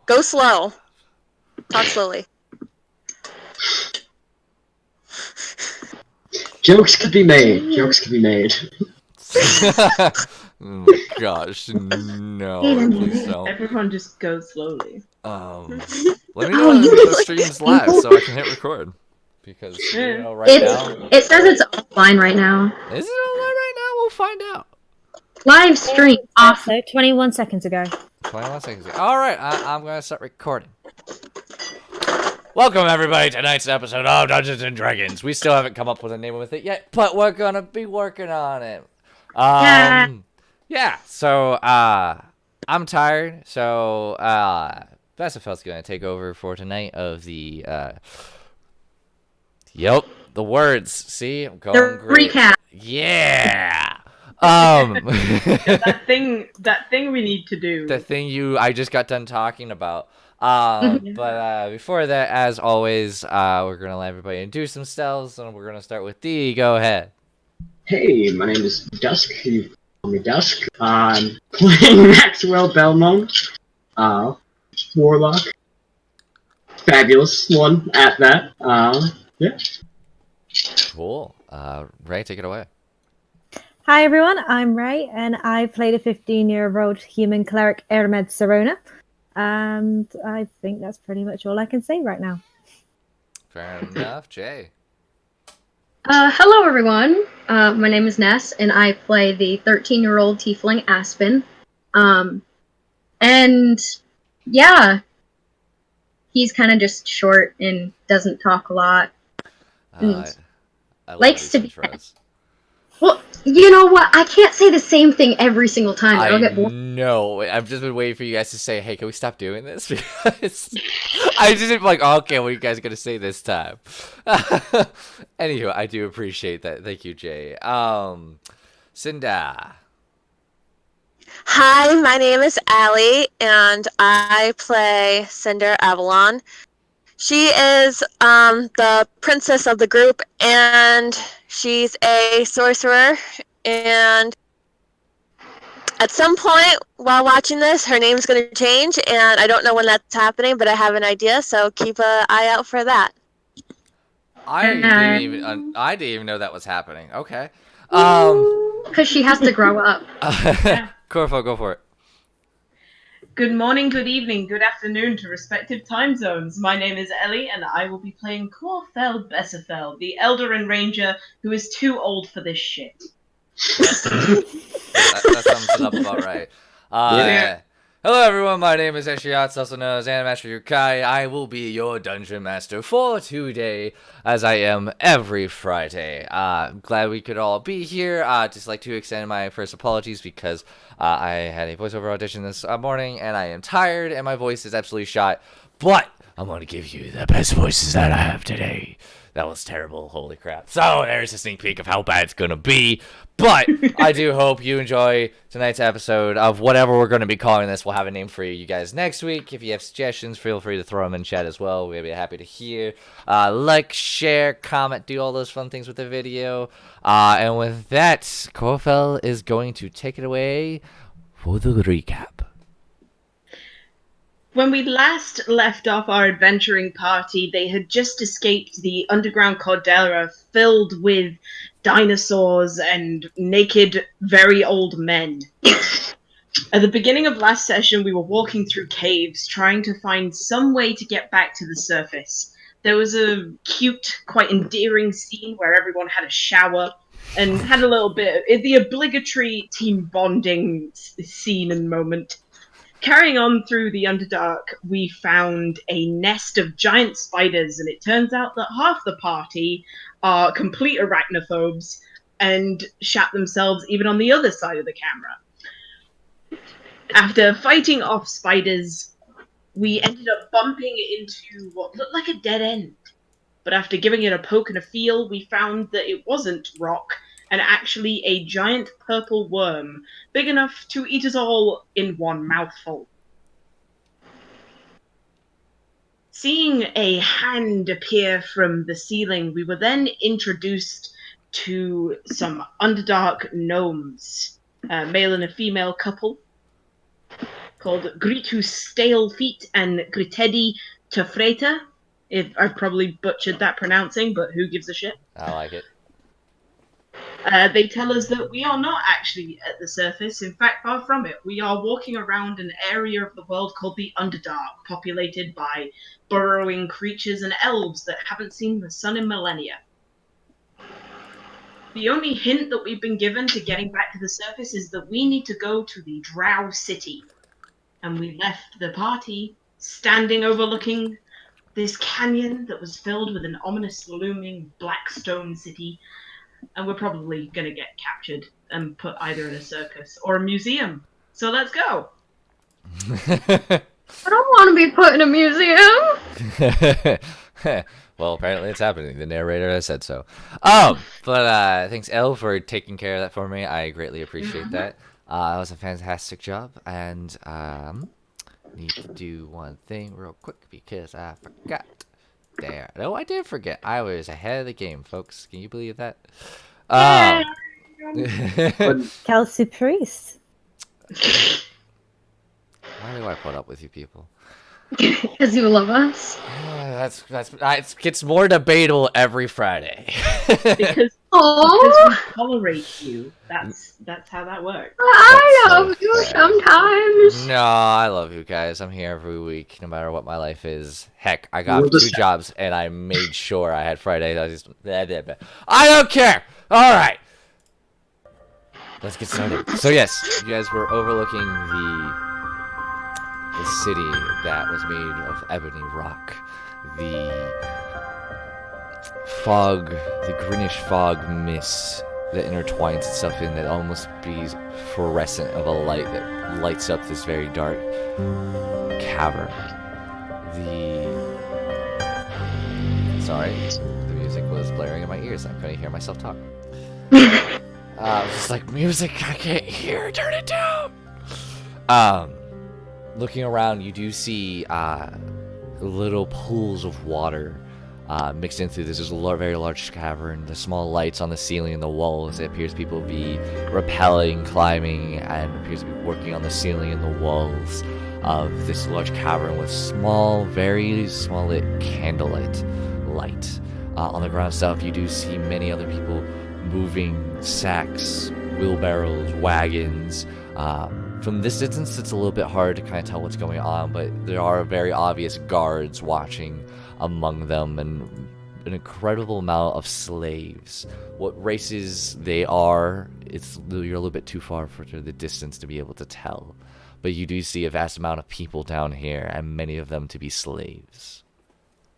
Go slow. Talk slowly. Jokes could be made. Jokes could be made. Oh my gosh, no, please don't. Everyone just go slowly. Let me know when the stream's live so I can hit record. Because, right now... It says it's offline right now. Is it online right now? We'll find out. Live stream off. So 21 seconds ago. 21 seconds ago. Alright, I'm going to start recording. Welcome, everybody, to tonight's episode of Dungeons & Dragons. We still haven't come up with a name with it yet, but we're going to be working on it. Yeah, so, I'm tired, so, Vesafel's going to take over for tonight of the, Yep, the words. See, I'm going great. Recap. Yeah. that thing we need to do. The thing I just got done talking about. But before that, as always, we're gonna let everybody introduce themselves, and we're gonna start with D. Go ahead. Hey, my name is Dusk. You call me Dusk. I'm playing Maxwell Belmont. Warlock. Fabulous one at that. Yeah. Cool. Ray, take it away. Hi everyone, I'm Ray, and I played a 15-year-old human cleric, Ermed Serona. And I think that's pretty much all I can say right now. Fair enough. Jay. Hello everyone. My name is Ness, and I play the 13-year-old tiefling Aspen. And yeah, he's kind of just short and doesn't talk a lot. I Likes to be. intros. Well, you know what? I can't say the same thing every single time. I'll get bored. No, I've just been waiting for you guys to say, "Hey, can we stop doing this?" Because I just been like, oh, "Okay, what are you guys gonna say this time?" Anywho, I do appreciate that. Thank you, Jay. Cinda. Hi, my name is Allie, and I play Cinder Avalon. She is the princess of the group, and she's a sorcerer. And at some point while watching this, her name's going to change, and I don't know when that's happening, but I have an idea, so keep an eye out for that. I didn't even know that was happening. Okay. Because she has to grow up. Corfo, go for it. Good morning, good evening, good afternoon to respective time zones. My name is Ellie, and I will be playing Corfel Bessafel, the Eldarin Ranger who is too old for this shit. That sums it up about right. Hello everyone, my name is Eshiatsu, also known as Animaster Yukai. I will be your Dungeon Master for today, as I am every Friday. I'm glad we could all be here. Just like to extend my first apologies because I had a voiceover audition this morning, and I am tired, and my voice is absolutely shot. But I'm going to give you the best voices that I have today. That was terrible, holy crap. So there's a sneak peek of how bad it's going to be. But I do hope you enjoy tonight's episode of whatever we're going to be calling this. We'll have a name for you guys next week. If you have suggestions, feel free to throw them in chat as well. We'll be happy to hear. Like, share, comment, do all those fun things with the video. And with that, Corfel is going to take it away for the recap. When we last left off our adventuring party, they had just escaped the underground caldera filled with dinosaurs and naked, very old men. At the beginning of last session, we were walking through caves, trying to find some way to get back to the surface. There was a cute, quite endearing scene where everyone had a shower and had a little bit of the obligatory team bonding scene and moment. Carrying on through the Underdark, we found a nest of giant spiders, and it turns out that half the party are complete arachnophobes and shat themselves even on the other side of the camera. After fighting off spiders, we ended up bumping into what looked like a dead end. But after giving it a poke and a feel, we found that it wasn't rock, and actually a giant purple worm, big enough to eat us all in one mouthful. Seeing a hand appear from the ceiling, we were then introduced to some Underdark gnomes, a male and a female couple, called Gritu Stale Feet and Gritedi Tafreta. If I've probably butchered that pronouncing, but who gives a shit? I like it. They tell us that we are not actually at the surface. In fact, far from it. We are walking around an area of the world called the Underdark, populated by burrowing creatures and elves that haven't seen the sun in millennia. The only hint that we've been given to getting back to the surface is that we need to go to the Drow City. And we left the party standing overlooking this canyon that was filled with an ominous looming black stone city. And we're probably going to get captured and put either in a circus or a museum. So let's go. I don't want to be put in a museum. Well, apparently it's happening. The narrator has said so. But thanks, Elle, for taking care of that for me. I greatly appreciate that. That was a fantastic job. And need to do one thing real quick because I forgot. There. No, I did forget. I was ahead of the game, folks. Can you believe that? Kelsey Priest. Why do I put up with you people? Because you love us. It gets more debatable every Friday. Because Oh, we tolerate you. That's how that works. I That's so love you sad. sometimes. No, I love you guys. I'm here every week, no matter what my life is. Heck, I got We'll two just- jobs, and I made sure I had Fridays. I don't care. All right, let's get started. So yes, you guys were overlooking the city that was made of ebony rock. The fog, the greenish fog mist that intertwines itself in that almost be fluorescent of a light that lights up this very dark cavern. Sorry, the music was blaring in my ears. I couldn't hear myself talk. I was just like, music, I can't hear. Turn it down. Looking around, you do see little pools of water mixed into this. There's a very large cavern. The small lights on the ceiling and the walls. It appears people be rappelling, climbing, and appears to be working on the ceiling and the walls of this large cavern with small, very small lit candlelight light. On the ground itself, you do see many other people moving sacks, wheelbarrows, wagons. From this distance, it's a little bit hard to kind of tell what's going on, but there are very obvious guards watching among them, and an incredible amount of slaves. What races they are, you're a little bit too far for the distance to be able to tell. But you do see a vast amount of people down here, and many of them to be slaves.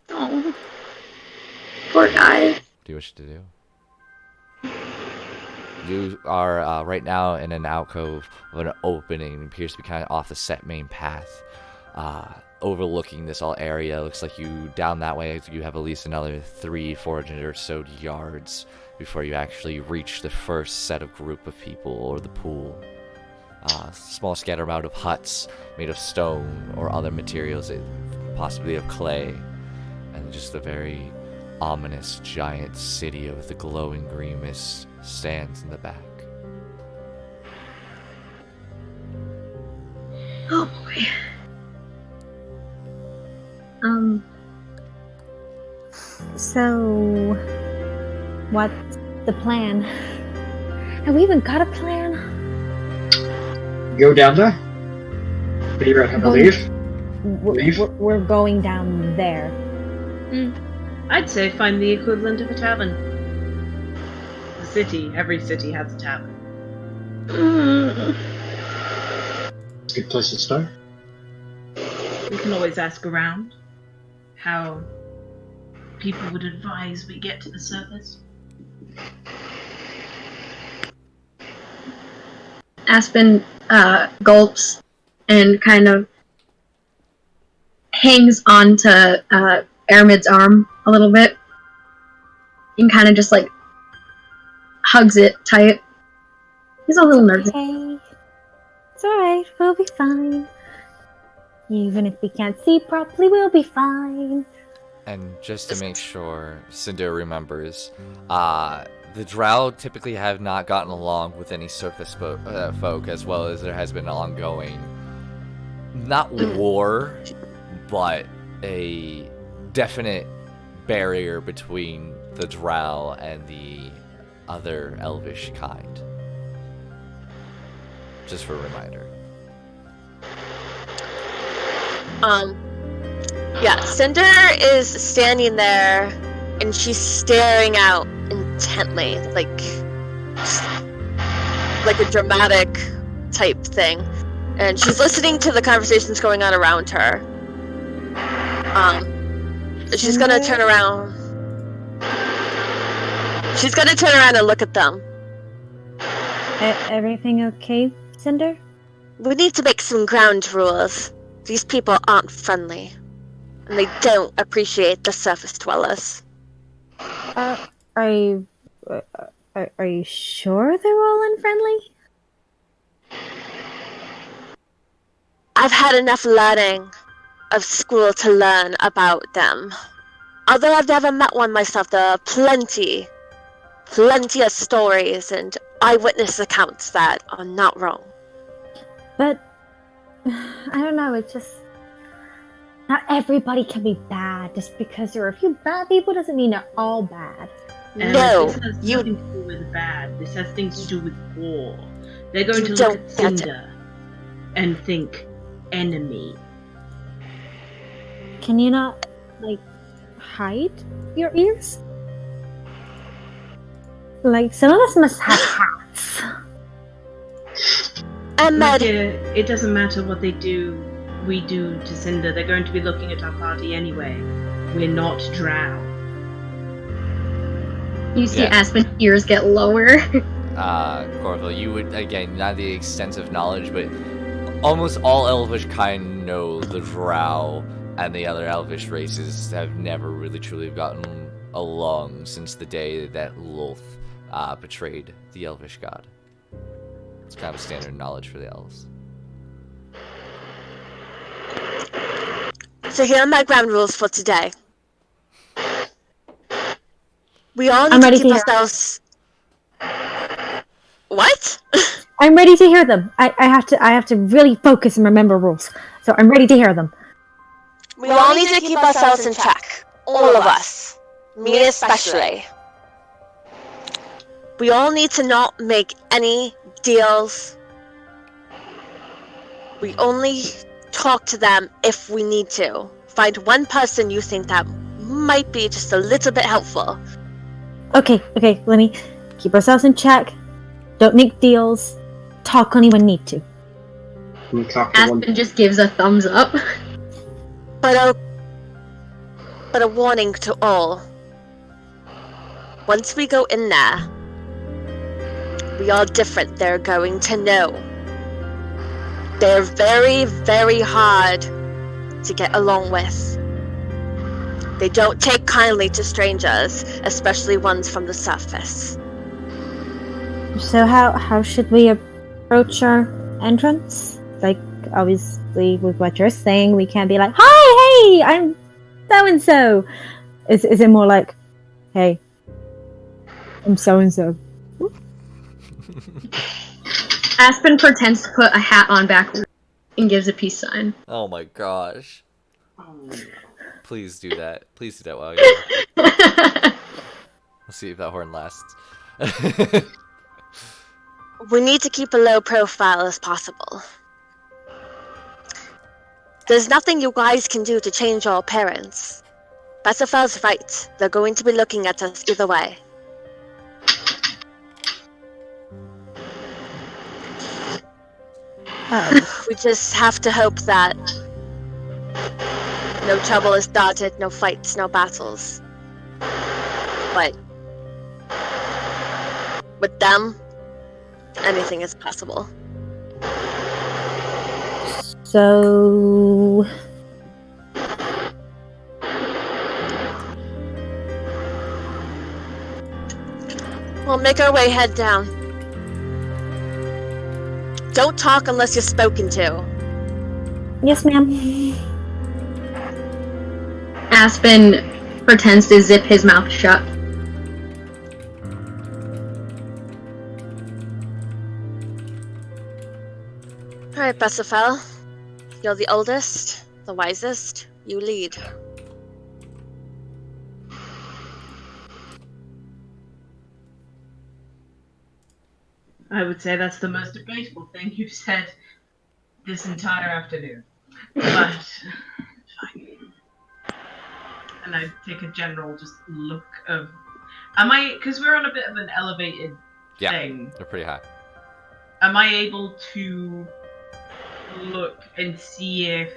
Oh, poor guys. What do you wish to do? You are right now in an alcove of an opening. It appears to be kind of off the set main path, overlooking this all area. It looks like you down that way. You have at least another 300-400 or so yards before you actually reach the first set of group of people or the pool. Small scatter amount of huts made of stone or other materials, possibly of clay, and just a very ominous giant city of the glowing green mist stands in the back. Oh boy. So, what's the plan? Have we even got a plan? Go down there. Figure out how to leave. Leave? We're going down there. I'd say find the equivalent of a tavern. The city, every city has a tavern. Good place to start. We can always ask around how people would advise we get to the surface. Aspen gulps and kind of hangs onto Aramid's arm a little bit and kind of just like hugs it tight. He's a little nervous. Okay. It's alright, we'll be fine. Even if we can't see properly, we'll be fine. And just to make sure Cinder remembers, the Drow typically have not gotten along with any surface folk, as well as there has been ongoing not war, but a definite barrier between the drow and the other elvish kind. Just for a reminder. Yeah, Cinder is standing there and she's staring out intently, like a dramatic type thing. And she's listening to the conversations going on around her. She's gonna turn around. She's gonna turn around and look at them. Everything okay, Cinder? We need to make some ground rules. These people aren't friendly. And they don't appreciate the surface dwellers. Are you sure they're all unfriendly? I've had enough learning of school to learn about them. Although I've never met one myself, there are plenty of stories and eyewitness accounts that are not wrong. But I don't know, it's just not everybody can be bad. Just because there are a few bad people doesn't mean they're all bad. No, this has nothing to do with bad. This has things to do with war. They're going to look at Cinder and think enemy. Can you not, like, hide your ears? Like, some of us must have hats. It doesn't matter what we do to Cinder. They're going to be looking at our party anyway. We're not drow. You see Aspen's ears get lower. Corville, you would, again, not the extensive knowledge, but almost all elvish kind know the drow and the other elvish races have never really truly gotten along since the day that Lolth betrayed the elvish god. It's kind of standard knowledge for the elves. So here are my ground rules for today. We all need to keep ourselves... What? I'm ready to hear them. I have to really focus and remember rules. So I'm ready to hear them. We all need to keep ourselves in check. All of us. Me especially. We all need to not make any deals. We only talk to them if we need to. Find one person you think that might be just a little bit helpful. Okay, let me keep ourselves in check. Don't make deals. Talk only when need to. Aspen just gives a thumbs up. But a warning to all. Once we go in there, we are different. They're going to know. They're very, very hard to get along with. They don't take kindly to strangers, especially ones from the surface. So how should we approach our entrance? Like, obviously, with what you're saying, we can't be like, "Hi, hey, I'm so-and-so." Is it more like, "Hey, I'm so-and-so"? Aspen pretends to put a hat on backwards and gives a peace sign. Oh my gosh. Please do that. Please do that while you're here. We'll see if that horn lasts. We need to keep a low profile as possible. There's nothing you guys can do to change our appearance. Besserfel's right. They're going to be looking at us either way. We just have to hope that no trouble is started, no fights, no battles. But with them, anything is possible. So... We'll make our way head down. Don't talk unless you're spoken to. Yes, ma'am. Aspen pretends to zip his mouth shut. Alright, Besserfell. You're the oldest, the wisest. You lead. I would say that's the most debatable thing you've said this entire afternoon. But fine. And I take a general just look of. Am I? Because we're on a bit of an elevated thing. They're pretty high. Am I able to look and see if?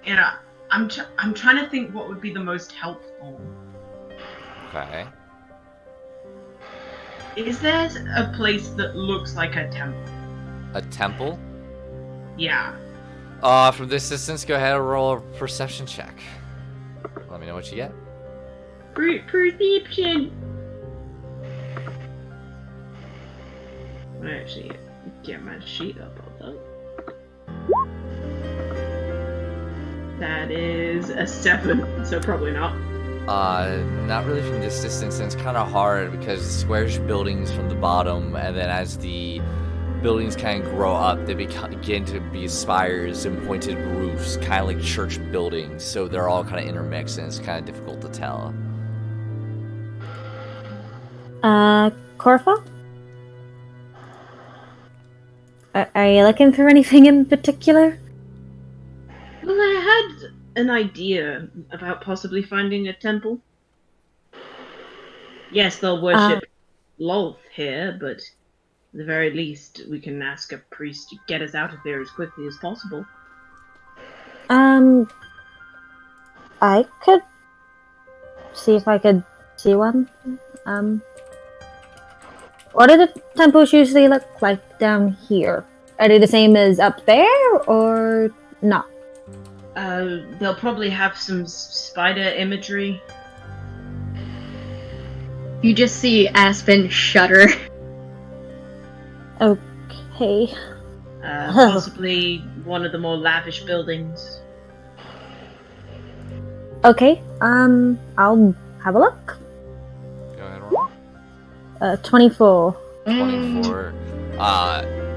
You know, I'm trying to think what would be the most helpful. Okay. Is there a place that looks like a temple? A temple? Yeah. From this distance, go ahead and roll a perception check. Let me know what you get. Perception. I actually get my sheet up, although. That is a 7, so probably not. Not really from this distance, and it's kind of hard because squarish buildings from the bottom, and then as the buildings kind of grow up, they begin to be spires and pointed roofs, kind of like church buildings, so they're all kind of intermixed, and it's kind of difficult to tell. Corfa? Are you looking for anything in particular? Well, I had an idea about possibly finding a temple. Yes, they'll worship Lolth here, but at the very least, we can ask a priest to get us out of here as quickly as possible. I could see if I could see one. What do the temples usually look like down here? Are they the same as up there, or not? They'll probably have some spider imagery. You just see Aspen shudder. Okay. Possibly one of the more lavish buildings. Okay, I'll have a look. Go ahead and roll. 24. 24.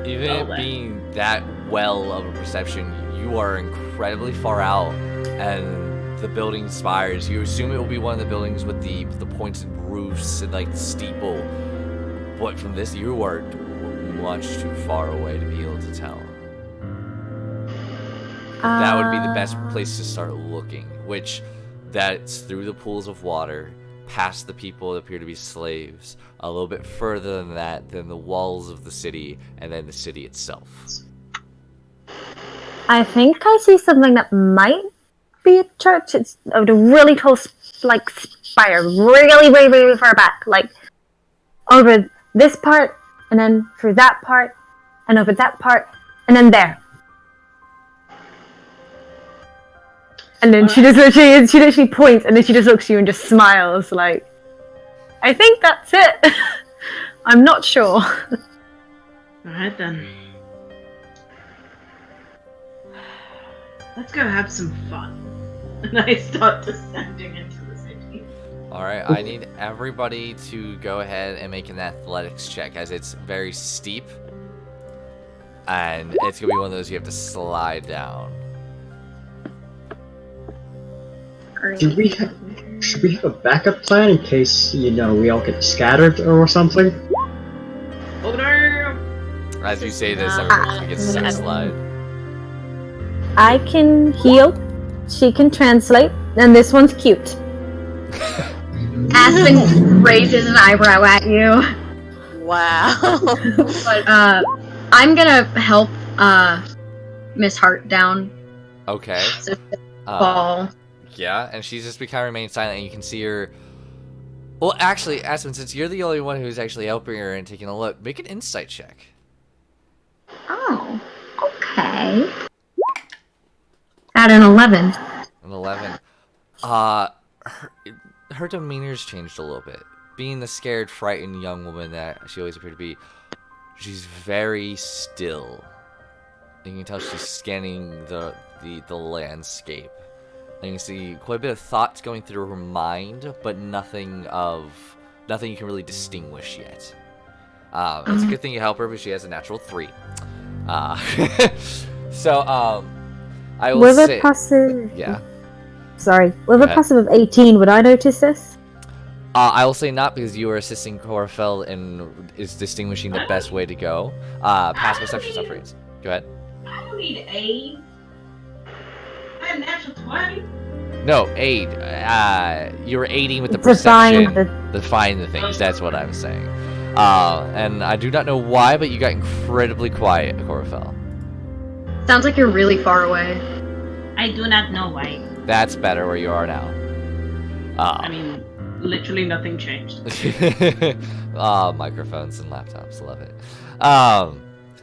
Even Oh, wow. being that well of a perception, you are incredibly far out, and the building spires. You assume it will be one of the buildings with the pointed roofs and like the steeple, but from this, you are much too far away to be able to tell. That would be the best place to start looking, which that's through the pools of water, past the people that appear to be slaves, a little bit further than that, than the walls of the city, and then the city itself. I think I see something that might be a church. It's a really tall, like, spire, really far back, like over this part, and then through that part, and over that part, and then there. And then she literally points, and then she just looks at you and just smiles, like, I think that's it. I'm not sure. Alright then. Let's go have some fun. And I start descending into the city. Alright, I need everybody to go ahead and make an athletics check, as it's very steep. And it's going to be one of those you have to slide down. Should we have a backup plan in case, we all get scattered or something? Oh no! As you say this, everyone gets a second slide. I can heal, she can translate, and this one's cute. Aspen raises an eyebrow at you. Wow. But I'm gonna help Miss Hart down. Okay. So fall. Yeah, and she's just kind of remained silent, and you can see her. Well, actually, Aspen, since you're the only one who's actually helping her and taking a look, make an insight check. Oh, okay. At an 11. An 11. Her demeanor's changed a little bit. Being the scared, frightened young woman that she always appeared to be, she's very still. You can tell she's scanning the landscape. And you can see quite a bit of thoughts going through her mind, but nothing you can really distinguish yet. It's a good thing you help her, but she has a natural 3. So, I will With say... a passive... Yeah. Sorry. With Go a ahead. passive of 18, would I notice this? I will say not, because you are assisting Corfel and is distinguishing the best way to go. Pass perception separates. Go ahead. I don't need aid. I had a natural 20. No, aid. You're aiding with the Define perception. Define the things. That's what I'm saying. And I do not know why, but you got incredibly quiet, Corfel. Sounds like you're really far away. I do not know why. That's better where you are now. I mean, literally nothing changed. Microphones and laptops, love it.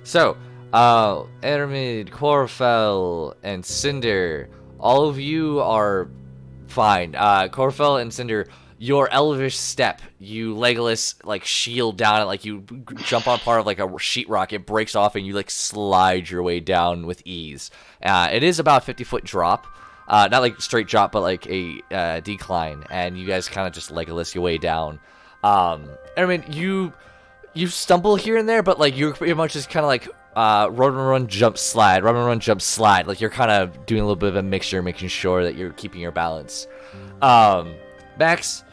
So, Ermid, Corfel, and Cinder, all of you are fine. Corfel and Cinder, your elvish step, you Legolas like shield down it, like you jump on part of like a sheetrock, it breaks off and you like slide your way down with ease. It is about a 50-foot drop. Not like straight drop, but like a decline, and you guys kind of just Legolas your way down. I mean, you stumble here and there, but like you're pretty much just kind of like run, jump, slide, run, jump, slide. Like you're kind of doing a little bit of a mixture, making sure that you're keeping your balance. Max,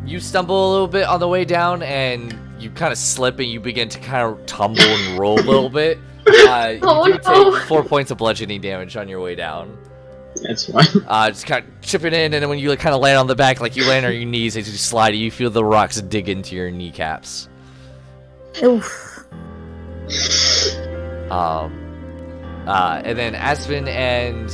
you stumble a little bit on the way down, and you kind of slip, and you begin to kind of tumble and roll a little bit. You do take 4 points of bludgeoning damage on your way down. That's fine. Just kind of chipping in, and then when you like, kind of land on the back, like you land on your knees as you slide, you feel the rocks dig into your kneecaps. Oof. And then Aspen and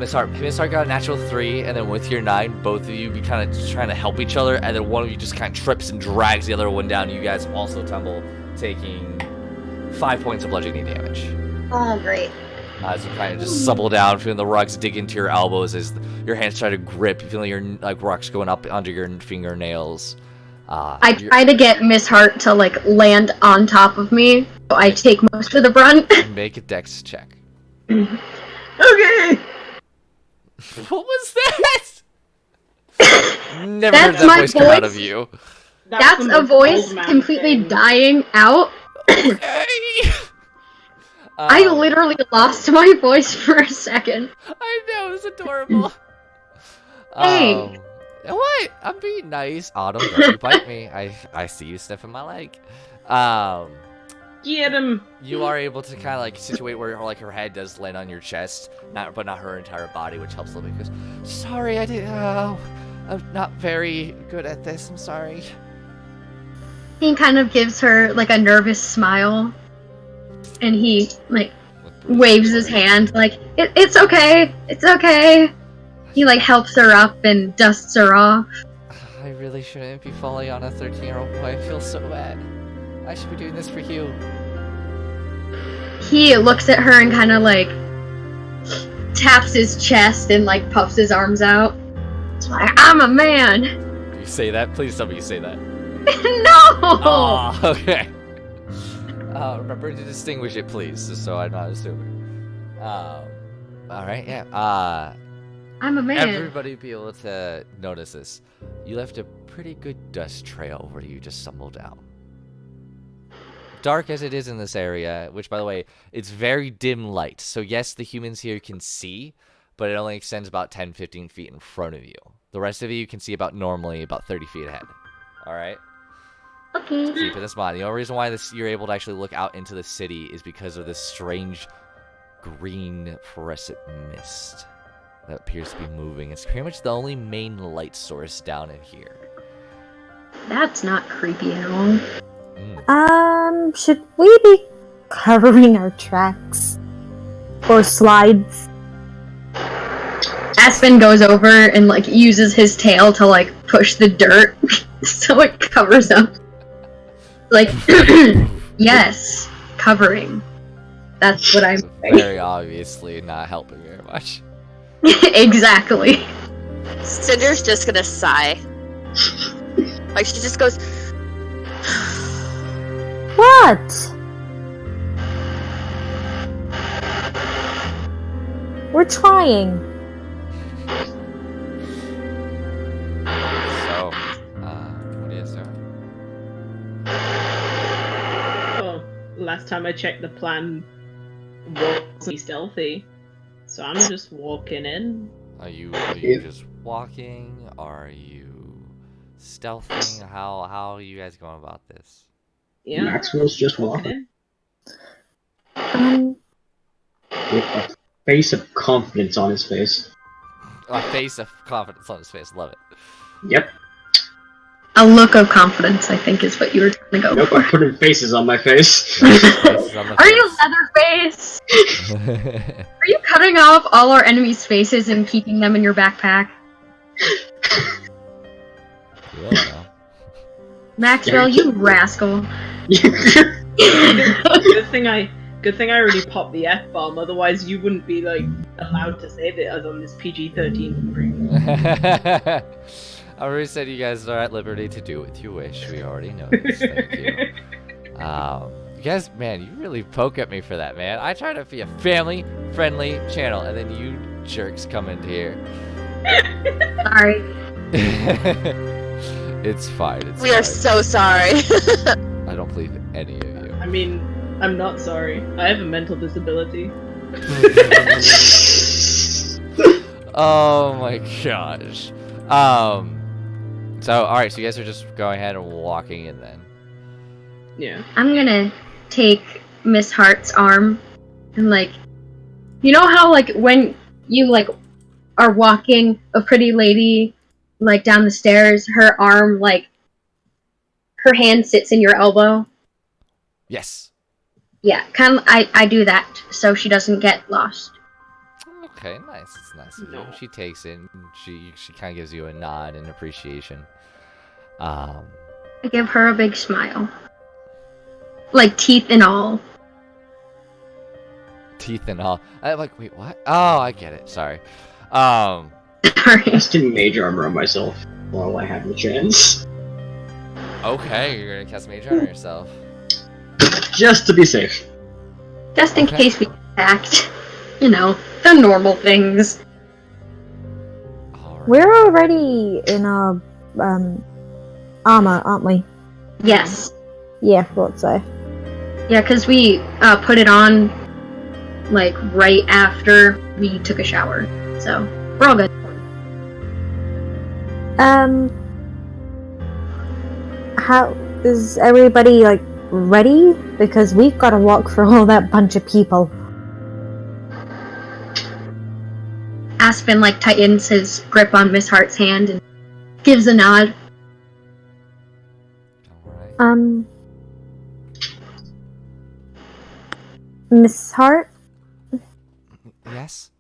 Miss Hart got a natural 3, and then with your 9, both of you be kind of trying to help each other, and then one of you just kind of trips and drags the other one down. You guys also tumble, taking 5 points of bludgeoning damage. Oh, great. As you kind of just stumble down, feeling the rocks dig into your elbows as your hands try to grip, you feeling your like rocks going up under your fingernails. I try to get Miss Hart to like land on top of me, so I take most of the brunt. Make a dex check. Okay. What was that? Never That's heard that my voice come out voice. of you. That's the a most voice old man completely thing. dying out. Okay. I literally lost my voice for a second. I know, it's adorable. Hey. What? I'm being nice. Autumn, don't you bite me. I see you sniffing my leg. Get him. You are able to kind of like situate where like her head does land on your chest, but not her entire body, which helps a little bit. Because, sorry, I didn't. I'm not very good at this. I'm sorry. He kind of gives her like a nervous smile, and he like waves his hand like it's okay, it's okay. He like helps her up and dusts her off. I really shouldn't be falling on a 13-year-old boy. I feel so bad. I should be doing this for you. He looks at her and kind of like taps his chest and like puffs his arms out. It's like, I'm a man. You say that? Please tell me you say that. No. Oh, okay. Remember to distinguish it, please, just so I'm not assuming. All right, yeah. I'm a man. Everybody be able to notice this. You left a pretty good dust trail where you just stumbled down. Dark as it is in this area, which, by the way, it's very dim light. So yes, the humans here can see, but it only extends about 10, 15 feet in front of you. The rest of you can see about 30 feet ahead. All right? Okay. Keep this in mind. The only reason why you're able to actually look out into the city is because of this strange green fluorescent mist that appears to be moving. It's pretty much the only main light source down in here. That's not creepy at all. Should we be covering our tracks? Or slides? Aspen goes over and like uses his tail to like push the dirt so it covers up. Like, yes, covering. That's what I'm saying. Very obviously not helping very much. Exactly. Cinder's just gonna sigh. Like, she just goes, What? We're trying. So, what is there? Oh, last time I checked, the plan wasn't stealthy. So I'm just walking in. Are you just walking? Are you stealthing? How are you guys going about this? Yeah. Maxwell's just walking. Um, With a face of confidence on his face. A face of confidence on his face. Love it. Yep. A look of confidence, I think, is what you were trying to go Nope, for. I'm putting faces on my face. Faces on the Are you face. Leatherface? Are you cutting off all our enemies' faces and keeping them in your backpack? You will now. Maxwell, you rascal. Good thing I already popped the F-bomb, otherwise you wouldn't be, like, allowed to say it as on this PG-13 stream. I already said you guys are at liberty to do what you wish. We already know this. Thank you. You guys, man, you really poke at me for that, man. I try to be a family-friendly channel, and then you jerks come into here. Sorry. It's fine. It's We are fine. so sorry. I don't believe any of you. I mean, I'm not sorry. I have a mental disability. Oh my gosh. So, alright, so you guys are just going ahead and walking in then. Yeah. I'm gonna take Miss Hart's arm and, like, you know how, like, when you, like, are walking a pretty lady, like, down the stairs, her arm, like, her hand sits in your elbow? Yes. Yeah, kind of, I do that so she doesn't get lost. Okay, nice. It's nice of you. No. She takes it and she kind of gives you a nod in appreciation. I give her a big smile. Like, teeth and all. Teeth and all. I'm like, wait, what? Oh, I get it. Sorry. Sorry. Casting Mage Armor on myself while I have the chance. Okay, you're gonna cast Mage on yourself. Just to be safe. Just in Okay. case we get attacked. You know, the normal things. Alright. we're already in our armor, aren't we? Yes. Yeah, thought so. Yeah, because we put it on, like, right after we took a shower. So, we're all good. How is everybody, like, ready? Because we've got to walk through all that bunch of people. Aspen, like, tightens his grip on Miss Hart's hand and gives a nod. Alright. Miss Hart, Yes?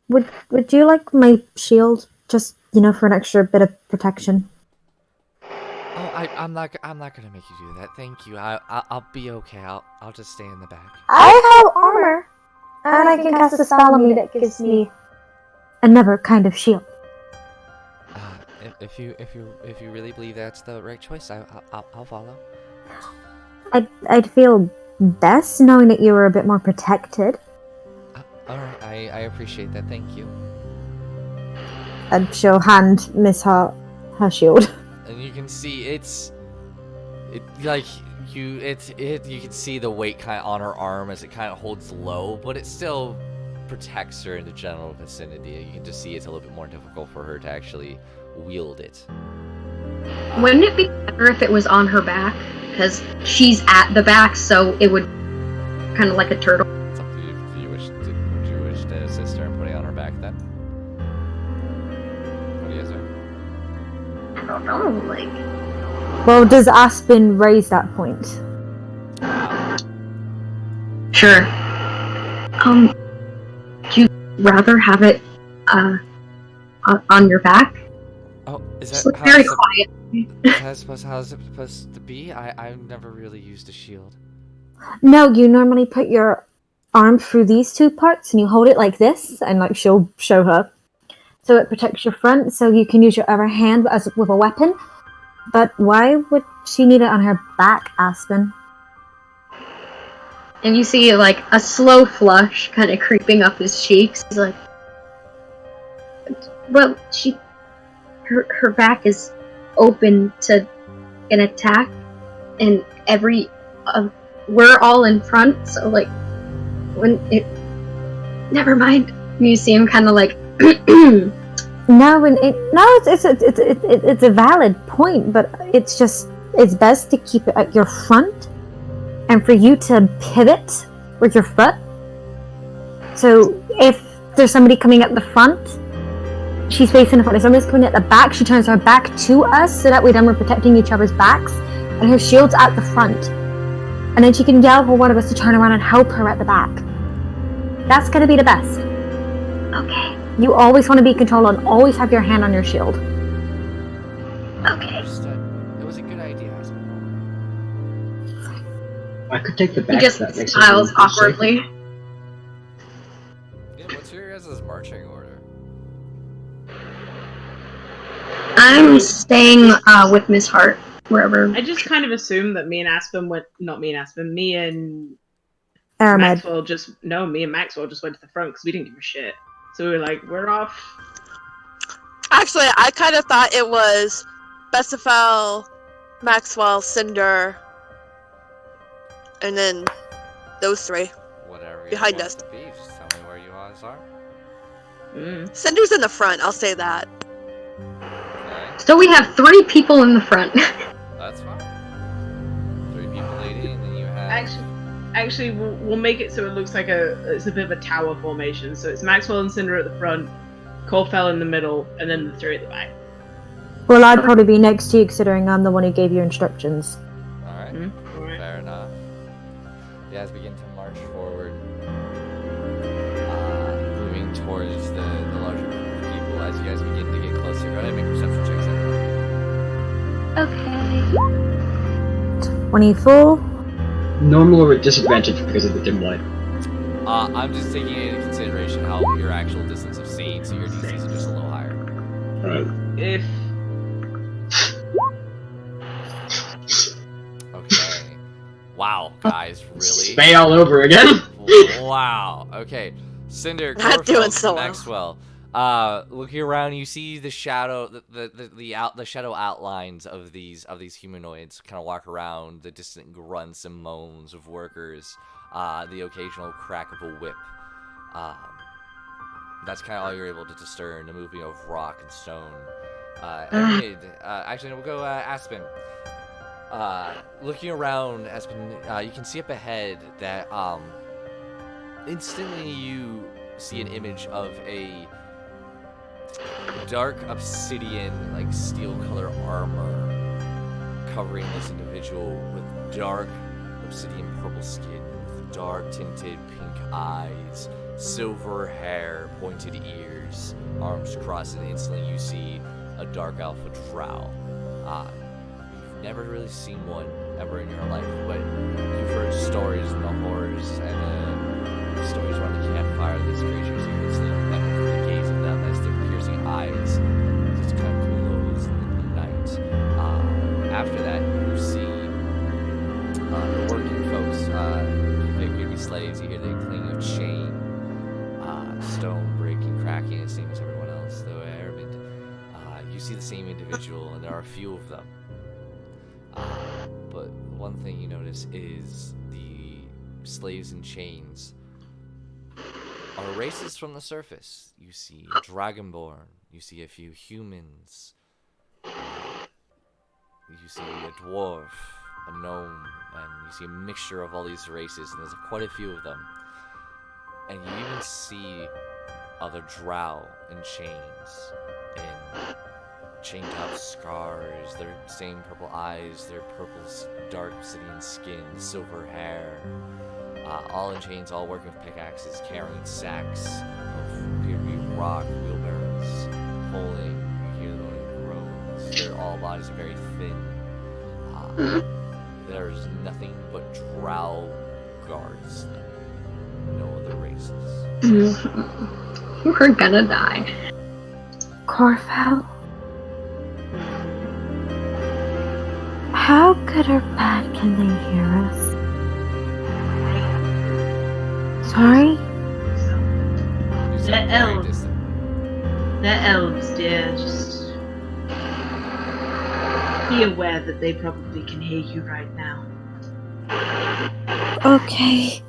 would you like my shield? Just, for an extra bit of protection. Oh, I'm not gonna make you do that. Thank you. I'll be okay. I'll just stay in the back. I have armor, and I can cast a spell on me that gives me another kind of shield. If you really believe that's the right choice, I'll follow. I'd feel best knowing that you were a bit more protected. Alright, I appreciate that. Thank you. And she'll hand Miss Hart her shield. And you can see you can see the weight kind of on her arm as it kind of holds low, but it still protects her in the general vicinity. You can just see it's a little bit more difficult for her to actually wield it. Wouldn't it be better if it was on her back? Because she's at the back, so it would kind of like a turtle. It's up to you. Would you wish to assist her in putting it on her back then? What do you say? I don't know, like... Well, does Aspen raise that point? Sure. Do you rather have it, on your back? Oh, is Just that look very quiet. how is it supposed to be? I've never really used a shield. No, you normally put your arm through these two parts and you hold it like this, and like she'll show her. So it protects your front, so you can use your other hand as with a weapon. But why would she need it on her back, Aspen? And you see, like, a slow flush kind of creeping up his cheeks. He's like... Well, her back is open to an attack, and every we're all in front, so like when it. Never mind. You see him kind of like. No, it's a valid point, but it's best to keep it at your front, and for you to pivot with your foot. So if there's somebody coming at the front, she's facing the front. If somebody's coming at the back, she turns her back to us, so that way then we're protecting each other's backs, and her shield's at the front. And then she can yell for one of us to turn around and help her at the back. That's gonna be the best. Okay. You always want to be in control and always have your hand on your shield. Okay. It was a good idea. I could take the back. He just that makes smiles it awkwardly. Yeah, what's your guys' marching order? I'm staying with Miss Hart wherever. I just kind of assumed that me and Aspen went. Not me and Aspen. Me and Aramed. Maxwell just me and Maxwell just went to the front because we didn't give a shit. So we were like, we're off. Actually, I kind of thought it was Besifel, Maxwell, Cinder, and then those three. Whatever you Behind want us. it to be, just tell me where you guys are. Cinder's in the front, I'll say that. Okay, So we have 3 people in the front. that's fine. 3 people leading, and then you have... Actually, we'll make it so it looks like it's a bit of a tower formation. So it's Maxwell and Cinder at the front, Colfell in the middle, and then the 3 at the back. Well, I'd probably be next to you, considering I'm the one who gave you instructions. Alright, Alright. fair enough. You guys begin to march forward, moving towards the larger group of people as you guys begin to get closer. Go ahead and make perception checks, everyone. Okay. 24. Normal or at disadvantage because of the dim light? I'm just taking into consideration how your actual distance of seeing, so your DCs are just a little higher. Alright. If Okay. Wow, guys, really? Spay all over again? Wow. Okay. Cinder, Not Corfeld, doing so well. Maxwell. Looking around, you see the shadow, the shadow outlines of these humanoids kind of walk around. The distant grunts and moans of workers. The occasional crack of a whip. That's kind of all you're able to discern. The moving of rock and stone. Actually, no, we'll go Aspen. Looking around, Aspen, you can see up ahead that instantly you see an image of a dark obsidian, like steel color armor covering this individual with dark obsidian purple skin, with dark tinted pink eyes, silver hair, pointed ears, arms crossed, and instantly you see a dark alpha drow. You've never really seen one ever in your life, but you've heard stories and the horrors and stories around the campfire of these creatures. You can see the gaze of them as their piercing eyes just kind of glows in the night. After that, you see the working folks. There could be slaves. You hear the clang of chain, stone breaking, cracking, the same as everyone else. Though Arabic, you see the same individual, and there are a few of them. But one thing you notice is the slaves in chains are races from the surface. You see a dragonborn, you see a few humans, you see a dwarf, a gnome, and you see a mixture of all these races, and there's quite a few of them. And you even see other drow in chains, in chained up scars, their same purple eyes, their purple dark obsidian skin, silver hair, all in chains, all working with pickaxes, carrying sacks of appear to be rock, wheelbarrows, pulling. You hear the moaning groans. Their all bodies are very thin. There's nothing but drow guards them. No other races. We're gonna die. Corfell? How good or bad can they hear us? Sorry? You sound They're very elves. distant. They're elves, dear. Just be aware that they probably can hear you right now. Okay.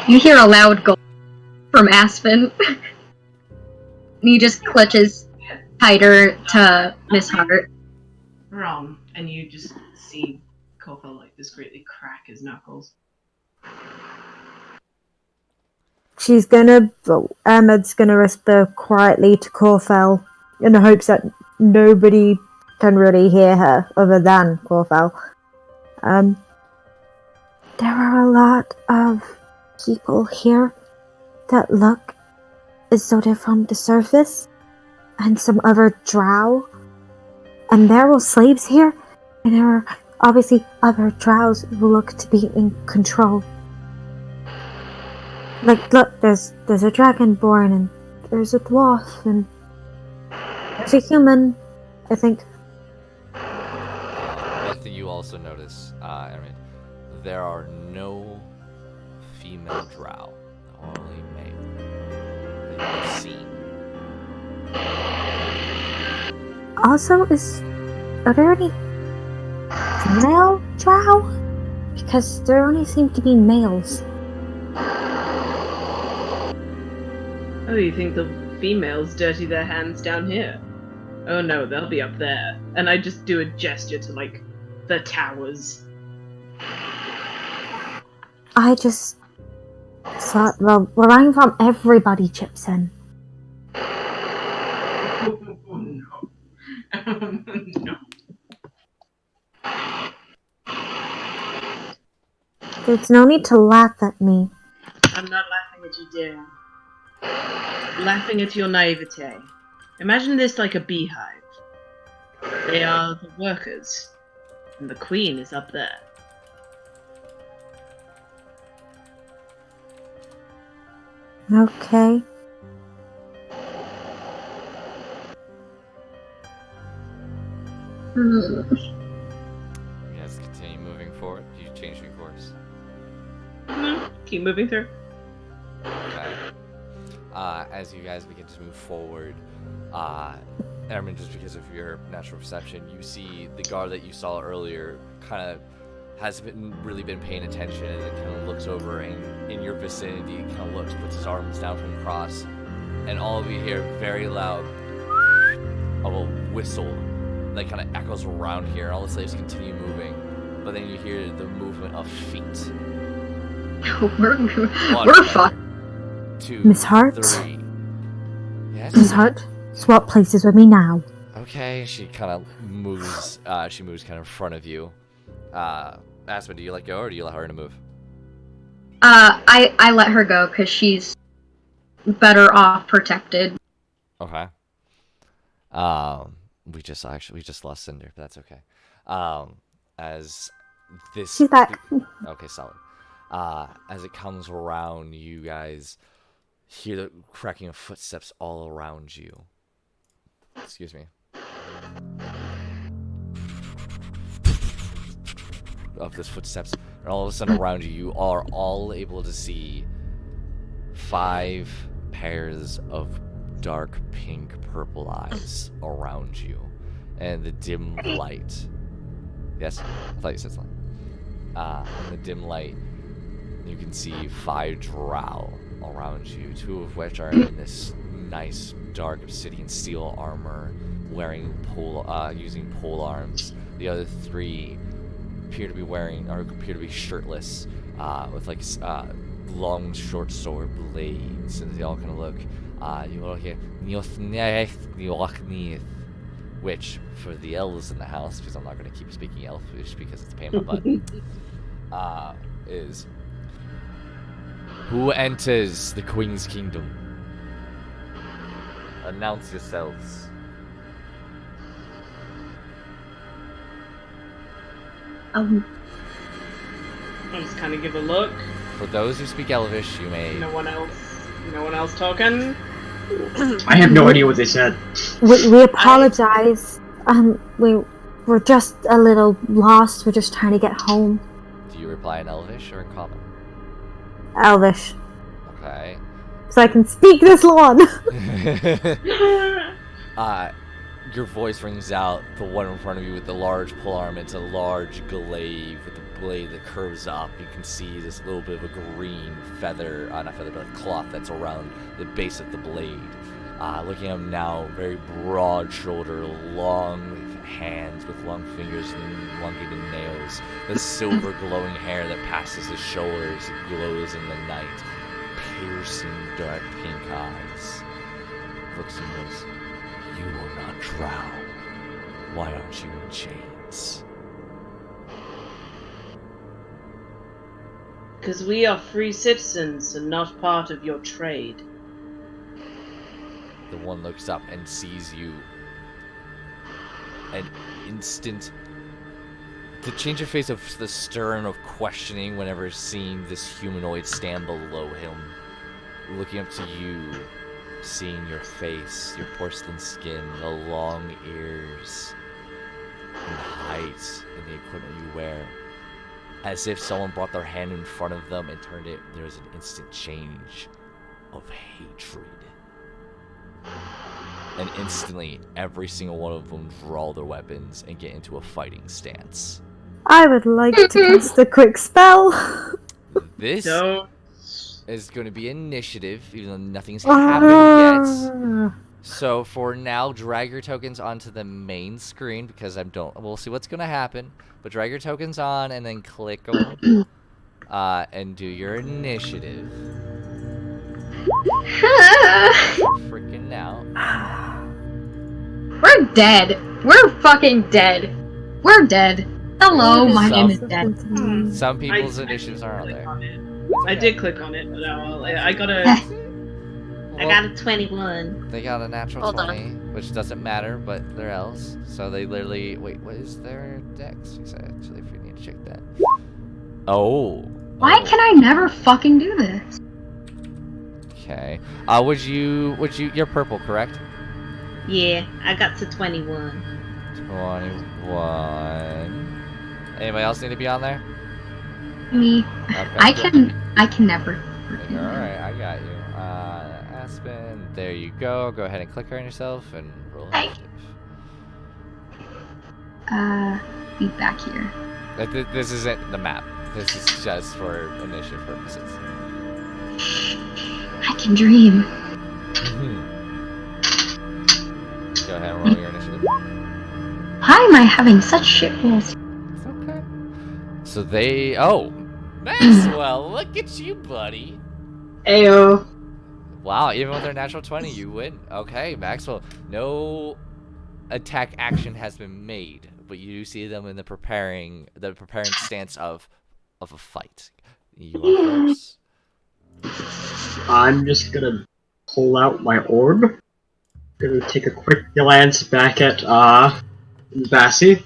You hear a loud gulp from Aspen. He just clutches tighter to Miss Hart. Wrong. And you just see Kofel like discreetly crack his knuckles. Ahmed's gonna whisper quietly to Corfel in the hopes that nobody can really hear her other than Corfel. There are a lot of people here that look as though they're from the surface, and some other drow. And there are slaves here, and there are obviously other drows who look to be in control. Like, look, there's a dragonborn, and there's a dwarf, and there's a human, I think. One thing you also notice, there are no female drow, only male that you've seen. Also, are there any female drow? Because there only seem to be males. Oh, you think the females dirty their hands down here? Oh no, they'll be up there. And I just do a gesture to, like, the towers. I just thought, well, where I'm from, everybody chips in. Oh no. No. There's no need to laugh at me. I'm not laughing at you, dear. Laughing at your naivete. Imagine this like a beehive. They are the workers, and the queen is up there. Okay. You guys continue moving forward. Do you change your course? No, keep moving through. Okay. As you guys begin to move forward, Ehrman, just because of your natural perception, you see the guard that you saw earlier kind of hasn't really been paying attention, and then kind of looks over and in your vicinity, kind of looks, puts his arms down from across, and all of you hear very loud of a whistle that kind of echoes around here, and all the slaves continue moving, but then you hear the movement of feet. We're fucked. 2, Miss Hart? 3. Yes? Miss Hart, swap places with me now. Okay, she kind of moves. She moves kind of in front of you. Aspen, do you let go or do you let her to move? I let her go because she's better off protected. Okay. We just lost Cinder, but that's okay. As this. She's back. Okay, solid. As it comes around, you guys hear the cracking of footsteps all around you. Excuse me. Of those footsteps, and all of a sudden around you, you are all able to see 5 pairs of dark pink purple eyes around you, and the dim light. Yes, I thought you said something. In the dim light, you can see 5 drow around you, 2 of which are in this nice dark obsidian steel armor, wearing using pole arms. The other 3 appear to be shirtless, with like long short sword blades, and they all kind of look. You will hear which, for the elves in the house, because I'm not going to keep speaking elfish because it's a pain in my butt, is who enters the Queen's Kingdom? Announce yourselves. I just kind of give a look. For those who speak Elvish, you may. No one else talking. I have no idea what they said. We apologize. We're just a little lost. We're just trying to get home. Do you reply in Elvish or in Common? Elvish. Okay. So I can speak this long. Your voice rings out. The one in front of you with the large polearm. It's a large glaive with a blade that curves up. You can see this little bit of a green feather, not feather, but cloth that's around the base of the blade. Looking at him now, very broad shoulder, long hands with long fingers and elongated nails. The silver glowing hair that passes his shoulders glows in the night. Piercing dark pink eyes. Looks and goes, "You will not drown. Why aren't you in chains?" Because we are free citizens and not part of your trade. The one looks up and sees you. An instant... The change of face of the stern of questioning whenever seeing this humanoid stand below him. Looking up to you. Seeing your face, your porcelain skin, the long ears, and height in the equipment you wear. As if someone brought their hand in front of them and turned it, there's an instant change of hatred. And instantly, every single one of them draw their weapons and get into a fighting stance. I would like to cast a quick spell. This So, is going to be initiative, even though nothing's happened yet. So for now, drag your tokens onto the main screen because we'll see what's going to happen. But drag your tokens on and then click them and do your initiative. Freaking out. We're dead. We're fucking dead. We're dead. Hello, my name is dead. Some people's initiatives are on there. I did click on it, but I got a 21. They got a natural Hold 20, which doesn't matter, but they're elves. So they literally... Wait, what is their dex? You said, actually, if you need to check that. Oh. Why can I never fucking do this? Okay. You're purple, correct? Yeah, I got to 21. 21. Anybody else need to be on there? Me. Okay, I cool. can never. Alright, I got you. Aspen, there you go. Go ahead and click her on yourself and roll initiative. Be back here. This isn't the map. This is just for initiative purposes. I can dream. Go ahead and roll your initiative. Why am I having such shit rolls? It's okay. So they... Oh! Maxwell, look at you, buddy. Ayo. Wow, even with their natural 20, you win. Okay, Maxwell, no attack action has been made, but you do see them in the preparing stance of a fight. You are first. I'm just gonna pull out my orb. Gonna take a quick glance back at Bassie.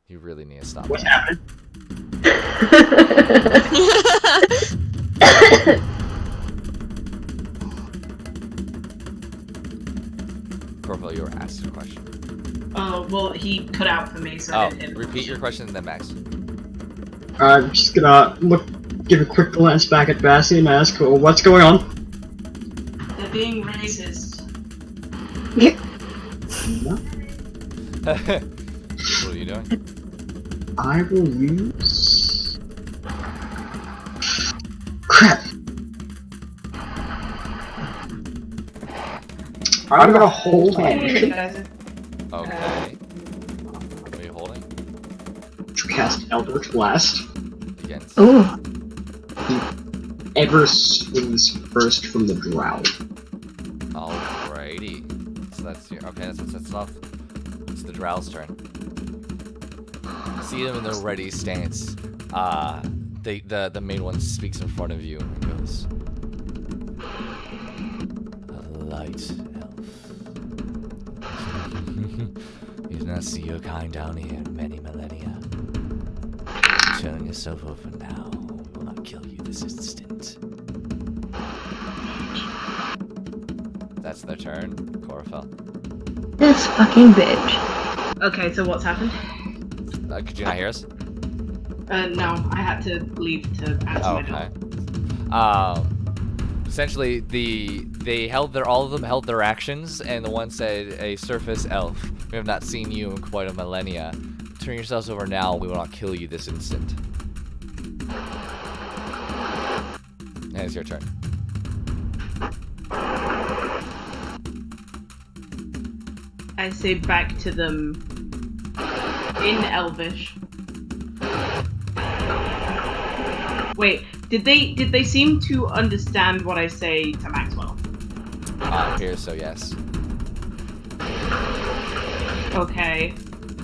You really need to stop. What's happening? Corvo, you were asked a question. Oh, well, he cut out for me, so I didn't hit. Repeat your question and then Max. I'm just gonna give a quick glance back at Bassie and ask, well, what's going on? They're being racist. What are you doing? I will use... Crap! I'm gonna hold on Okay. What are you holding? to cast Eldritch Blast. Against. Ooh. Ever swings first from the drow. Alrighty. So that's your... Okay, that's off. It's the Drow's turn. See them in their ready stance. The main one speaks in front of you and goes, "A light elf. You do not see your kind down here in many millennia. Turn yourself over now. We will not kill you this instant." That's their turn. Corafel. This fucking bitch. Okay, so what's happened? Could you not hear us? No, I had to leave to answer my door. Okay. Essentially, all of them held their actions, and the one said, "A surface elf. We have not seen you in quite a millennia. turn yourselves over now. We will not kill you this instant. And it's your turn. I say back to them in Elvish. Wait, did they seem to understand what I say to Maxwell? Here, so yes. Okay,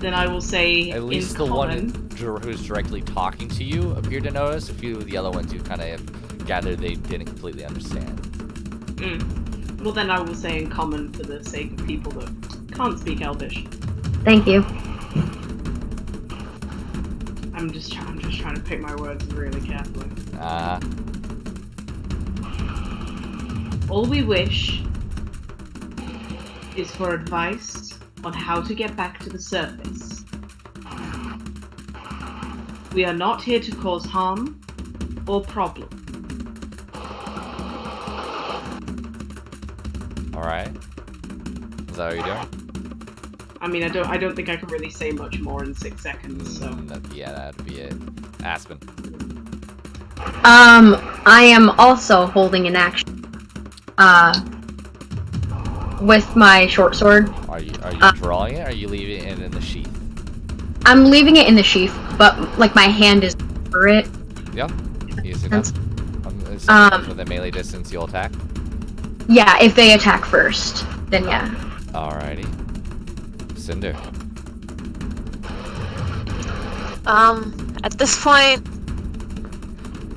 then I will say At least in the common. one who's directly talking to you appeared to notice. A few of the other ones you kind of gathered they didn't completely understand. Well, then I will say in common for the sake of people that can't speak Elvish. Thank you. I'm just trying to pick my words really carefully. All we wish is for advice on how to get back to the surface. We are not here to cause harm or problem. Alright. Is that what you're doing? I mean, I don't think I can really say much more in 6 seconds, so. Yeah, that'd be it. Aspen. I am also holding an action. With my short sword. Are you drawing it, or are you leaving it in the sheath? I'm leaving it in the sheath, but like my hand is over it. Yeah. Easy enough. With a melee distance, you'll attack? Yeah, if they attack first, then yeah. Alrighty. Cinder. At this point,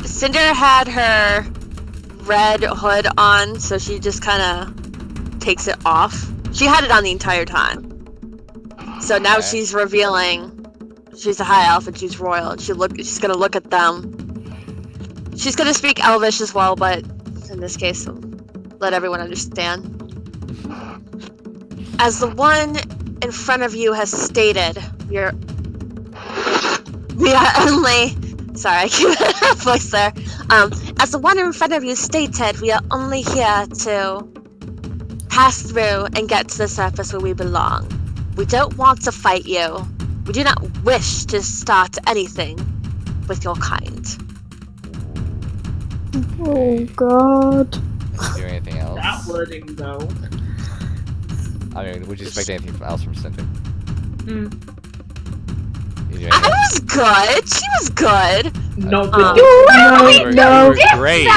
Cinder had her red hood on, so she just kind of takes it off. She had it on the entire time. So now Okay. she's revealing she's a high elf and she's royal. And she's gonna look at them. She's gonna speak Elvish as well, but in this case, let everyone understand. As the one in front of you has stated, we are only... Sorry, I keep a voice there. As the one in front of you stated, we are only here to pass through and get to the surface where we belong. We don't want to fight you. We do not wish to start anything with your kind. Oh God. You do anything else? That wording, though. I mean, would you expect anything else from Cinder? You do I anything? was good. She was good. No, You were No. great.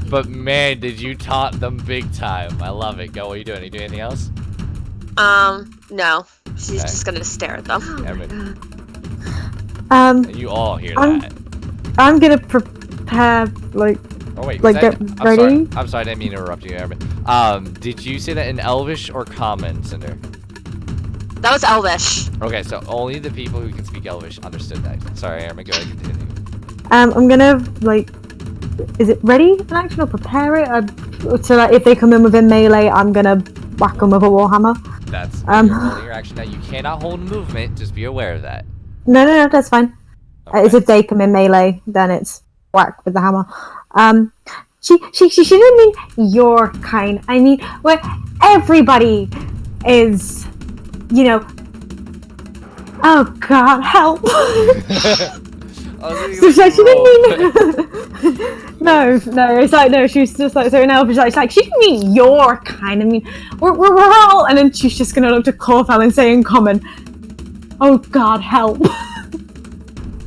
But man, did you taunt them big time. I love it. Go, what are you doing? Are you doing anything else? No. She's Okay. just gonna stare at them. Evan, Um, and you all hear I'm- that. I'm gonna prepare like Oh wait, like, was that, get I'm ready? Sorry. I'm sorry, I didn't mean to interrupt you, Evan. Did you say that in Elvish or Common, Cinder? That was Elvish. Okay, so only the people who can speak Elvish understood that. Sorry, Aaron, go ahead and continue. I'm gonna like. Is it ready in action or prepare it? So that if they come in within melee, I'm gonna whack them with a warhammer. That's Um, you're holding your action now. You cannot hold movement. Just be aware of that. No, that's fine. As Okay. if they come in melee, then it's whack with the hammer. She didn't mean your kind. I mean, where everybody is, you know. Oh God, help! So she didn't mean. no, it's like no. She was just like so now. She's like she didn't mean your kind. I mean, we're all. And then she's just gonna look to Corfell and say in common, "Oh God, help!"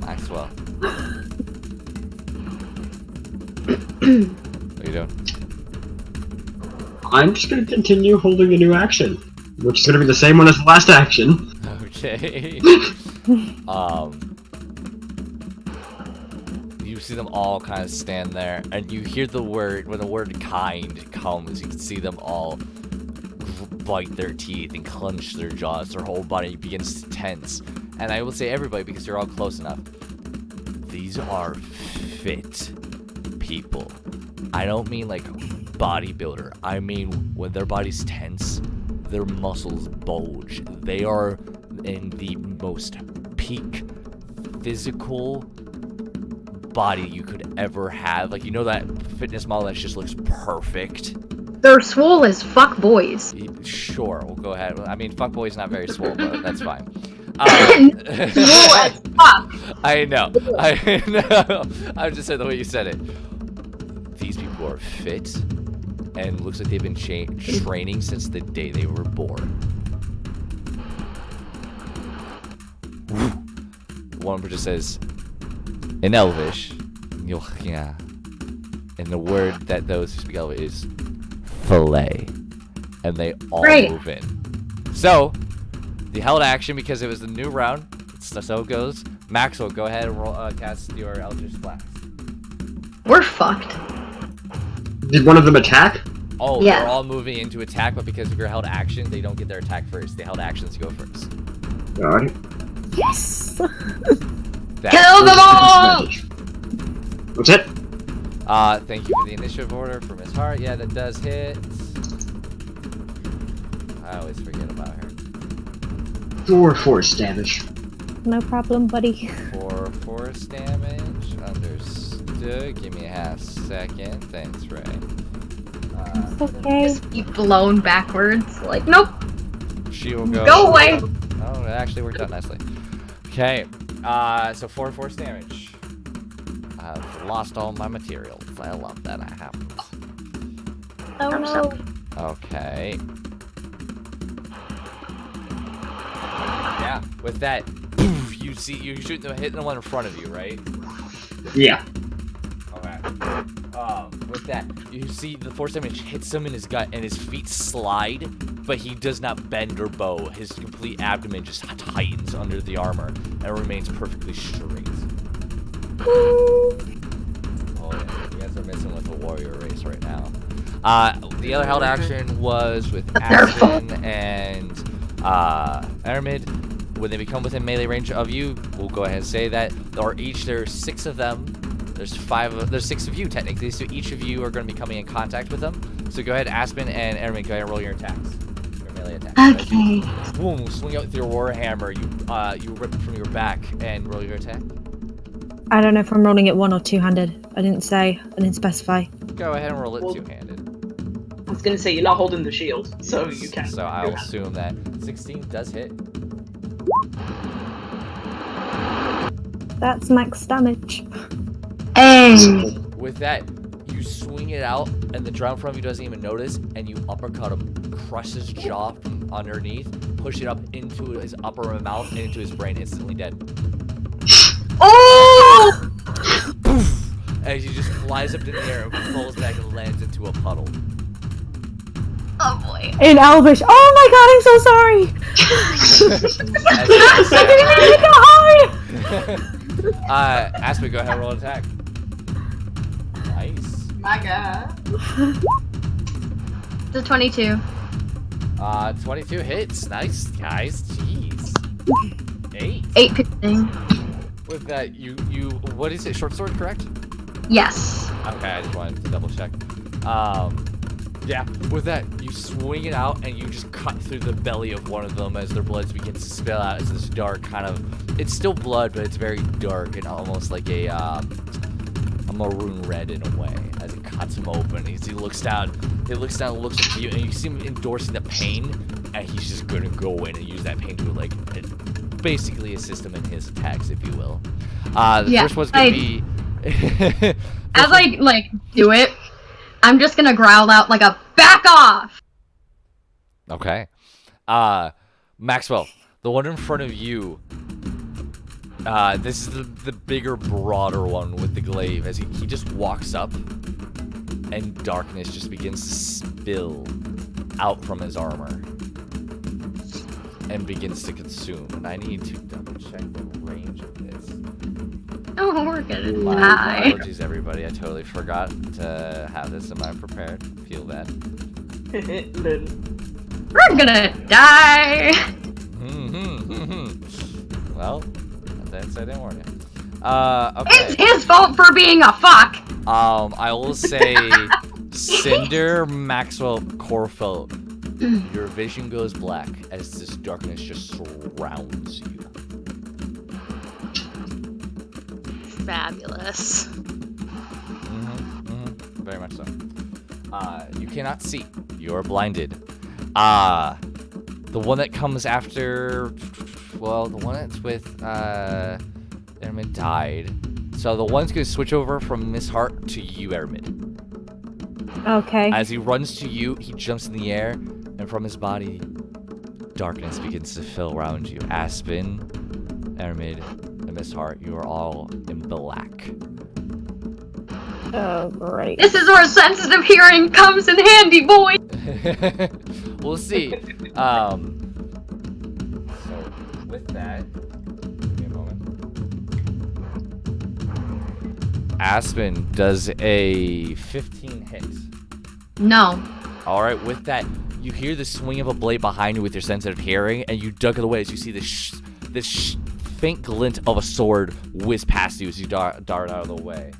Maxwell. What are you doing? I'm just gonna continue holding a new action, which is gonna be the same one as the last action. Okay. You see them all kind of stand there, and you hear the word, when the word kind comes, you can see them all bite their teeth and clench their jaws, their whole body begins to tense. And I will say everybody, because you're all close enough, these are fit people. I don't mean like bodybuilder, I mean when their body's tense, their muscles bulge. They are in the most peak physical body you could ever have. Like, you know that fitness model that just looks perfect? They're swole as fuck boys. Sure, we'll go ahead. I mean, fuckboy's not very swole, but that's fine. I know. I know. I'm just saying the way you said it. These people are fit, and looks like they've been training since the day they were born. One just says, in Elvish, yeah. And the word that those who speak Elvish is fillet. And they all move in. So, the held action, because it was the new round, so it goes. Maxwell, go ahead and roll, cast your Eldritch Blast. We're fucked. Did one of them attack? Oh, Yeah. they're all moving into attack, but because of your held action, they don't get their attack first. The held actions go first. Alright. Yes! Kill them all! What's it? Thank you for the initiative order for Miss Hart. Yeah, that does hit. I always forget about her. 4 force damage. No problem, buddy. 4 force damage. Understood. Give me a half second. Thanks, Ray. It's okay. Just be blown backwards. Like, nope. She will go. Go away. Oh, it actually worked out nicely. Okay. So 4 force damage. I've lost all my materials. I love that. I have. Oh no. Okay. Yeah. With that, you see, you shoot the hitting the one in front of you, right? Yeah. Okay. With that, you see the force damage hits him in his gut, and his feet slide, but he does not bend or bow. His complete abdomen just tightens under the armor and remains perfectly straight. Oh yeah, you guys are messing with the warrior race right now. The other held action was with Aspen and Aramid. When they become within melee range of you, we'll go ahead and say that. There's 6 of them. There's 6 of you technically, so each of you are going to be coming in contact with them. So go ahead, Aspen and Aramid, go ahead and roll your attacks. Your melee attacks. Okay. Boom, swing out with your warhammer. You rip it from your back and roll your attack. I don't know if I'm rolling it one or two-handed. I didn't say. I didn't specify. Go ahead and roll it Well, two-handed. I was gonna say you're not holding the shield, so you can. So I'll assume that 16 does hit. That's max damage. Hey. With that, you swing it out, and the drum from you doesn't even notice, and you uppercut him, crush his jaw from underneath, push it up into his upper mouth and into his brain, instantly dead. Oh! As he just flies up in the air and falls back and lands into a puddle. Oh boy. In Elvish. Oh my god, I'm so sorry! I didn't mean to go hard! Aspen, go ahead and roll an attack. Nice. My god. The 22. 22 hits. Nice, guys. Jeez. 8. 8 piercing. With that, you, what is it? Short sword, correct? Yes. Okay, I just wanted to double check. Yeah, with that, you swing it out and you just cut through the belly of one of them as their blood begins to spill out as this dark kind of, it's still blood, but it's very dark and almost like a maroon red in a way as it cuts him open. He looks down, looks at you, and you see him endorsing the pain, and he's just gonna go in and use that pain to like basically assist him in his attacks, if you will. The first one's gonna be. As I like do it, I'm just gonna growl out like a back off. Okay. Maxwell, the one in front of you. This is the bigger, broader one with the glaive. As he just walks up, and darkness just begins to spill out from his armor and begins to consume. And I need to double check the range of this. Oh, we're gonna My die. apologies, everybody. I totally forgot to have this in my prepared. Feel bad. We're gonna die. Well, that's I didn't warn you. Okay. It's his fault for being a fuck. I will say, Cinder, Maxwell, Corfelt, your vision goes black as this darkness just surrounds you. Fabulous. Very much so. You cannot see. You are blinded. The one that comes after well, the one that's with Ermid died. So the one's gonna switch over from Miss Hart to you, Ermid. Okay. As he runs to you, he jumps in the air, and from his body, darkness begins to fill around you. Aspen, Ermid, and Miss Hart, you are all in black. Oh, great. This is where sensitive hearing comes in handy, boy. We'll see. So with that, give me a moment. Aspen does a 15 hit. No. All right, with that, you hear the swing of a blade behind you with your sensitive hearing, and you duck it away as you see this faint glint of a sword whiz past you as you dart out of the way.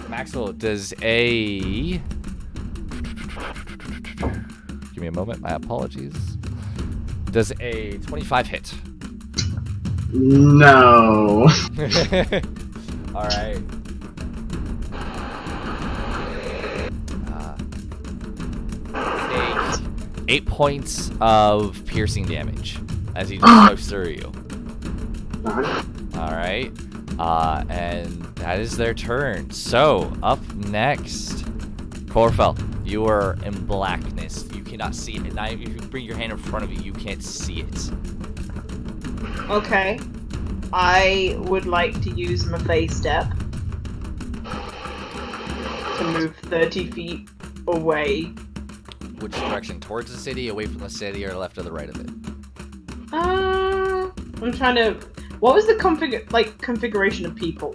Maxwell does a... Give me a moment, my apologies. Does a 25 hit. No. Alright. 8 points of piercing damage as he just goes through you. Alright. And that is their turn. So, up next, Corfel, you are in blackness. You cannot see it. Now, if you bring your hand in front of you, you can't see it. Okay. I would like to use my phase step to move 30 feet away. Which direction? Towards the city, away from the city, or left or the right of it? I'm trying to... What was the configuration of people?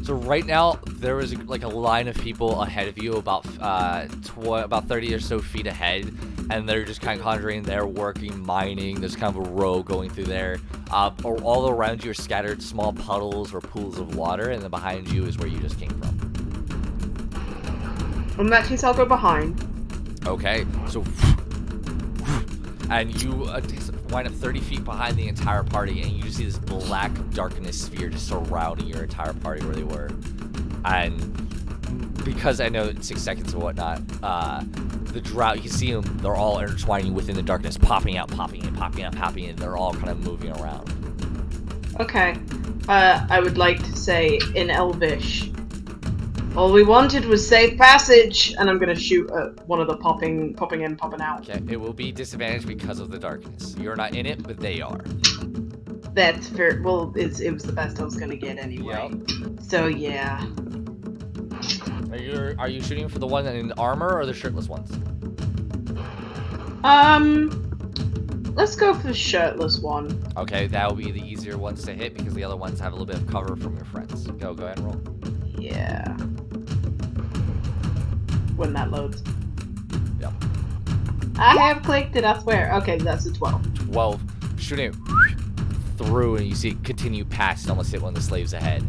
So right now, there is like a line of people ahead of you, about 30 or so feet ahead, and they're just kind of conjuring. They're working, mining. There's kind of a row going through there. All around you are scattered small puddles or pools of water, and then behind you is where you just came from. In that case, I'll go behind. Okay, so and you wind up 30 feet behind the entire party, and you just see this black darkness sphere just surrounding your entire party where they were. And because I know it's 6 seconds and whatnot, the drought, you can see them, they're all intertwining within the darkness, popping out, popping in, popping out, popping in. They're all kind of moving around. Okay. I would like to say in Elvish, all we wanted was safe passage, and I'm gonna shoot at one of the popping in, popping out. Okay, it will be disadvantaged because of the darkness. You're not in it, but they are. That's fair. Well, it was the best I was gonna get anyway. Yep. So yeah. Are you shooting for the one in armor or the shirtless ones? Let's go for the shirtless one. Okay, that will be the easier ones to hit because the other ones have a little bit of cover from your friends. Go ahead and roll. Yeah. When that loads. Yep. I have clicked it, I swear. Okay, that's a 12. 12. Shooting through, and you see it continue past and almost hit one of the slaves ahead.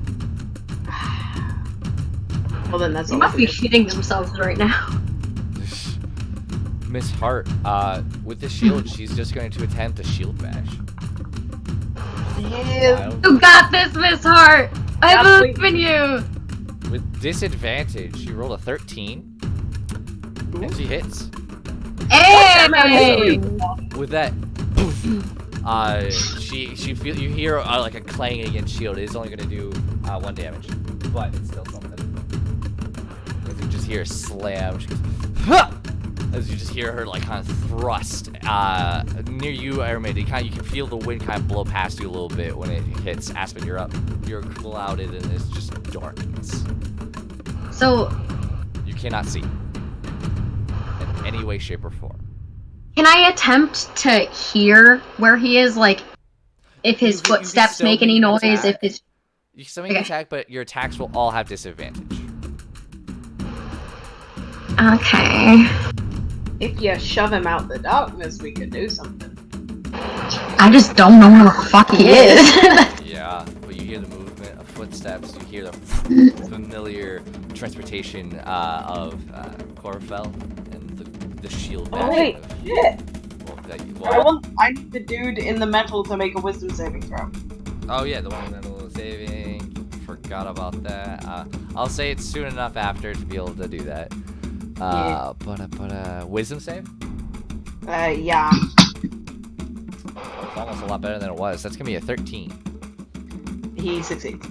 Well, then that's They all. must be shitting themselves right now. Miss Hart, with the shield, she's just going to attempt a shield bash. Yeah. You got this, Miss Hart! I Yeah, believe in you! With disadvantage, she rolled a 13. And she hits. Hey! With that, she feel you hear like a clang against shield. It is only going to do 1 damage, but it's still something. As you just hear a slam, she goes, "Huh!" As you just hear her like kind of thrust near you, Airmaid. You can feel the wind kind of blow past you a little bit when it hits. Aspen, you're up. You're clouded and it's just darkness. So, You cannot see in any way, shape, or form. can I attempt to hear where he is? Like, if his You can footsteps still make any make an noise, attack. if his... You can still make an attack, but your attacks will all have disadvantage. Okay. If you shove him out the darkness, we could do something. I just don't know where the fuck he is. Yeah, but you hear the movement of footsteps, you hear the familiar transportation of Corfel and the shield Oh, bash wait, of- shit. Well, I need the dude in the metal to make a wisdom saving throw. oh yeah, the one that was saving. Forgot about that. I'll say it's soon enough after to be able to do that. But wisdom save? Yeah. It's almost a lot better than it was. That's gonna be a 13. He succeeds.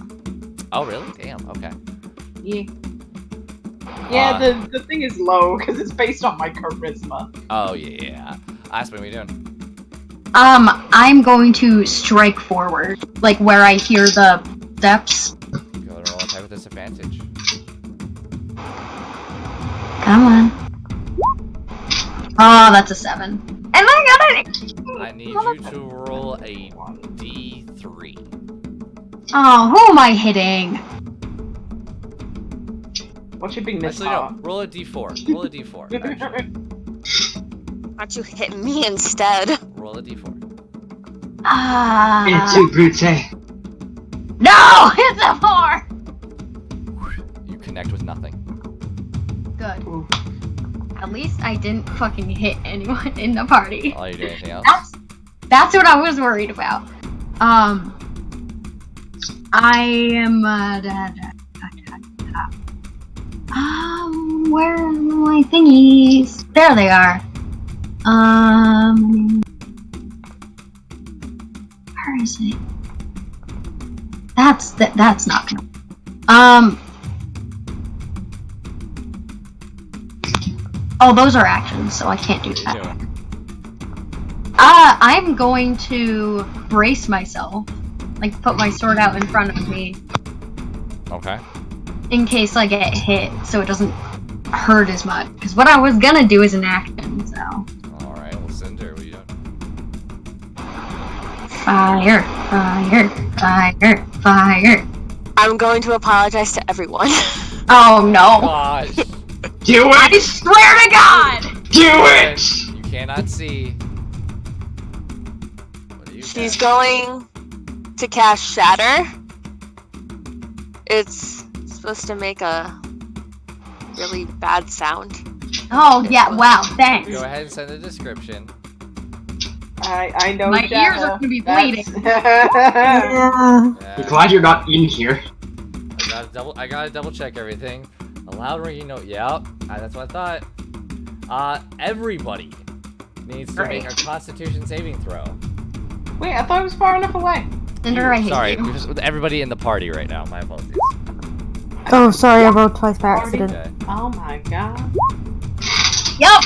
Oh, really? Damn. Okay. Yeah. Yeah, the thing is low because it's based on my charisma. Oh yeah. Aspen, what are you doing? I'm going to strike forward, like where I hear the steps. Go to roll attack with disadvantage. Come on. Oh, that's a 7. And I got it! I need you to roll a D3. Oh, who am I hitting? What should be missed? Actually, no. Roll a D4. Roll a D4. Actually. Why don't you hit me instead? Roll a D4. It's too brute. No! It's a 4! You connect with nothing. Good. Ooh. At least I didn't fucking hit anyone in the party. Oh, you do anything else? That's what I was worried about. I am, where are my thingies? There they are. Where is it? That's not gonna. Oh, those are actions, so I can't do What are you that. doing? I'm going to brace myself. Like, put my sword out in front of me Okay. in case I get hit, so it doesn't hurt as much. Because what I was gonna do is an action, so. Alright, well, Cinder, what are you doing? Fire, fire, fire, fire. I'm going to apologize to everyone. Oh no. Gosh! Do I it! swear to God! Do it! You cannot see. What do you She's got? going to cast Shatter. It's supposed to make a really bad sound. Oh yeah, wow, thanks. Go ahead and send the description. I know. My ears are gonna be bleeding. Yeah. I'm Yeah. glad you're not in here. I gotta double check everything. A loud ringing note. Yep, that's what I thought. Everybody needs to make a Constitution saving throw. Wait, I thought it was far enough away. Cinder, I hate Sorry, you. because with everybody in the party right now. My apologies. Oh, sorry, I rolled twice by accident. Okay. Oh my god. Yup!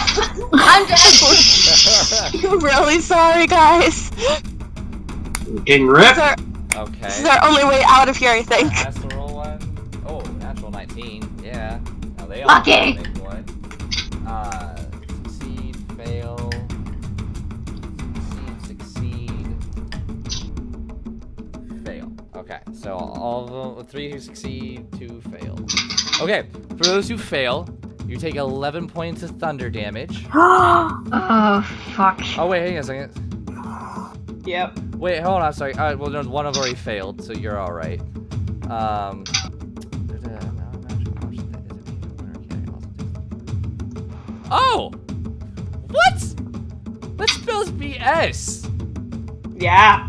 I'm dead! I'm really sorry, guys. Getting This ripped. is, our, Okay. this is our only way out of here, I think. Has to roll one. Oh, natural 19. Yeah. Now they all Lucky. make one. Succeed, fail. Succeed. Fail. Okay. So all of them, 3 who succeed, 2 fail. Okay. For those who fail, you take 11 points of thunder damage. Oh, fuck. Oh wait, hang on a second. Yep. Wait, hold on. Sorry. Well, no, one have already failed, so you're all right. Oh! What? That spells BS. Yeah.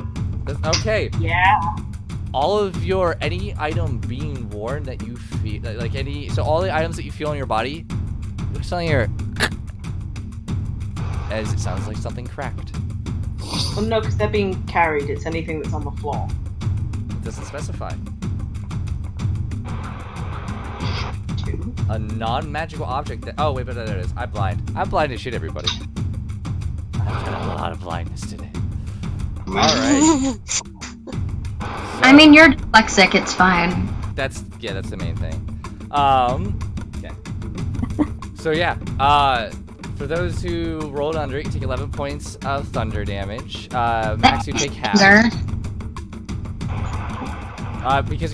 Okay. Yeah. All of any item being worn that you feel so all the items that you feel on your body, you're telling your as it sounds like something cracked. Well, no, because they're being carried. It's anything that's on the floor. It doesn't specify. A non-magical object that. Oh, wait, but there it is. I'm blind. I'm blind as shit, everybody. I've got a lot of blindness today. Alright. I mean, you're dyslexic, it's fine. That's the main thing. Okay. So, yeah. For those who rolled under, you take 11 points of thunder damage. Max, you take half. Because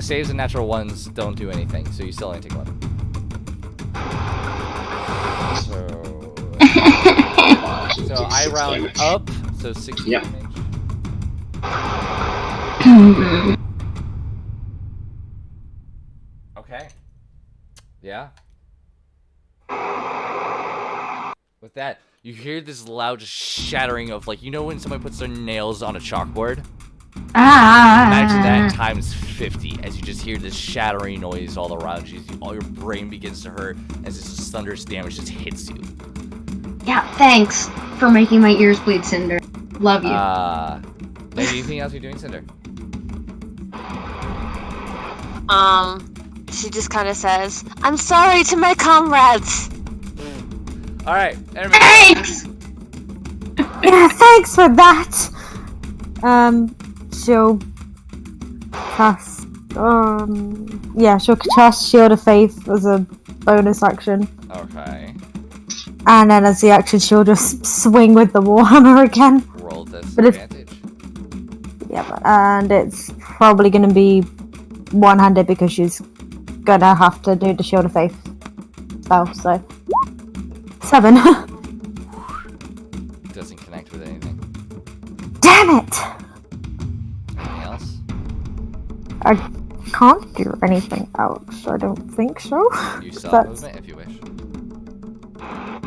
saves and natural ones don't do anything, so you still only take 11. So I round up, so 60 Yep. damage. Okay. Yeah. With that, you hear this loud just shattering of, like, you know when somebody puts their nails on a chalkboard? Imagine that times 50 as you just hear this shattering noise all around you. All your brain begins to hurt as this thunderous damage just hits you. Yeah, thanks for making my ears bleed, Cinder. Love you. Anything else you're doing, Cinder? She just kind of says, "I'm sorry to my comrades." All right, Thanks! Yeah, thanks for that. She'll cast. She'll cast Shield of Faith as a bonus action, Okay. and then as the action, she'll just swing with the Warhammer again. Roll But it's- disadvantage. Yep, and it's probably going to be one-handed because she's gonna have to do the Shield of Faith spell. So 7. Doesn't connect with anything. Damn it! Anything else? I can't do anything else. I don't think so. You still have That's- movement if you wish.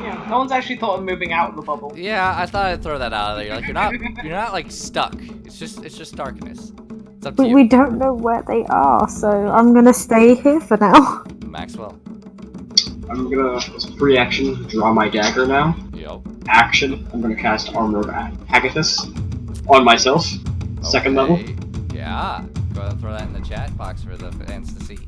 Yeah, no one's actually thought of moving out of the bubble. Yeah, I thought I'd throw that out there. Like you're not like stuck. It's just darkness. It's up to But you. we don't know where they are, so I'm gonna stay here for now. Maxwell. I'm gonna, as a free action, draw my dagger now. Yo. Action, I'm gonna cast Armor of Hagathus on myself. Second level. Okay. Yeah. Go ahead and throw that in the chat box for the fans to see.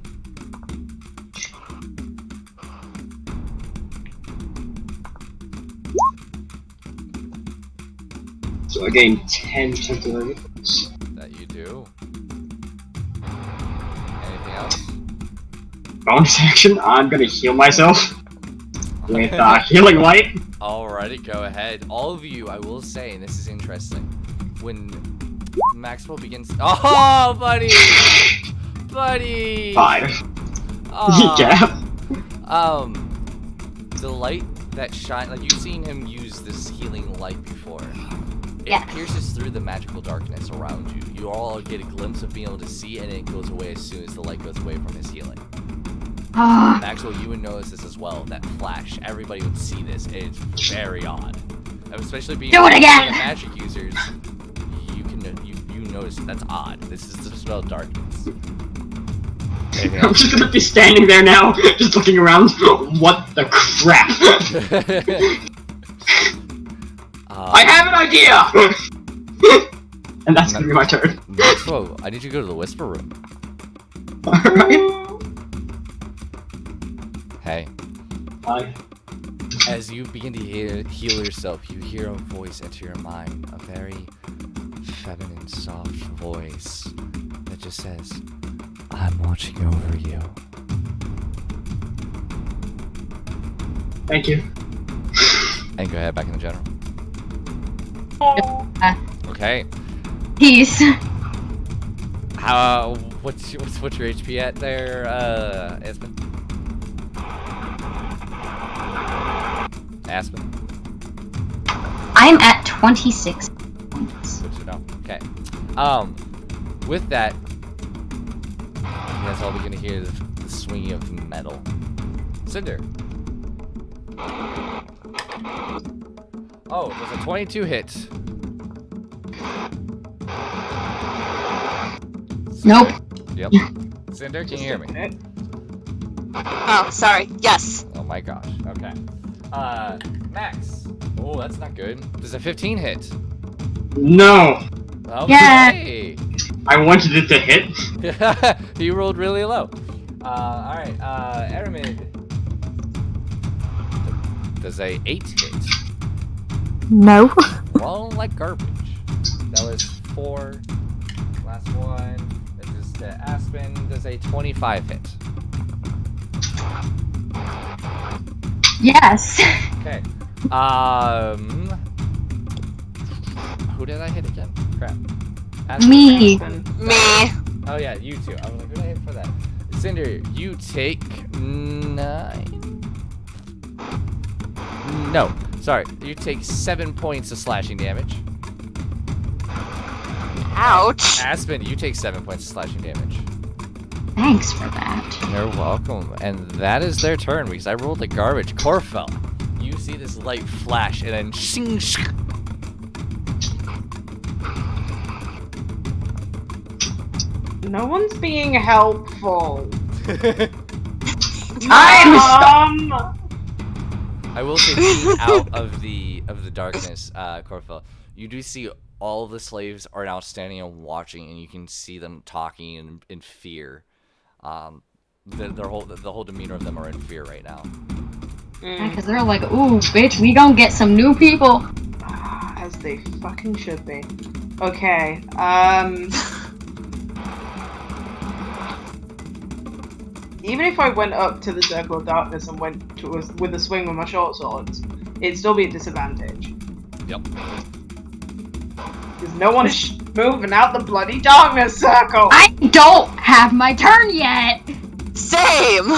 So I gain 10 temporary hits. That you do. Anything else? Bonus action, I'm gonna heal myself with Healing Light. Alrighty, go ahead. All of you, I will say, and this is interesting, when Maxwell begins. Oh, buddy! Buddy! 5. Aw. Yeah. The light that shine, like you've seen him use this healing light before. It Yes. pierces through the magical darkness around you. You all get a glimpse of being able to see, and it goes away as soon as the light goes away from his healing. Ah, Maxwell, you would notice this as well. That flash, everybody would see this. It's very odd, especially being Do it one of again! the magic users. You notice that's odd. This is the spell darkness. Anything I'm else? just gonna be standing there now, just looking around. What the crap? I have an idea! And that's gonna be my turn. Maxwell, I need you to go to the whisper room. Alright. Hey, Bye. as you begin to heal yourself, you hear a voice enter your mind. A very feminine, soft voice that just says, "I'm watching over you." Thank you. And go ahead back in the general. Okay. peace. How? What's your HP at there, Aspen? Aspen. I'm at 26 points. Good to know. Okay. With that, you guys all begin to hear the swinging of metal. Cinder. Oh, there's a 22 hit. Nope. Yep. Cinder, can you hear me? Oh, sorry. Yes. Oh my gosh. Okay. Max. Oh, that's not good. There's a 15 hit. No! Okay. I wanted it to hit. You rolled really low. Alright, Aramid. Does a 8 hit? No. Well, like garbage. That was 4. Last one. This is to Aspen. Does a 25 hit? Yes. Okay. Who did I hit again? Crap. Aspen. Me. Me. Oh yeah, you too. I was like, who did I hit for that? Cinder, you take 9. No, sorry. You take 7 points of slashing damage. Ouch. Aspen, you take 7 points of slashing damage. Thanks for that. You're welcome. And that is their turn because I rolled the garbage. Corfel, you see this light flash and then shing, shing. No one's being helpful. I'm Um, I will say, being out of the darkness, Corfel, you do see all of the slaves are now standing and watching, and you can see them talking in fear. The whole demeanor of them are in fear right now. Because they're like, ooh, bitch, we gonna get some new people. As they fucking should be. Okay, even if I went up to the Circle of Darkness and went to with a swing with my short swords, it'd still be a disadvantage. Yep. Because no one is moving out the bloody darkness circle! I don't have my turn yet! Same!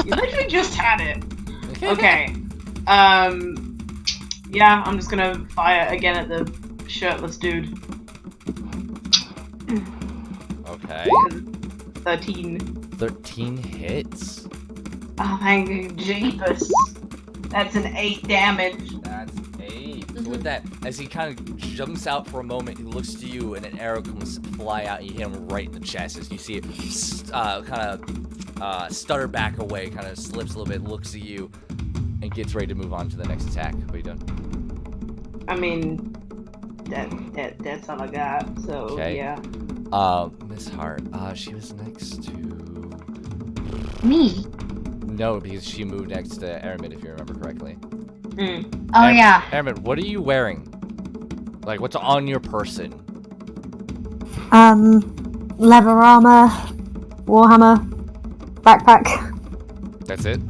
You literally just had it. Okay. Yeah, I'm just gonna fire again at the shirtless dude. Okay. 13. 13 hits. Oh, thank you, jeepers. That's an 8 damage. That's 8. So with that, as he kind of jumps out for a moment, he looks to you, and an arrow comes fly out, and you hit him right in the chest. As you see it kind of stutter back away, kind of slips a little bit, looks at you, and gets ready to move on to the next attack. What are you doing? I mean, that's all I got. So Okay. yeah. Miss Hart. She was next to Me? No, because she moved next to Aramid, if you remember correctly. Oh, yeah. Aramid, what are you wearing? Like, what's on your person? Leather armor, warhammer, backpack. That's it?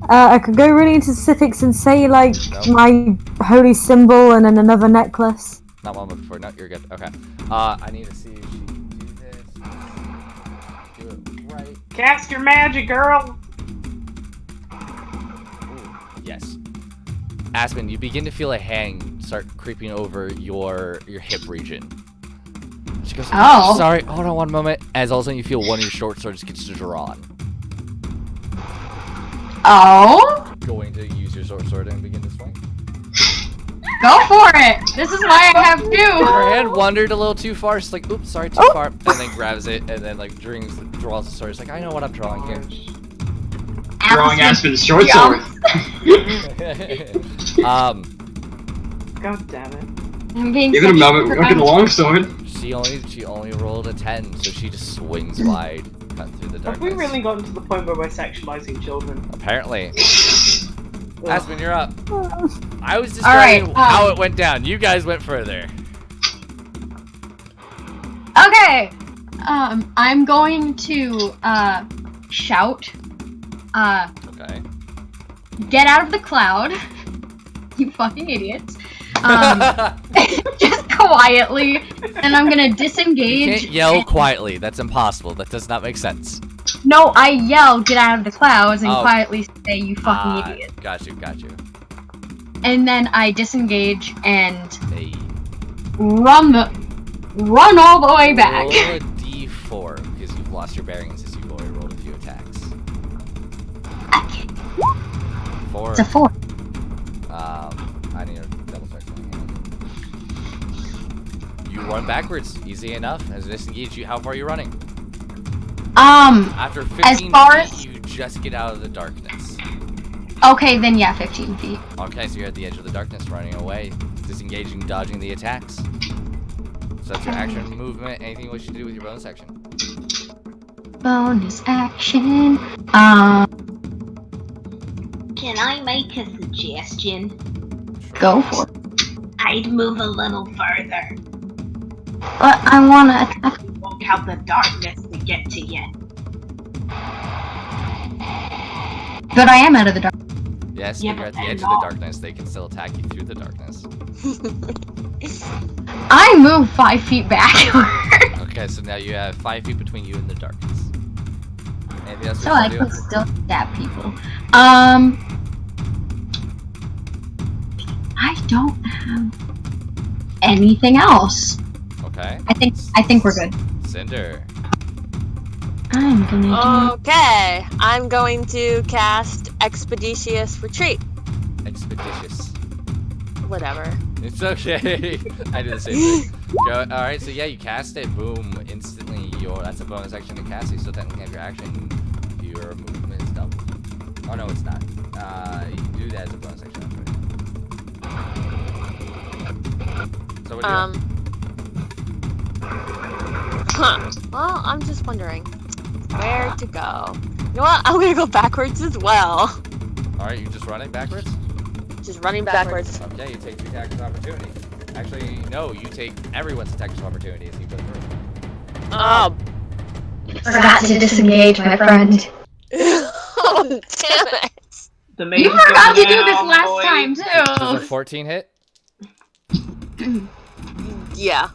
I could go really into specifics and say, like, my holy symbol and then another necklace. Not one before. No, you're good. Okay. I need to see if she can do this. Do it right. Cast your magic, girl. Ooh, yes. Aspen, you begin to feel a hand start creeping over your hip region. She goes, Oh. Sorry, hold on one moment. As all of a sudden you feel one of your short swords gets drawn. Oh? Going to use your short sword and begin to swing. Go for it! This is why I have two! Her hand wandered a little too far. She's like, oops, sorry, too far. And then grabs it and then like draws the sword. She's like, I know what I'm drawing here. Drawing Aspen's short sword. God damn it. I'm being Give it a moment, we're looking at the long sword. She only rolled a 10, so she just swings wide, cut through the darkness. Have we really gotten to the point where we're sexualizing children? Apparently. Aspen, you're up. I was just Alright, how it went down. You guys went further. Okay! I'm going to, shout, Okay. get out of the cloud. You fucking idiots. Just quietly. And I'm gonna disengage. You can't yell quietly. That's impossible. That does not make sense. No, I yell, get out of the clouds, and Oh. quietly say, you fucking idiot. Got you. And then I disengage and Hey. run all the way back. Roll a d4, because you've lost your bearings as you've already rolled a few attacks. 4. It's a 4. I need to double check something. You run backwards, easy enough. As you disengage, how far are you running? After 15 as far feet, as... you just get out of the darkness. Okay, then yeah, 15 feet. Okay, so you're at the edge of the darkness, running away, disengaging, dodging the attacks. So that's your action, movement, anything you wish to do with your bonus action. Bonus action. Can I make a suggestion? Go for it. I'd move a little further. But I wanna attack. Won't have the darkness to get to you. But I am out of the dark. Yes, Yeah, but you're at the but edge of then the all- darkness, they can still attack you through the darkness. I move 5 feet backward. Okay, so now you have 5 feet between you and the darkness. Anything else So you I want to can do? still stab people. I don't have anything else. Okay. I think we're good. Cinder. I'm gonna Okay, I'm going to cast Expeditious Retreat. Expeditious. Whatever. It's okay. I do the same thing. Go. All right. So yeah, you cast it. Boom. Instantly. That's a bonus action to cast. You still technically have your action. Your movement is double. Oh no, it's not. You can do that as a bonus action. So what do you do? Well, I'm just wondering where to go. You know what? I'm gonna go backwards as well. Alright, you just running backwards? Just running backwards. Okay, you take 2 attacks of opportunity. Actually, no, you take everyone's attacks of opportunity as you go through. Oh. Forgot to disengage, my friend. Oh, damn it. The main You forgot to do down, this last boy. time Does a too. 14 hit? Yeah.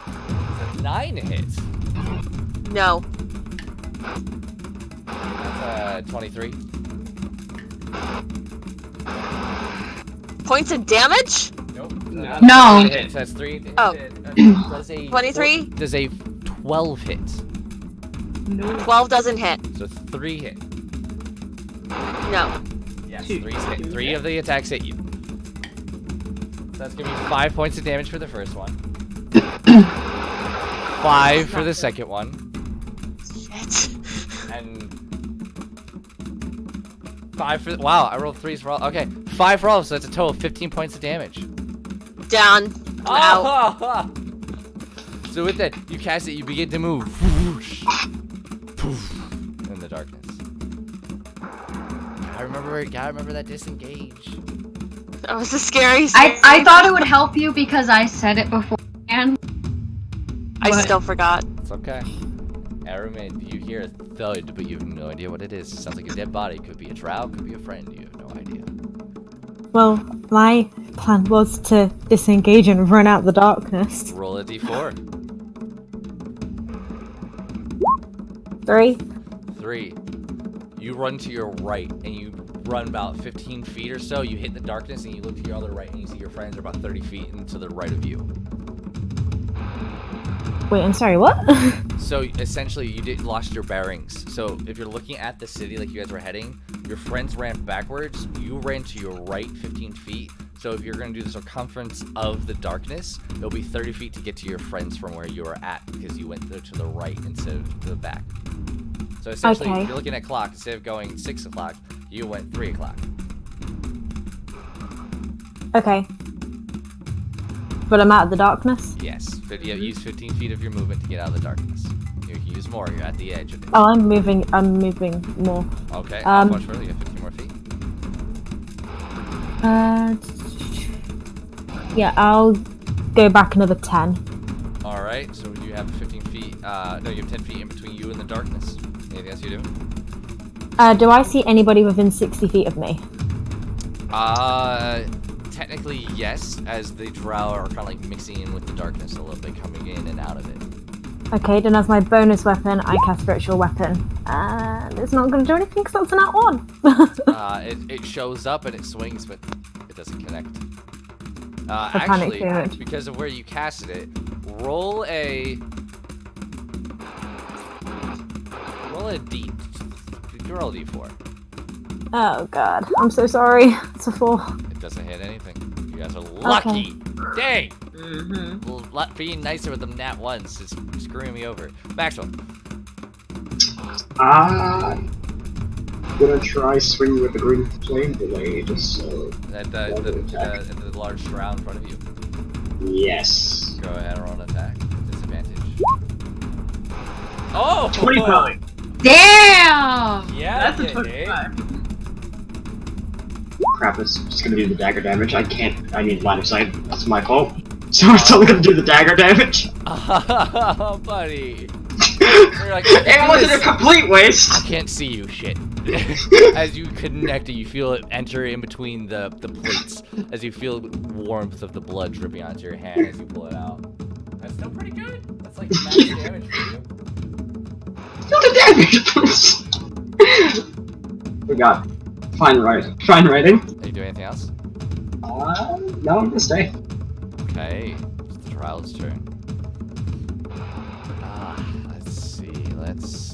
Does a 9 hit? No. That's 23. Points of damage? Nope. No. Hits. That's 3. Oh. Does a 23? Does a 12 hit? 12 doesn't hit. So 3 hit. No. Yes, Two. 3 hit. 3 of the attacks hit you. So that's gonna be 5 points of damage for the first one. 5 for the second one. Shit. And 5 for wow, I rolled 3s for all. Okay, 5 for all, so that's a total of 15 points of damage. Down. Ow. Oh! So with that, you cast it, you begin to move. Whoosh. Poof. In the darkness. Gotta remember that disengage. That was a scary I thought it would help you because I said it beforehand. I but- still forgot. It's okay. Aramin, you hear a thud, but you have no idea what it is. It sounds like a dead body. Could be a drow, could be a friend. You have no idea. Well, my plan was to disengage and run out the darkness. Roll a d4. 3. 3. You run to your right, and you run about 15 feet or so. You hit the darkness, and you look to your other right, and you see your friends are about 30 feet into the right of you. Wait, I'm sorry, what? So essentially, you lost your bearings. So if you're looking at the city like you guys were heading, your friends ran backwards. You ran to your right 15 feet. So if you're going to do the circumference of the darkness, it'll be 30 feet to get to your friends from where you were at because you went to the right instead of to the back. So essentially, Okay. if you're looking at clock, instead of going 6 o'clock, you went 3 o'clock. Okay. But I'm out of the darkness? Yes, but yeah, use 15 feet of your movement to get out of the darkness. You can use more, you're at the edge of it. Oh, I'm moving more. Okay, how Um, much further? You have 15 more feet. Yeah, I'll go back another 10. Alright, so you have 15 feet, no, you have 10 feet in between you and the darkness. Anything else you do? Do I see anybody within 60 feet of me? Technically yes, as the drow are kind of like mixing in with the darkness a little bit, coming in and out of it. Okay, then as my bonus weapon, I cast Spiritual Weapon. And it's not going to do anything because that's an at 1. It shows up and it swings, but it doesn't connect. panic Actually, damage. because of where you casted it, roll a D. Roll a D4. Oh god, I'm so sorry. It's a 4. It doesn't hit anything. You guys are lucky. Dang! Mm-hmm. Being nicer with them nat ones is screwing me over. Maxwell. I'm gonna try swinging with the green flame blade, so... At the large shroud in front of you. Yes. Go ahead and roll an attack. Disadvantage. Oh! 25! Damn! Yeah, That's a you did. 25. Crap, it's just gonna do the dagger damage. I need line of sight. That's my fault. So it's only gonna do the dagger damage. Oh, buddy. You're like, It wasn't a complete waste! I can't see you, shit. As you connect it, you feel it enter in between the plates. As you feel warmth of the blood dripping onto your hand as you pull it out. That's still pretty good. That's like max damage for you. Still the damage! We got fine writing. Fine writing. Are you doing anything else? No, I'm gonna stay. Okay. It's the trial's turn. Let's see. Let's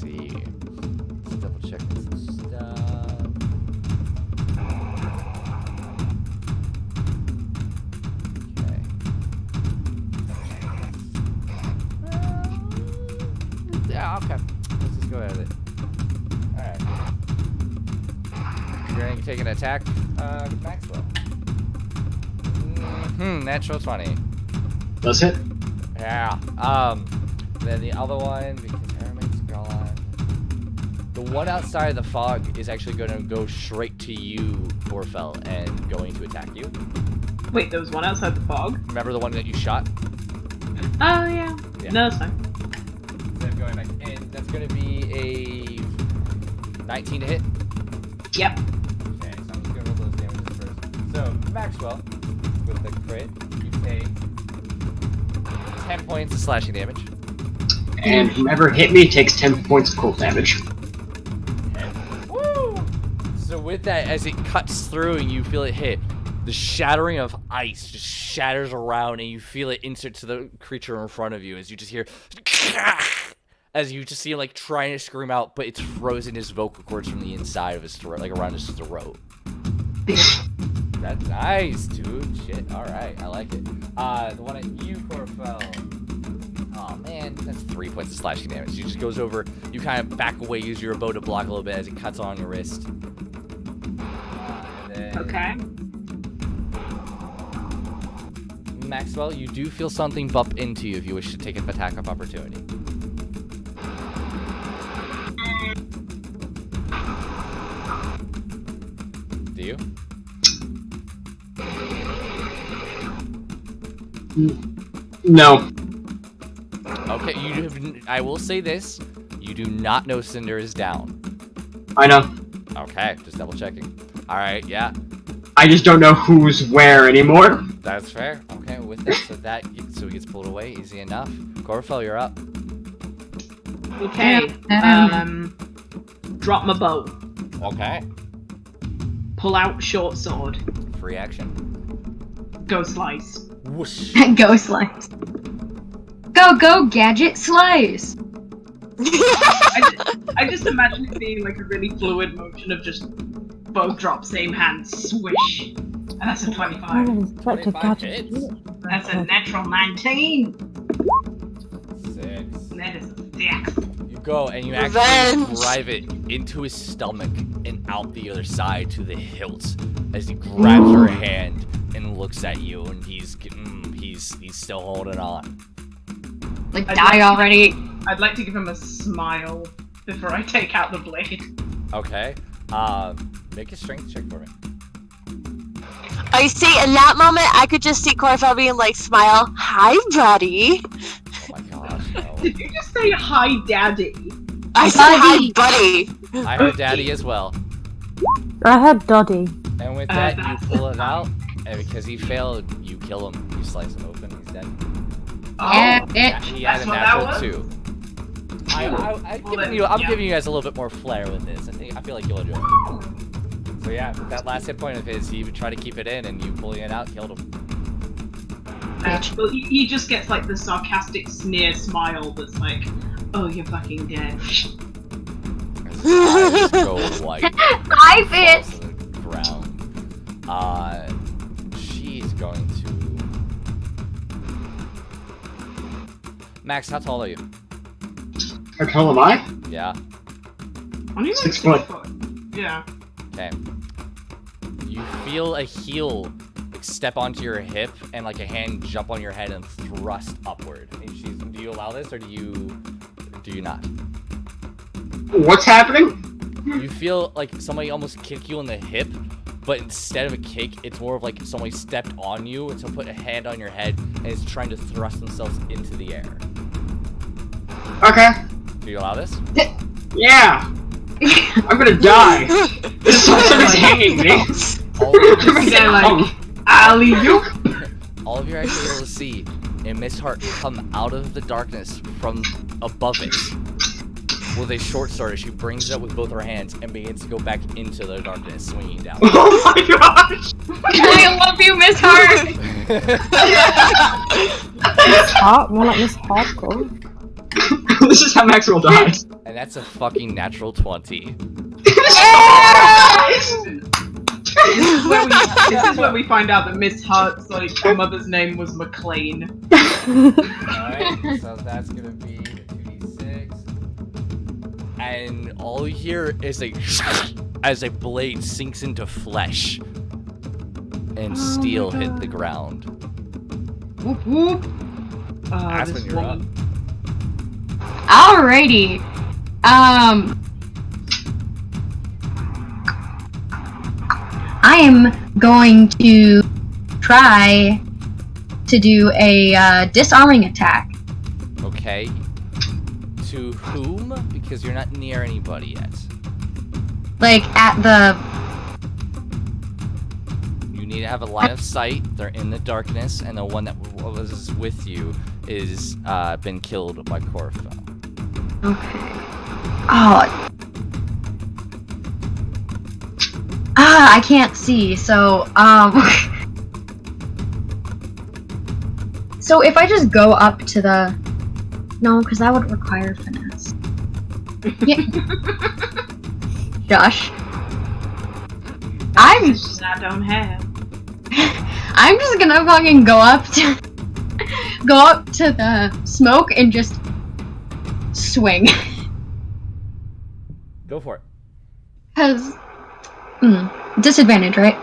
double check some stuff. Okay. Yeah, okay. Let's just go at it. Alright. you're going to take an attack, Maxwell. Natural 20. Does it? Yeah. Then the other one, because Aramit's gone. The one outside of the fog is actually going to go straight to you, Gorfel, and going to attack you. Wait, there was one outside the fog? Remember the one that you shot? Oh, yeah. Yeah. No, that's fine. Instead of going back in, that's going to be a 19 to hit. Yep. Okay, so I'm just going to roll those damages first. So, Maxwell, with the crit, you take 10 points of slashing damage. And whoever hit me takes 10 points of cold damage. Woo! So with that, as it cuts through and you feel it hit, the shattering of ice just shatters around and you feel it insert to the creature in front of you as you just hear as you just see him like trying to scream out, but it's frozen his vocal cords from the inside of his throat, like around his throat. That's nice, dude. Shit. Alright, I like it. The one at you, Corfel. Oh man, that's 3 points of slashing damage. He just goes over, you kind of back away, use your bow to block a little bit as it cuts on your wrist. And then, Okay. Maxwell, you do feel something bump into you if you wish to take an attack of opportunity. Do you? No. Okay, I will say this. You do not know Cinder is down. I know. Okay, just double checking. Alright, yeah. I just don't know who's where anymore. That's fair. Okay, with that, so he gets pulled away, easy enough. Corfel, you're up. Okay. Drop my bow. Okay. Pull out short sword. Free action. Go slice. Whoosh. Go slice. Go, gadget slice! I just imagine it being like a really fluid motion of just bow drop, same hand, swish. And that's a 25. 25 hits. That's a natural 19. 6. That is a 6. You go and you actually Revenge. drive it into his stomach and out the other side to the hilt as he grabs your hand and looks at you, and he's still holding on. Like, die already! I'd like to give him a smile before I take out the blade. Okay. Make a strength check for me. I see, in that moment, I could just see Corfel being like, smile, hi, buddy. Oh my gosh, no. Did you just say hi, daddy? I said, hi, buddy. I heard daddy as well. I heard Doddy. And with that, you that's pull it out, and because he failed, you kill him. You slice him open, he's dead. Yeah, Oh, bitch! He had That's a what natural that 2. I'm Yeah. giving you guys a little bit more flair with this. I feel like you'll enjoy it. So yeah, that last hit point of his, he would try to keep it in, and you pulling it out killed him. well, he just gets like the sarcastic sneer smile that's like, oh, you're fucking dead. His eyes go white. Hi, bitch! Falls to the ground. She's going to. Max, how tall are you? How tall am I? Yeah. Aren't you like 6 foot. Yeah. Okay. You feel a heel step onto your hip and like a hand jump on your head and thrust upward. And do you allow this or do you not? What's happening? You feel like somebody almost kicked you in the hip, but instead of a kick, it's more of like somebody stepped on you and so put a hand on your head and is trying to thrust themselves into the air. Okay. Do you allow this? Yeah. I'm gonna die. Somebody's hanging me. All of you, They're like, alley-oop! all of you are actually able to see a Miss Heart come out of the darkness from above it with a short sword as she brings it up with both her hands and begins to go back into the darkness, swinging down. Oh my gosh! I love you, Miss Hart! Miss Hart? More like Miss Hardcore. This is how Maxwell dies. And that's a fucking natural 20. This is where we find out that Miss Hart's like her mother's name was McLean. Alright, so that's gonna be the 2d6. And all you hear is a as a blade sinks into flesh and steel hit the ground. Whoop whoop. Aspen, This you're up. woman. Alrighty. I am going to try to do a disarming attack. Okay. To whom? Because you're not near anybody yet. Like at the. You need to have a line of sight. They're in the darkness, and the one that was with you is been killed by Corfo. Okay. Oh. I can't see, so, So if I just go up to the... No, because that would require finesse. Yeah. Josh. I don't have. I'm just gonna fucking go up to... go up to the smoke and just... swing. Go for it. Because... disadvantage, right?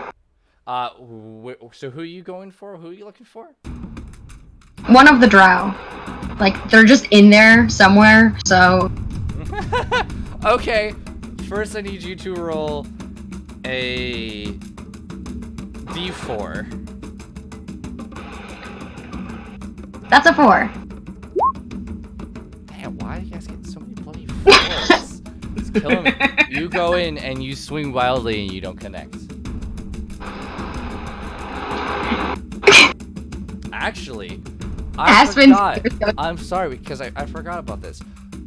So who are you going for? Who are you looking for? One of the drow. Like, they're just in there somewhere, so... Okay. First, I need you to roll a d4. That's a 4. Damn, why are you guys getting so many bloody 4s? It's killing me. You go in and you swing wildly and you don't connect. Actually, I forgot. I'm sorry because I forgot about this.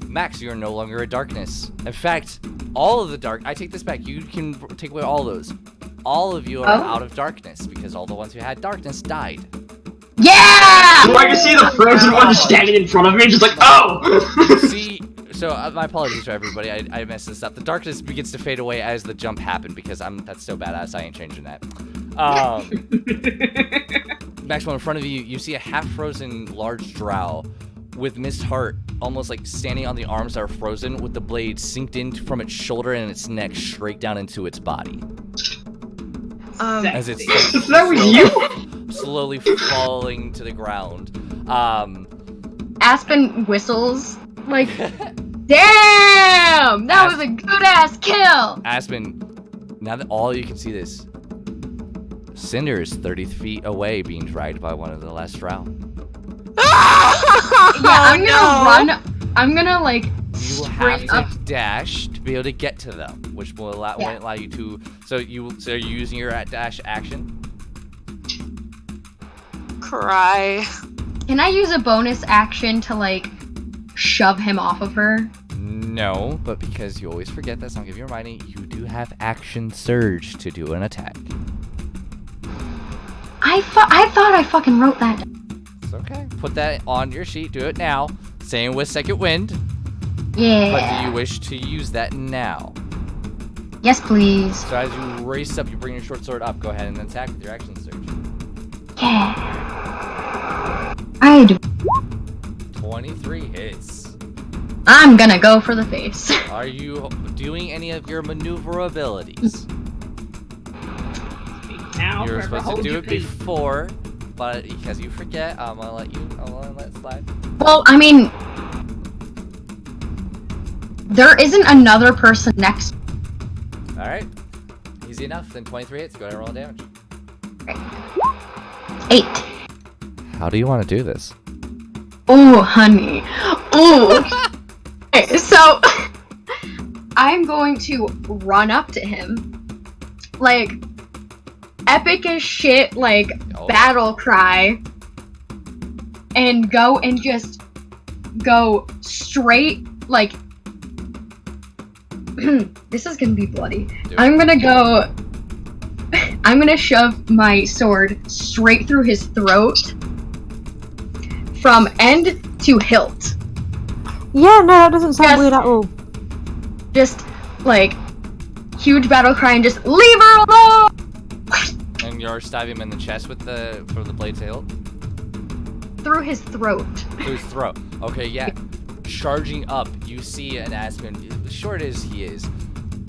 Max, you're no longer a darkness. In fact, all of the dark... I take this back. You can take away all those. All of you are out of darkness because all the ones who had darkness died. Yeah! So I can see the frozen one standing in front of me, just like, oh! See, so my apologies to everybody. I messed this up. The darkness begins to fade away as the jump happened because that's so badass. I ain't changing that. Maxwell, in front of you, you see a half-frozen large drow with Miss Hart almost like standing on the arms that are frozen with the blade synced in from its shoulder and its neck straight down into its body. As it's That was you? slowly falling to the ground. Aspen whistles. Like, damn! That was a good-ass kill! Aspen, now that all you can see this, Cinder is 30 feet away being dragged by one of the last drow. I'm gonna run. I'm gonna, like, You will have sprint to up. dash to be able to get to them, which will won't allow you to. So are you using your dash action? Cry. Can I use a bonus action to, like, shove him off of her? No, but because you always forget this, I'll give you a reminder. You do have action surge to do an attack. I thought I fucking wrote that. It's okay. Put that on your sheet. Do it now. Same with second wind. Yeah. But do you wish to use that now? Yes, please. So as you race up, you bring your short sword up. Go ahead and attack with your action surge. Yeah. I do. 23 hits. I'm gonna go for the face. Are you doing any of your maneuverabilities? Now, You were forever supposed to hold do your it peace. before, but because you forget, I'm gonna let it slide. Well, I mean, there isn't another person next. Alright. Easy enough. Then 23 hits. Go ahead and roll damage. 8. How do you want to do this? Oh, honey. Oh. Okay, so I'm going to run up to him, like, epic as shit, like, battle cry, and go and just go straight, like, this is gonna be bloody. I'm gonna shove my sword straight through his throat from end to hilt. Yeah, no, that doesn't sound weird at all. Just, like, huge battle cry and just leave her alone! And you're stabbing him in the chest with the blade's hilt? Through his throat. Through his throat. Okay, yeah. Charging up, you see an Aspen, short as he is,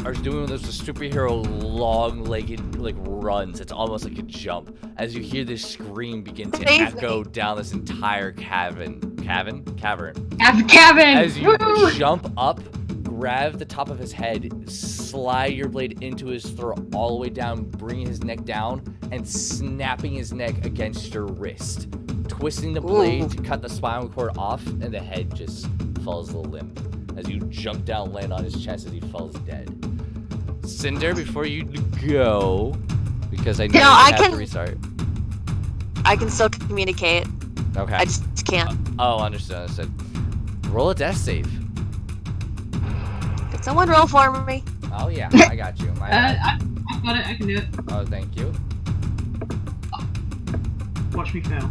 are doing one of those superhero long-legged like runs. It's almost like a jump as you hear this scream begin to echo down this entire cavern. As you jump up, grab the top of his head, slide your blade into his throat all the way down, bringing his neck down, and snapping his neck against your wrist. Twisting the blade to cut the spinal cord off, and the head just falls limp as you jump down, land on his chest as he falls dead. Cinder, before you go, because I know you have to restart. I can still communicate. Okay. I just can't. Understood. Roll a death save. Could someone roll for me? Oh yeah, I got you. I've got it. I can do it. Oh, thank you. Watch me fail.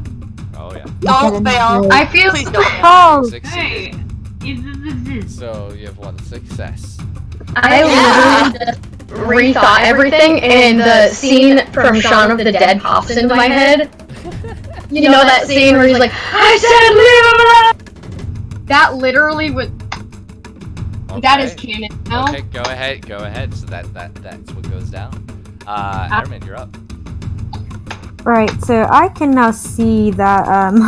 Oh yeah. Don't fail. I feel Please don't fail. Oh, Succeed. Hey! So you have one success. I literally just rethought everything, and the scene from Shaun of the Dead pops into my head. You know that scene where he's like, I said leave him alone! That literally was... Okay. That is canon now. Okay, go ahead. So that's what goes down. Herman, you're up. right. So I can now see that And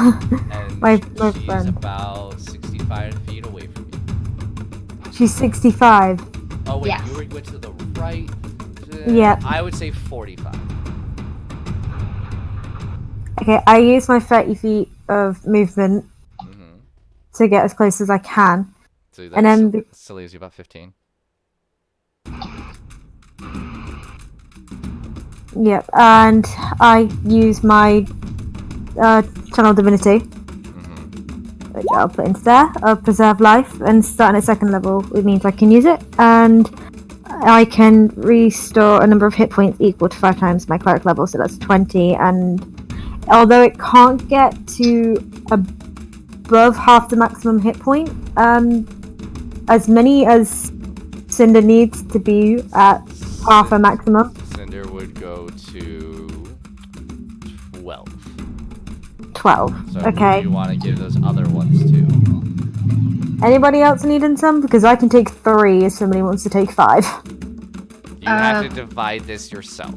my she's friend. about 65 feet away from you. She's 65. Oh wait, Yes. you went to the right. Yeah. I would say 45. Okay, I use my 30 feet of movement Mm-hmm. to get as close as I can. So And then still leaves you about 15. Yep, and I use my channel divinity, Mm-hmm. which I'll put into there, of preserve life, and starting at second level, it means I can use it, and I can restore a number of hit points equal to 5 times my cleric level, so that's 20, and although it can't get to above half the maximum hit point, as many as Cinder needs to be at half a maximum. Cinder would go to 12. 12. So Okay. you want to give those other ones too. Anybody else needing some? Because I can take 3 if somebody wants to take 5. You have to divide this yourself.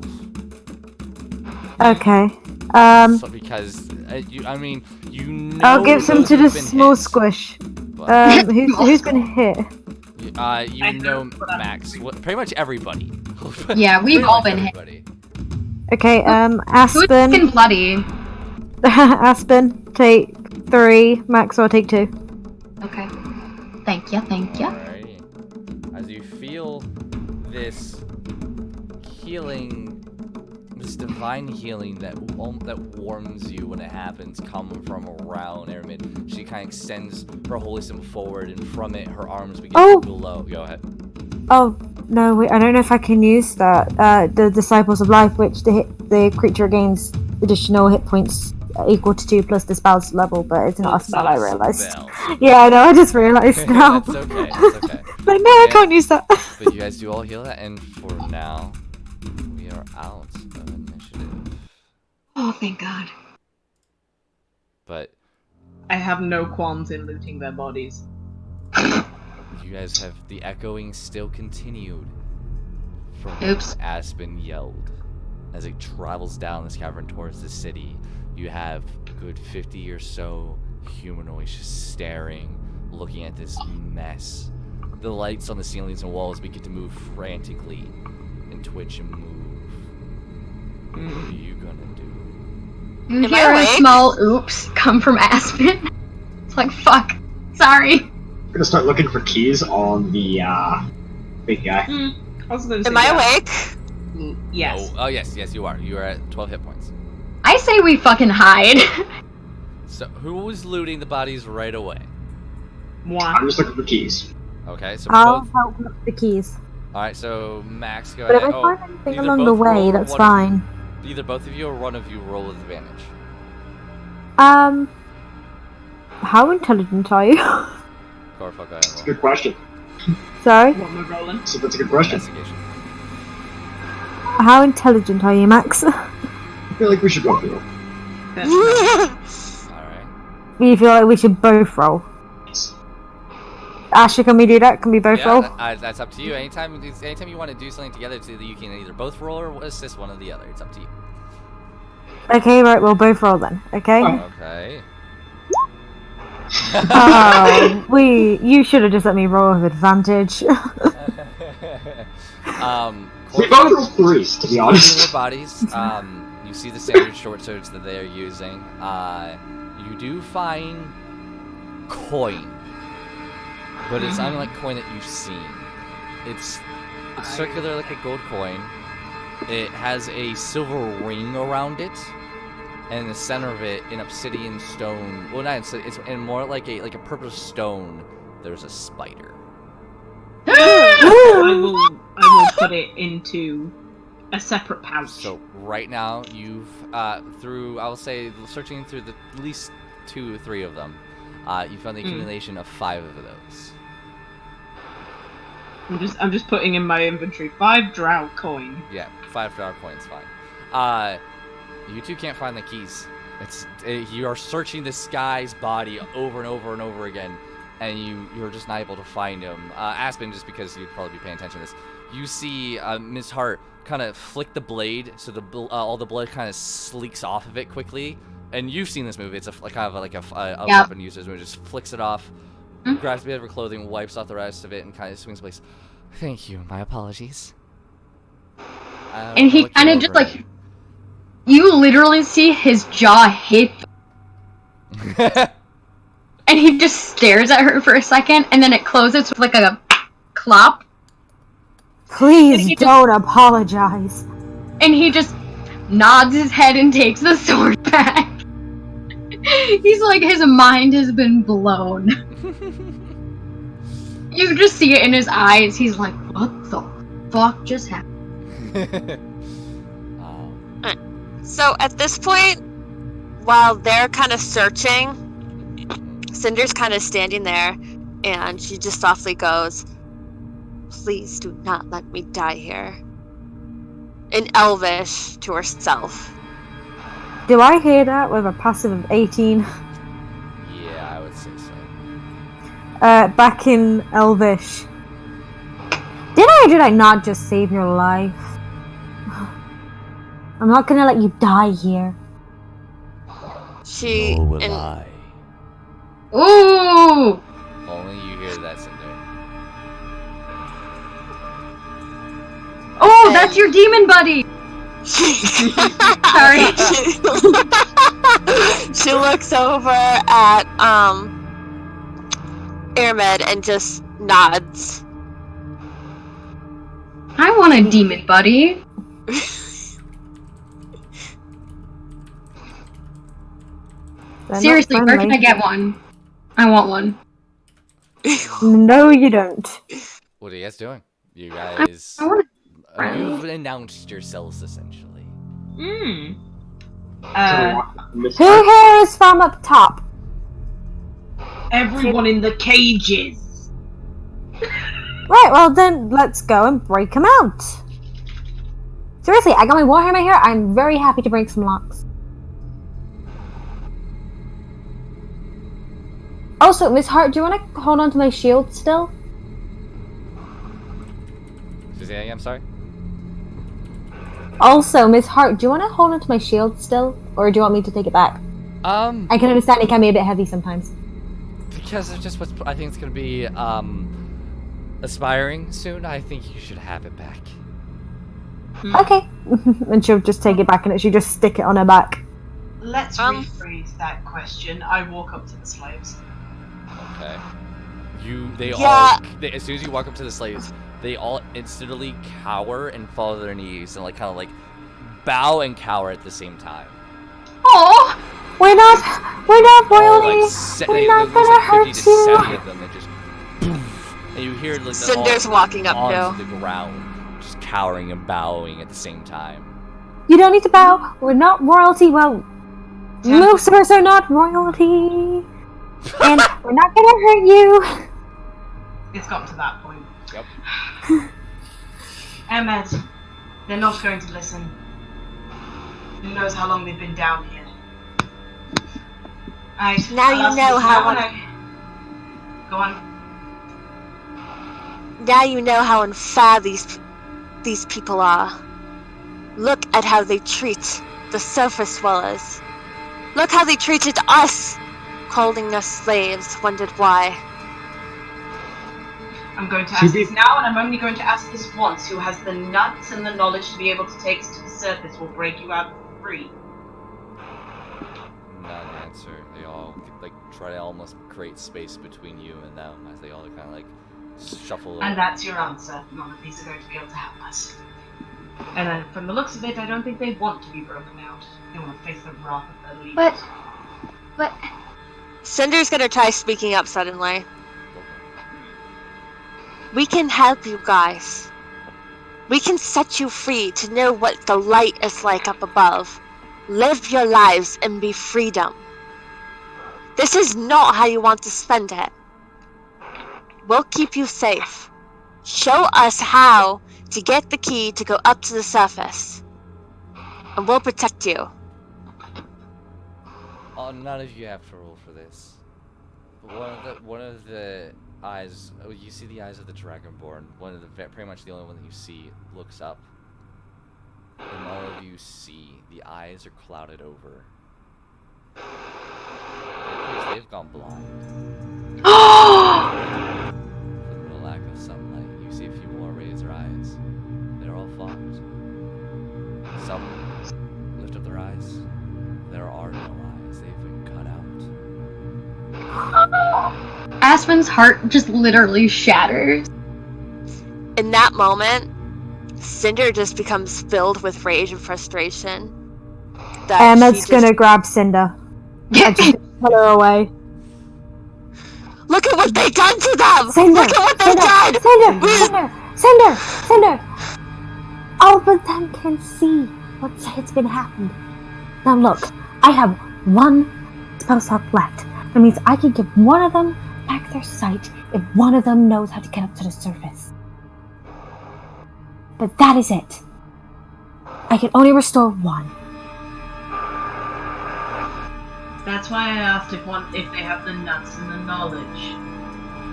Okay. So because you know. I'll give some those to the who've been small hit, squish. but, Who's been hit? you know Max. Pretty much everybody. Yeah, we've Pretty all much been hit. everybody. Okay, Who's Aspen. fucking bloody? Aspen, take 3. Max, I'll take 2. Okay. Thank you. Alrighty. As you feel this healing, this divine healing that warms you when it happens, come from around Aramid, she kind of extends her holy symbol forward, and from it, her arms begin to glow. Go ahead. Oh, no, wait, I don't know if I can use that. The Disciples of Life, which the creature gains additional hit points equal to 2 plus the spell's level, but it's not a spell, I realised. Spell. Yeah, I know, I just realised now. That's okay. That's okay. But no, I can't use that. But you guys do all heal that, and for now, we are out of initiative. Oh, thank God. But I have no qualms in looting their bodies. you guys have the echoing still continued from Oops. what Aspen yelled as it travels down this cavern towards the city. You have a good 50 or so humanoids just staring, looking at this mess. The lights on the ceilings and walls begin to move frantically and twitch and move. What are you gonna do? You Am I hear a awake? small oops come from Aspen. It's like, fuck. Sorry. I'm gonna start looking for keys on the big guy. I was gonna say Am I that. awake? Yes. Oh, yes, you are. You are at 12 hit points. I say we fucking hide. So, who was looting the bodies right away? I'm Moi. just looking for keys. Okay, so I'll both. help with the keys. Alright, so Max, go But if ahead. I Oh, find anything either along both the roll way, or that's one of fine. you- Either both of you or one of you roll with advantage. How intelligent are you? Corfo, go ahead. That's a Roll. good question. Sorry? What am I rolling? So that's a good question. Investigation. How intelligent are you, Max? I feel like we should go through. That's right. Alright. You feel like we should both roll? Yes. Ashley, can we do that? Can we both roll? That's up to you. Anytime you want to do something together, you can either both roll or assist one or the other. It's up to you. Okay, right, we'll both roll then. Okay. Okay. You should have just let me roll with advantage. We both rolled 3s, to be honest. Their bodies. You see the standard short swords that they are using. You do find coin, but it's unlike coin that you've seen. It's circular like a gold coin. It has a silver ring around it, and in the center of it, in obsidian stone. Well, not it's in more like a purple stone. There's a spider. I will put it into a separate pouch. So right now, you've I'll say searching through at least 2 or 3 of them, you found the accumulation of 5 of those. I'm just putting in my inventory 5 drow coin. Yeah, 5 drow coins, fine. You two can't find the keys. You are searching this guy's body over and over and over again, and you're just not able to find him. Aspen, just because you'd probably be paying attention to this, you see Miss Hart kind of flick the blade, so all the blood kind of sleeks off of it quickly. And you've seen this move. It's a weapon user's move. Just flicks it off, grabs a bit of her clothing, wipes off the rest of it, and kind of swings place. Thank you. My apologies. And he kind of just like, you literally see his jaw hit, and he just stares at her for a second, and then it closes with like a clop. Please don't apologize. And he just nods his head and takes the sword back. He's like, his mind has been blown. You just see it in his eyes. He's like, what the fuck just happened? So at this point, while they're kind of searching, Cinder's kind of standing there, and she just softly goes, "Please do not let me die here." In Elvish to herself. Do I hear that with a passive of 18? Yeah, I would say so. Back in Elvish. Did I or did I not just save your life? I'm not gonna let you die here. Nor will I. Ooh! Only you hear that, Cinder. Oh, that's your demon buddy! Sorry. She looks over at Airmed and just nods. I want a demon buddy. Seriously, where can I get one? I want one. No, you don't. What are you guys doing? You guys... You've announced yourselves, essentially. Who here is from up top? Everyone in the cages. Right, well then, let's go and break them out. Seriously, I got my Warhammer here. I'm very happy to break some locks. Also, Miss Hart, do you want to hold on to my shield still? Yeah, I'm sorry? Also, Miss Hart, do you want to hold on to my shield still? Or do you want me to take it back? I can understand it can be a bit heavy sometimes. Because of just what I think it's going to be, aspiring soon, I think you should have it back. Okay. And she'll just take it back and she'll just stick it on her back. Let's rephrase that question. I walk up to the slaves. Okay. As soon as you walk up to the slaves, they all instantly cower and fall to their knees and kind of bow and cower at the same time. Oh, we're not royalty. We're not gonna hurt you. 70 of them that just poof, and you hear Cinder's walking up onto the ground, just cowering and bowing at the same time. You don't need to bow. We're not royalty. Well, most of us are not royalty, and we're not gonna hurt you. It's got to that point. Yep. Ahmed, they're not going to listen. Who knows how long they've been down here? Now you know how. Go on. Now you know how unfair these people are. Look at how they treat the surface dwellers. Look how they treated us, calling us slaves, wondered why. I'm going to ask this now, and I'm only going to ask this once. Who has the nuts and the knowledge to be able to take us to the surface will break you out for free? Not an answer. They all like try to almost create space between you and them as they all kind of like shuffle. And that's your answer. None of these are going to be able to help us. And from the looks of it, I don't think they want to be broken out. They want to face the wrath of their leaders. But Cinder's gonna try speaking up suddenly. We can help you guys. We can set you free to know what the light is like up above. Live your lives and be freedom. This is not how you want to spend it. We'll keep you safe. Show us how to get the key to go up to the surface. And we'll protect you. Oh, none of you have to roll for this. One of the eyes. Oh, you see the eyes of the Dragonborn. One of the pretty much the only one that you see looks up, and all of you see the eyes are clouded over. Because they've gone blind. From the lack of sunlight, you see a few more raise their eyes. They're all fogged. Some lift up their eyes. There are no eyes. They've been cut out. Aspen's heart just literally shatters. In that moment, Cinder just becomes filled with rage and frustration. Emma's gonna grab Cinder and just pull her away. Look at what they done to them! Cinder! Look at what they done! Cinder! All of them can see what's been happened. Now look, I have one spell slot left. That means I can give one of them back their sight if one of them knows how to get up to the surface. But that is it. I can only restore one. That's why I asked if they have the nuts and the knowledge.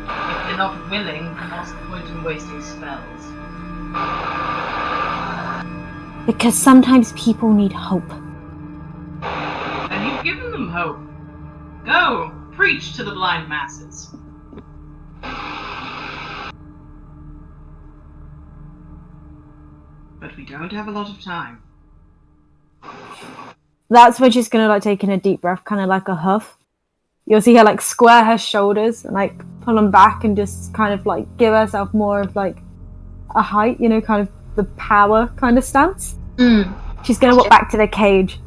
If they're not willing, then what's the point in wasting spells? Because sometimes people need hope. And you've given them hope. Go, preach to the blind masses. But we don't have a lot of time. That's when she's gonna like take in a deep breath, kind of like a huff. You'll see her like square her shoulders and like pull them back and just kind of like give herself more of like a height, you know, kind of the power kind of stance. She's gonna walk back to the cage.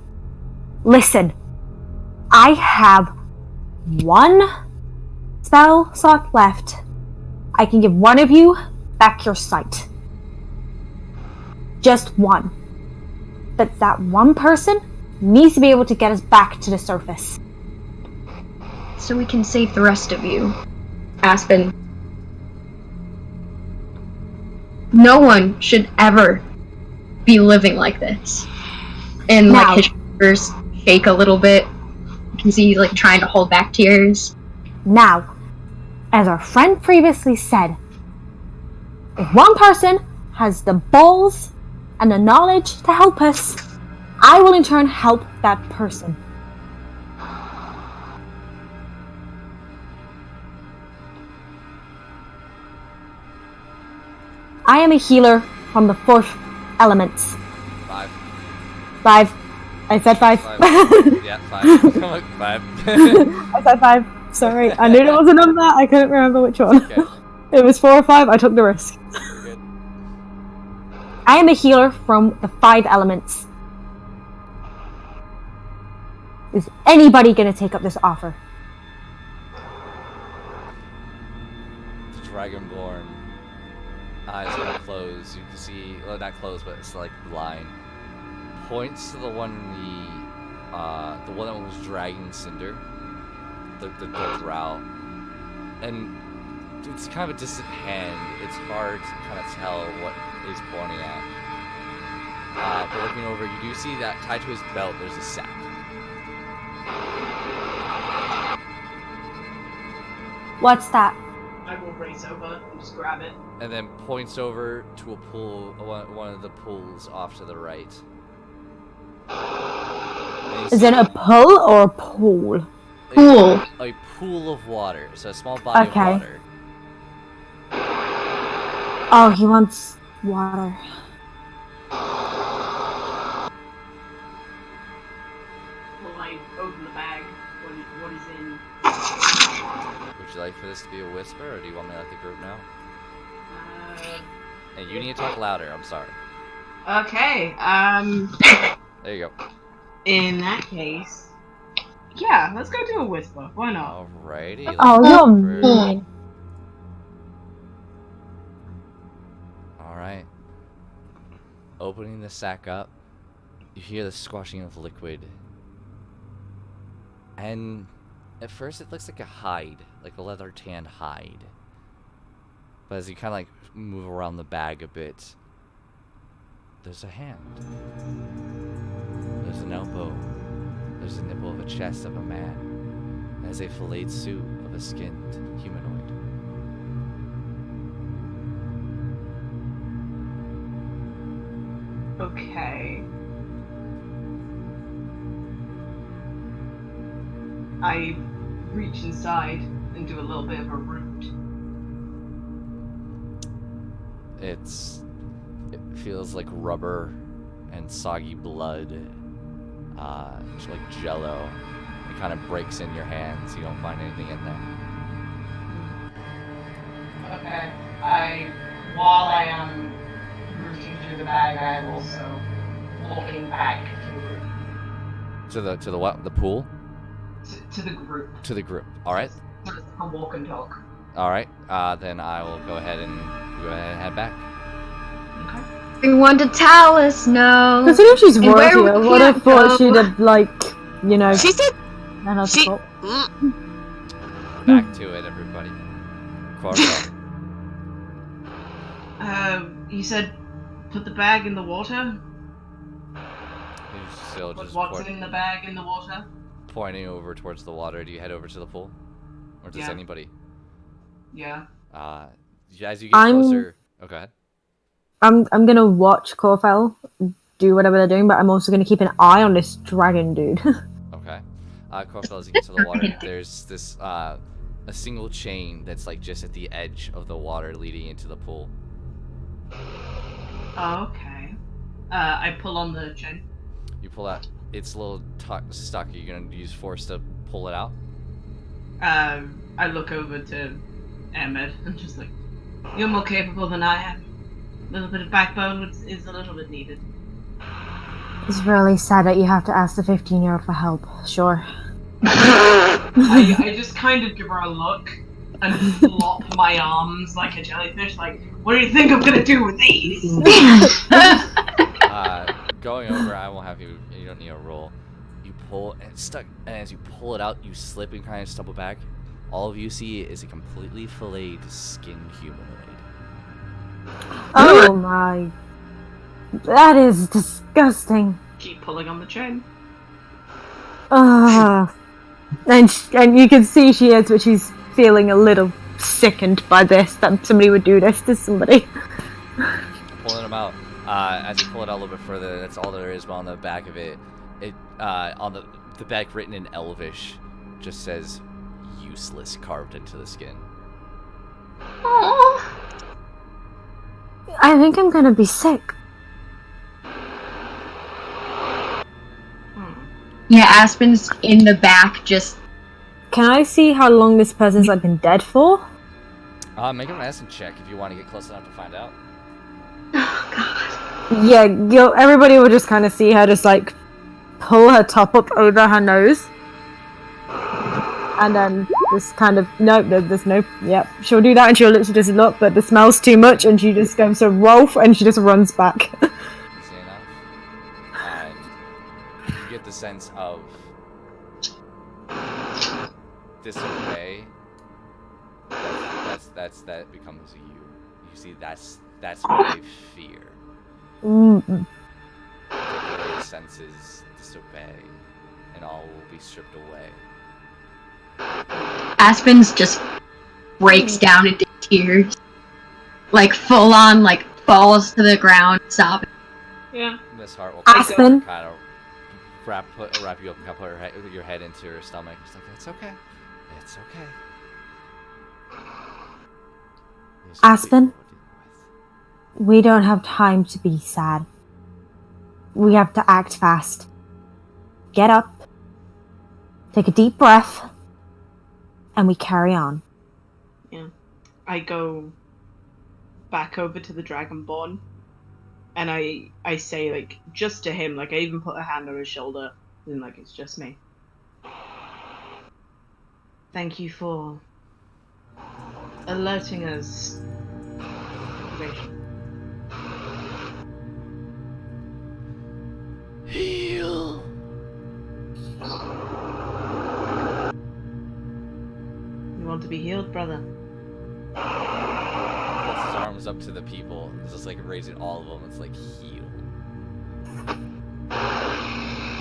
Listen, I have one spell slot left. I can give one of you back your sight. Just one. But that one person needs to be able to get us back to the surface. So we can save the rest of you. Aspen. No one should ever be living like this. And like his shoulders shake a little bit. You can see like trying to hold back tears. Now, as our friend previously said, if one person has the balls and the knowledge to help us, I will in turn help that person. I am a healer from the 4th elements. 5. 5. I said 5. 5. Yeah, 5. 5. I said 5. Sorry, I knew there was a number. I couldn't remember which one. Okay. It was 4 or 5. I took the risk. Good. I am a healer from the 5 elements. Is anybody gonna take up this offer? The Dragonborn eyes gonna close. You can see, well, not close, but it's like blind. Points to the one that was dragging Cinder, the drow, and it's kind of a distant hand. It's hard to kind of tell what he's pointing at. But looking over, you do see that tied to his belt, there's a sack. What's that? I will race over and just grab it. And then points over to a pool, one of the pools off to the right. Is it a pull or a pool? Pool. A pool of water, so a small body of water. Oh, he wants water. Will I open the bag? What is in? Would you like for this to be a whisper, or do you want me to let the group know? And you need to talk louder, I'm sorry. Okay, There you go. in that case, yeah, let's go do a whisper. Why not? Alrighty. Oh, you're mean. Alright. Opening the sack up, you hear the squashing of liquid. And at first it looks like a hide, like a leather tan hide. But as you kind of like move around the bag a bit, there's a hand. There's an elbow. There's a nipple of a chest of a man. And there's a filleted suit of a skinned humanoid. Okay. I reach inside and do a little bit of a root. It feels like rubber and soggy blood, just like jello. It kind of breaks in your hands. You don't find anything in there. Okay. While I am rooting through the bag, I am also walking back To the what? The pool? to the group. To the group. All right. So it's a walk and talk. All right. Then I will go ahead and head back. Okay. Everyone to Talus, no. Considering she's And where royalty, I we would have can't thought go. she'd have, like, you know... She said She... Back to it, everybody. Corvo. You said put the bag in the water? He's still just What's in the bag in the water? pointing over towards the water. Do you head over to the pool? Or does anybody? Yeah. As you get closer... Oh, go ahead. I'm gonna watch Corfell do whatever they're doing, but I'm also gonna keep an eye on this dragon dude. Okay. Corfell, as you get to the water, there's this, a single chain that's, like, just at the edge of the water leading into the pool. Okay. I pull on the chain. You pull out. It's a little stuck. Are you going to use force to pull it out? I look over to Ahmed and just like, you're more capable than I am. A little bit of backbone is a little bit needed. It's really sad that you have to ask the 15-year-old for help. Sure. I just kind of give her a look and flop my arms like a jellyfish, like, what do you think I'm gonna do with these? Going over, I won't have you don't need a roll. You pull, and it's stuck, and as you pull it out, you slip and kind of stumble back. All of you see is a completely filleted skinned humanoid. Oh my... That is disgusting. Keep pulling on the chain. And you can see she is, but she's feeling a little sickened by this, that somebody would do this to somebody. Pulling them out. As you pull it out a little bit further, that's all there is, but on the back of it, on the back written in Elvish, just says, useless, carved into the skin. Aww. I think I'm gonna be sick. Yeah, Aspen's in the back, just... Can I see how long this person's like been dead for? Make an medicine check if you want to get close enough to find out. Oh, God. Yeah, everybody will just kind of see her just like pull her top up over her nose. And then just kind of, nope, there's no, yep. She'll do that and she'll literally just look, but the smell's too much and she just goes to Rolf and she just runs back. Easy enough. You get the sense of disobey. That becomes you. You see, that's what they fear. Mm. Their senses disobey, and all will be stripped away. Aspen's just breaks down into tears. Like, full on, like, falls to the ground, sobbing. Yeah. Miss Hart will Aspen. kind of wrap you up and kind of put your head into her stomach. She's like, it's okay. It's okay. These are Aspen? people we're dealing We don't have time to be sad. We have to act fast. Get up, take a deep breath, and we carry on. Yeah. I go back over to the Dragonborn, and I say, like, just to him, like, I even put a hand on his shoulder, and like, it's just me. Thank you for alerting us. Heal. You want to be healed, brother? Puts his arms up to the people. It's just like raising all of them. It's like heal.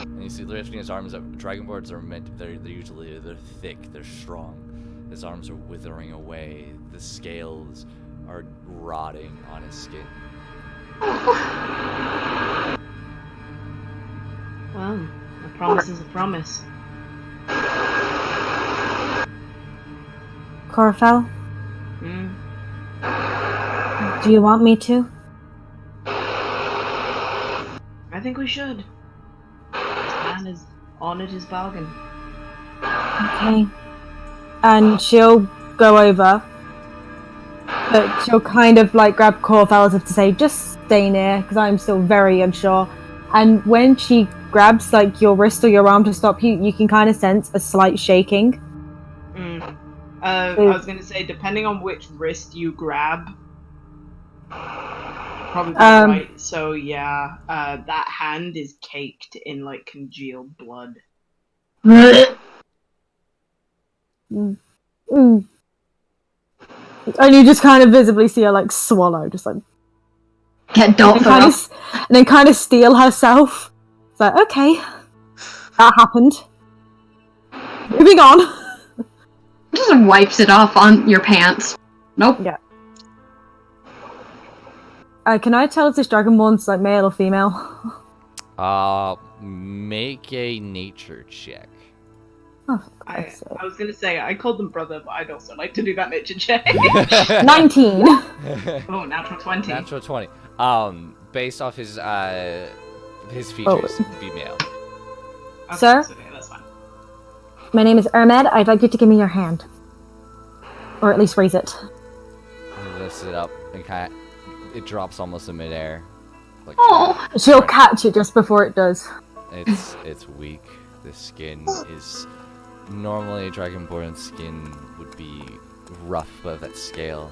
And you see lifting his arms up. Dragonborns are meant. They're thick. They're strong. His arms are withering away. The scales are rotting on his skin. Well, a promise is a promise. Corfel, Hmm. do you want me to? I think we should. This man has honored his bargain. Okay. And she'll go over, but she'll kind of like grab Corfel as if to say, just stay near, because I'm still very unsure. And when she grabs like your wrist or your arm to stop you, you can kind of sense a slight shaking. I was gonna say, depending on which wrist you grab, probably right. So yeah, that hand is caked in like congealed blood. Mm. And you just kind of visibly see her like swallow, just like Get Dolphin and then kind of steel herself. It's like, okay, that happened. Moving on. just wipes it off on your pants. Nope. Yeah. Can I tell if this Dragonborn's like male or female? Make a nature check. Oh, I was gonna say I called them brother, but I'd also like to do that nature check. 19. Oh, natural 20. Natural 20. Based off his features, be male. Okay, Sir? Okay, that's fine. My name is Ermed. I'd like you to give me your hand. Or at least raise it. He lifts it up and it drops almost in midair. Like, Oh. She'll catch it just before it does. It's weak. The skin is normally a Dragonborn skin would be rough above that scale.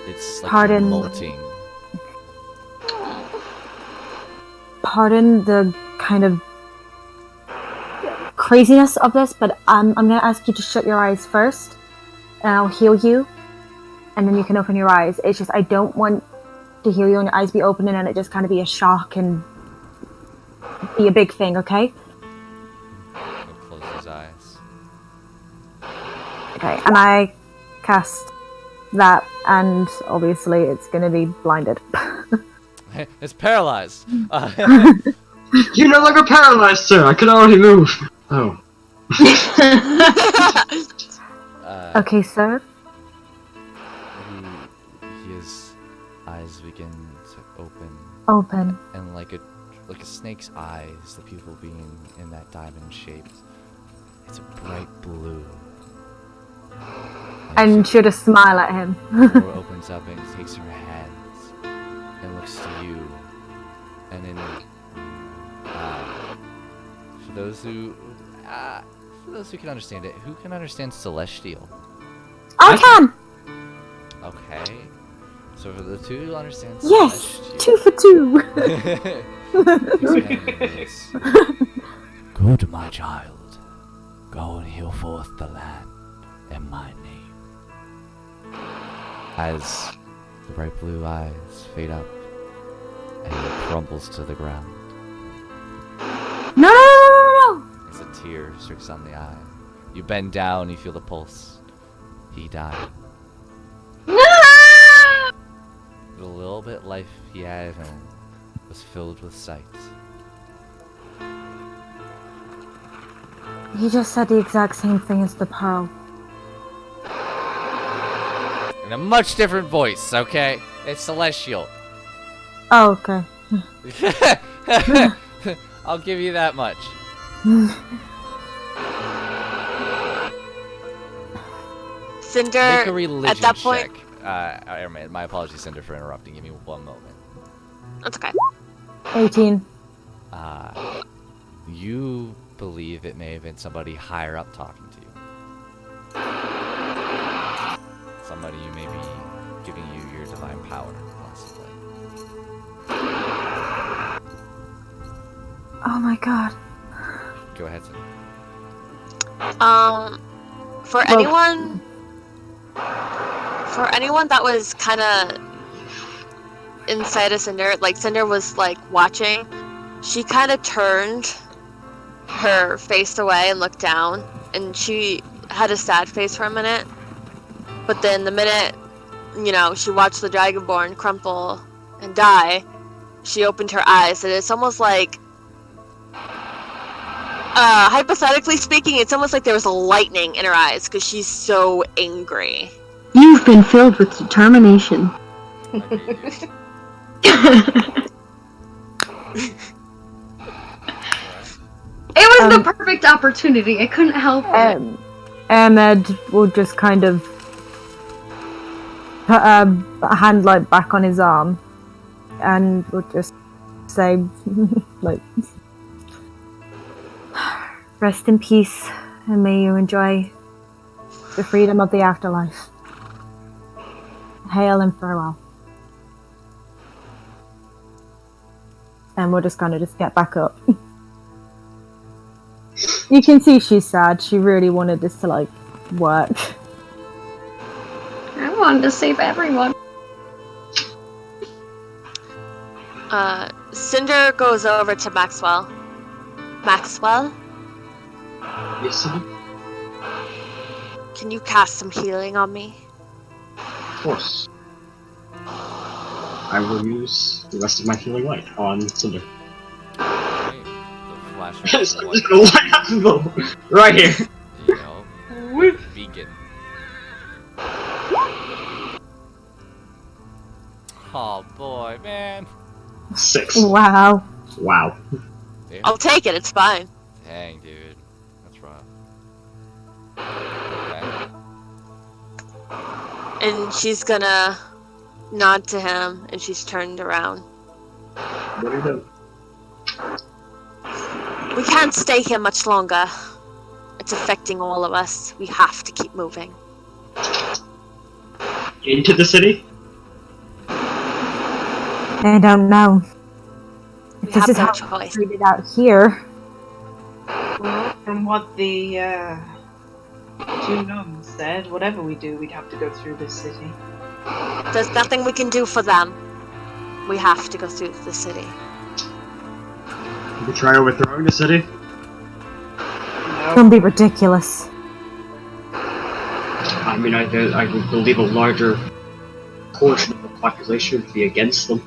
It's like Pardon. molting. Pardon the kind of craziness of this, but I'm gonna ask you to shut your eyes first, and I'll heal you, and then you can open your eyes. It's just I don't want to heal you and your eyes be open and then it just kind of be a shock and be a big thing, okay? He'll close his eyes. Okay, and I cast that, and obviously it's gonna be blinded. It's paralyzed. You're no longer paralyzed, sir. I can already move. Oh. Okay, sir. His eyes begin to open. Open. And like a snake's eyes, the pupil being in that diamond shape. It's a bright blue. And she'll just smile at him. The door opens up and takes her hands and looks to you. And then, for those who can understand it, who can understand Celestial? I can! Okay. So for the two who understand Yes! Celestial... 2 for 2! Good, my child. Go and heal forth the land in my name. As the bright blue eyes fade up and he crumbles to the ground. No! As a tear streaks on the eye. You bend down, you feel the pulse. He died. bit life he had and was filled with sights. He just said the exact same thing as the Pearl. In a much different voice, okay? It's celestial. Oh, okay. I'll give you that much. Cinder, Make a religion at that point, check. My apologies, Cinder, for interrupting. Give me one moment. that's okay. 18. You believe it may have been somebody higher up talking to you. Somebody who may be giving you your divine power, possibly. Oh my god. Go ahead, Cinder. For anyone that was kind of inside of Cinder, like Cinder was like watching, she kind of turned her face away and looked down, and she had a sad face for a minute. But then the minute, she watched the Dragonborn crumple and die, she opened her eyes, and it's almost like, hypothetically speaking, it's almost like there was a lightning in her eyes because she's so angry. You've been filled with determination. It was the perfect opportunity. I couldn't help it. Ahmed will just kind of put a hand like back on his arm and will just say like, rest in peace and may you enjoy the freedom of the afterlife. Hail and farewell. And we'll just kind of just get back up. You can see she's sad. She really wanted this to like work. I wanted to save everyone. Cinder goes over to Maxwell. Maxwell? Yes, sir. Can you cast some healing on me? Of course. I will use the rest of my healing light on Cinder. Okay. The flash I'm of just light, gonna light up the right here. you know, vegan. Oh boy, man. 6. Wow. Wow. Damn. I'll take it, it's fine. Dang, dude. That's rough. Okay. And she's gonna nod to him, and she's turned around. What are you doing? We can't stay here much longer. It's affecting all of us. We have to keep moving. Into the city? I don't know. We This have is no how choice. it's treated out here. Well, from what the two gnomes said, whatever we do, we'd have to go through this city. There's nothing we can do for them. We have to go through the city. You could try overthrowing the city? Don't be ridiculous. I mean, I would believe a larger portion of the population would be against them.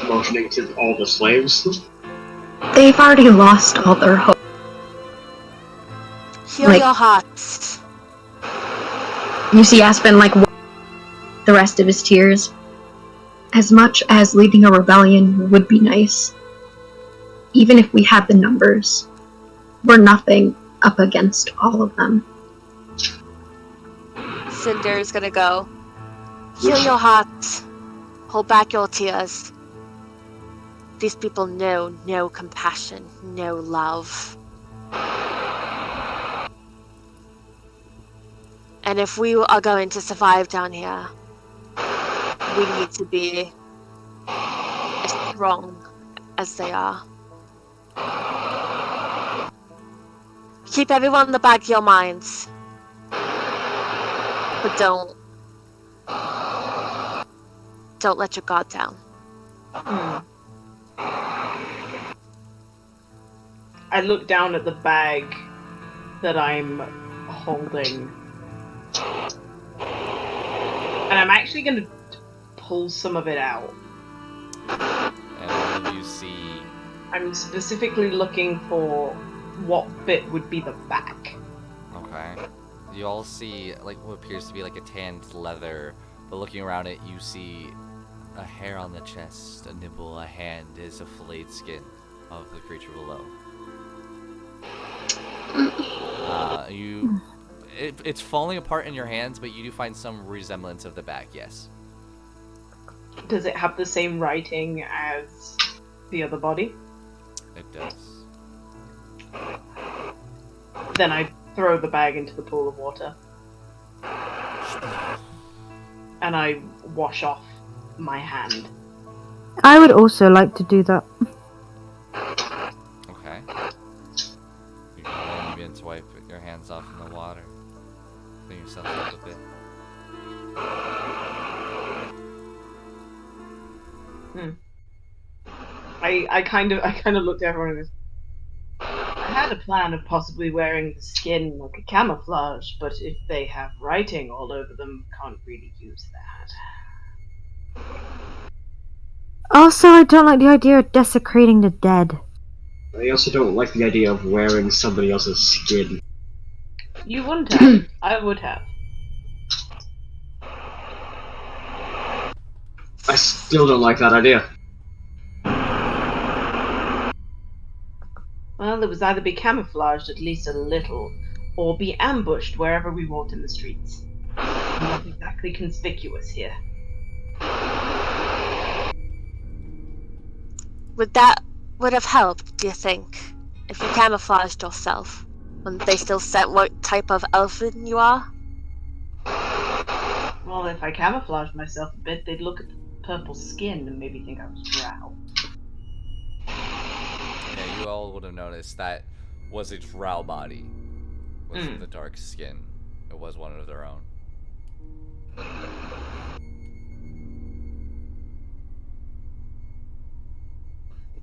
Motioning to all the slaves. They've already lost all their hope. Heal your hearts. You see Aspen the rest of his tears. As much as leading a rebellion would be nice, even if we had the numbers, we're nothing up against all of them. Cinder's gonna go. Heal your hearts. Hold back your tears. These people know no compassion, no love. And if we are going to survive down here, we need to be as strong as they are. Keep everyone in the back of your minds. But don't let your guard down. I look down at the bag that I'm holding. And I'm actually going to pull some of it out. And all of you see. I'm specifically looking for what bit would be the back. Okay. You all see like what appears to be like a tanned leather, but looking around it, you see a hair on the chest, a nipple, a hand is a filleted skin of the creature below. It's falling apart in your hands, but you do find some resemblance of the back. Yes. Does it have the same writing as the other body? It does. Then I throw the bag into the pool of water. And I wash off my hand. I would also like to do that. Okay. You go in and begin to wipe your hands off in the water. Clean yourself up a bit. I kind of looked at everyone and goes, I had a plan of possibly wearing the skin like a camouflage, but if they have writing all over them, can't really use that. Also, I don't like the idea of desecrating the dead. I also don't like the idea of wearing somebody else's skin. You wouldn't have. I would have. I still don't like that idea. Well, it was either be camouflaged at least a little, or be ambushed wherever we walked in the streets. Not exactly conspicuous here. Would have helped, do you think, if you camouflaged yourself? Wouldn't they still set what type of elfin you are? Well, if I camouflaged myself a bit, they'd look at the purple skin and maybe think I was drow. Yeah, you all would have noticed that was a drow body with the dark skin. It was one of their own.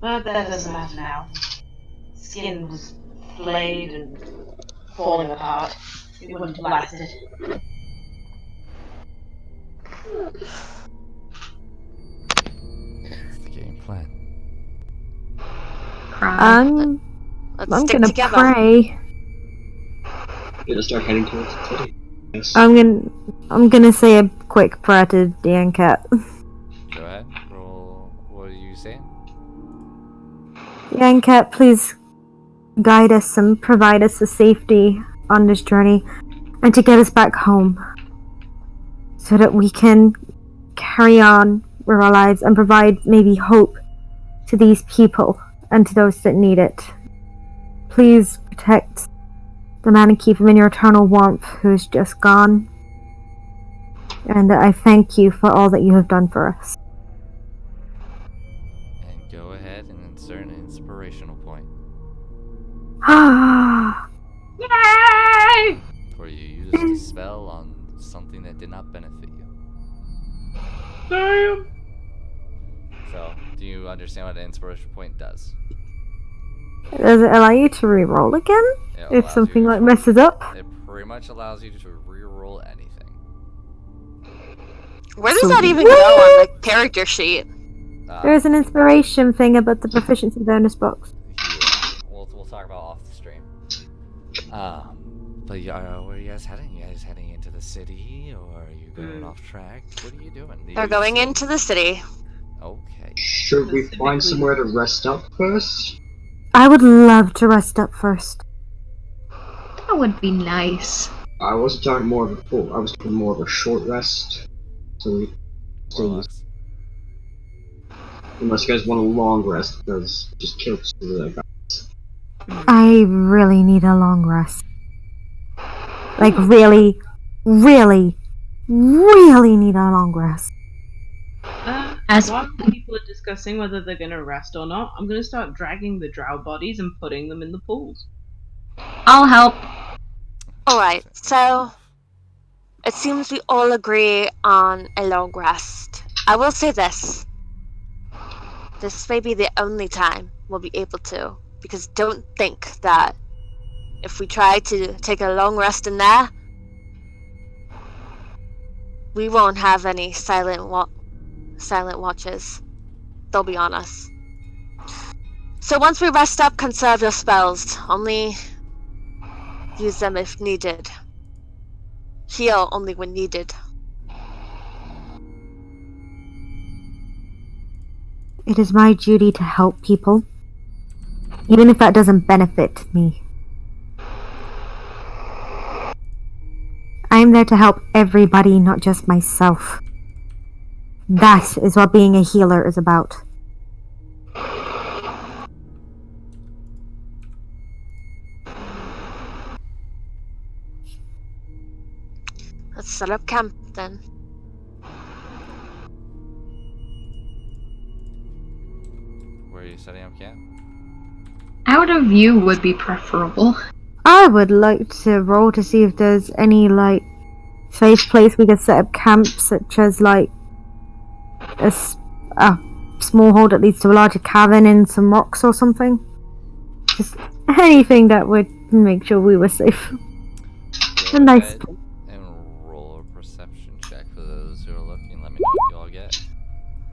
But that doesn't matter now. Skin was flayed and falling apart. It wouldn't have lasted. That's the game plan. I'm Let's I'm stick gonna together. pray. Gonna start heading towards the city. Yes. I'm gonna say a quick prayer to the Ancat. Go ahead. Roll. What are you saying? The Ancat, please guide us and provide us the safety on this journey, and to get us back home, so that we can carry on with our lives and provide maybe hope to these people and to those that need it. Please protect the man and keep him in your eternal warmth who is just gone. And I thank you for all that you have done for us. And go ahead and insert an inspirational point. Ah, Yay! Where you used a spell on something that did not benefit you. Damn! So, do you understand what an inspiration point does? does it allow you to re-roll again? It If allows something you like to- messes up? It pretty much allows you to re-roll anything. Where does that even go on the character sheet? There's an inspiration thing about the proficiency bonus box. Yeah, we'll talk about off the stream. But where are you guys heading? You guys heading into the city, or are you going off track? What are you doing? They're going into the city. Okay. Should we find somewhere to rest up first? I would love to rest up first. That would be nice. I wasn't talking more of a full. I was talking more of a short rest. So we. Warlocks. Unless you guys want a long rest, because it just kills the guys. I really need a long rest. Like, really, really, really need a long rest. As- While people are discussing whether they're gonna rest or not, I'm gonna start dragging the drow bodies and putting them in the pools. I'll help. Alright, so it seems we all agree on a long rest. I will say this. This may be the only time we'll be able to, because don't think that if we try to take a long rest in there, we won't have any silent silent watches. They'll be on us. So once we rest up, conserve your spells. Only use them if needed. Heal only when needed. It is my duty to help people, even if that doesn't benefit me. I am there to help everybody, not just myself. That is what being a healer is about. Let's set up camp then. Where are you setting up camp? Out of view would be preferable. I would like to roll to see if there's any, like, safe place we could set up camp, such as, like, a small hole that leads to a larger cavern in some rocks or something. Just anything that would make sure we were safe. Go A nice ahead and roll a perception check for those who are looking. Let me know what you all get.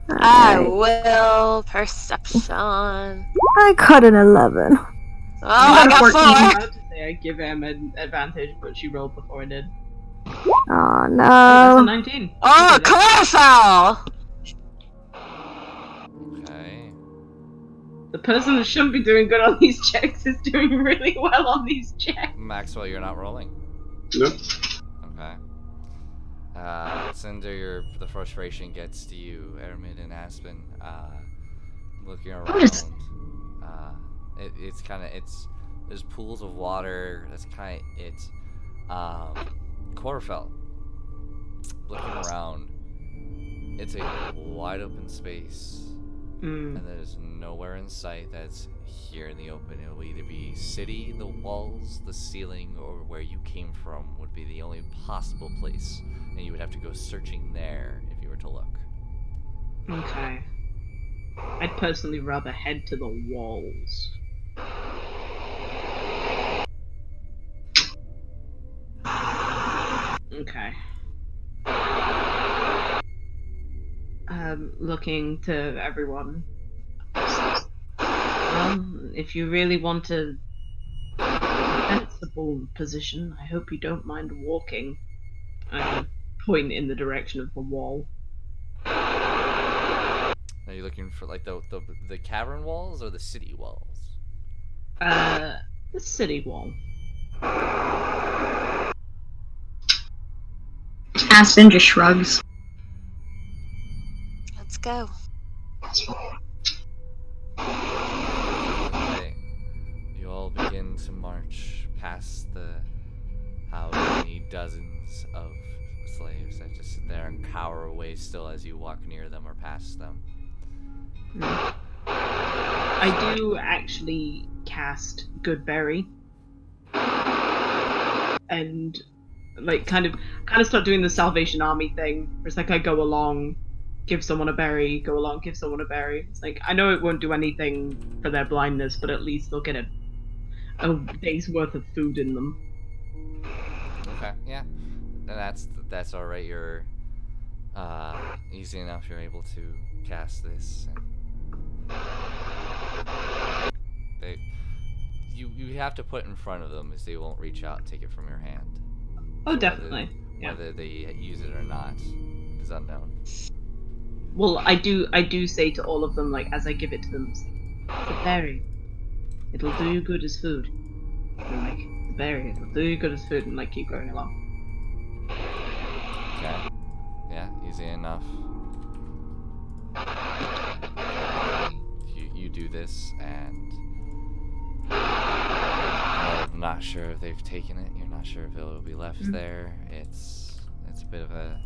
I will. Perception. I got an 11. Oh, I got 4. I was about to say I give Em an advantage, but she rolled before I did. Oh That's a no. 19. Oh, Chlorophyll! Okay. The person that shouldn't be doing good on these checks is doing really well on these checks. Maxwell, you're not rolling. Nope. Okay. Cinder, the frustration gets to you. Ermid and Aspen, looking around. It's kind of, there's pools of water. That's kind of it. Chlorophyll, looking around. It's a wide open space. And there's nowhere in sight that's here in the open. It will either be city, the walls, the ceiling, or where you came from would be the only possible place. And you would have to go searching there if you were to look. Okay. I'd personally rather head to the walls. Okay. Looking to everyone. If you really want a defensible position, I hope you don't mind walking. I point in the direction of the wall. Are you looking for like the cavern walls or the city walls? The city wall. Aspen just shrugs. Let's go. Okay. You all begin to march past the how many dozens of slaves that just sit there and cower away still as you walk near them or past them. I do actually cast Goodberry. And like kind of start doing the Salvation Army thing. Where it's like I go along, give someone a berry, go along, give someone a berry. It's like I know it won't do anything for their blindness, but at least they'll get a day's worth of food in them. Okay, yeah. And that's alright, you're easy enough, you're able to cast this and you have to put in front of them as they won't reach out and take it from your hand. Oh, definitely. Whether they use it or not is unknown. Well, I do say to all of them, like, as I give it to them, it's a berry. It'll do you good as food. And like, the berry, it'll do you good as food, and like, keep going along. Okay. Yeah, easy enough. You do this, and I'm not sure if they've taken it. You're not sure if it will be left there. It's a bit of a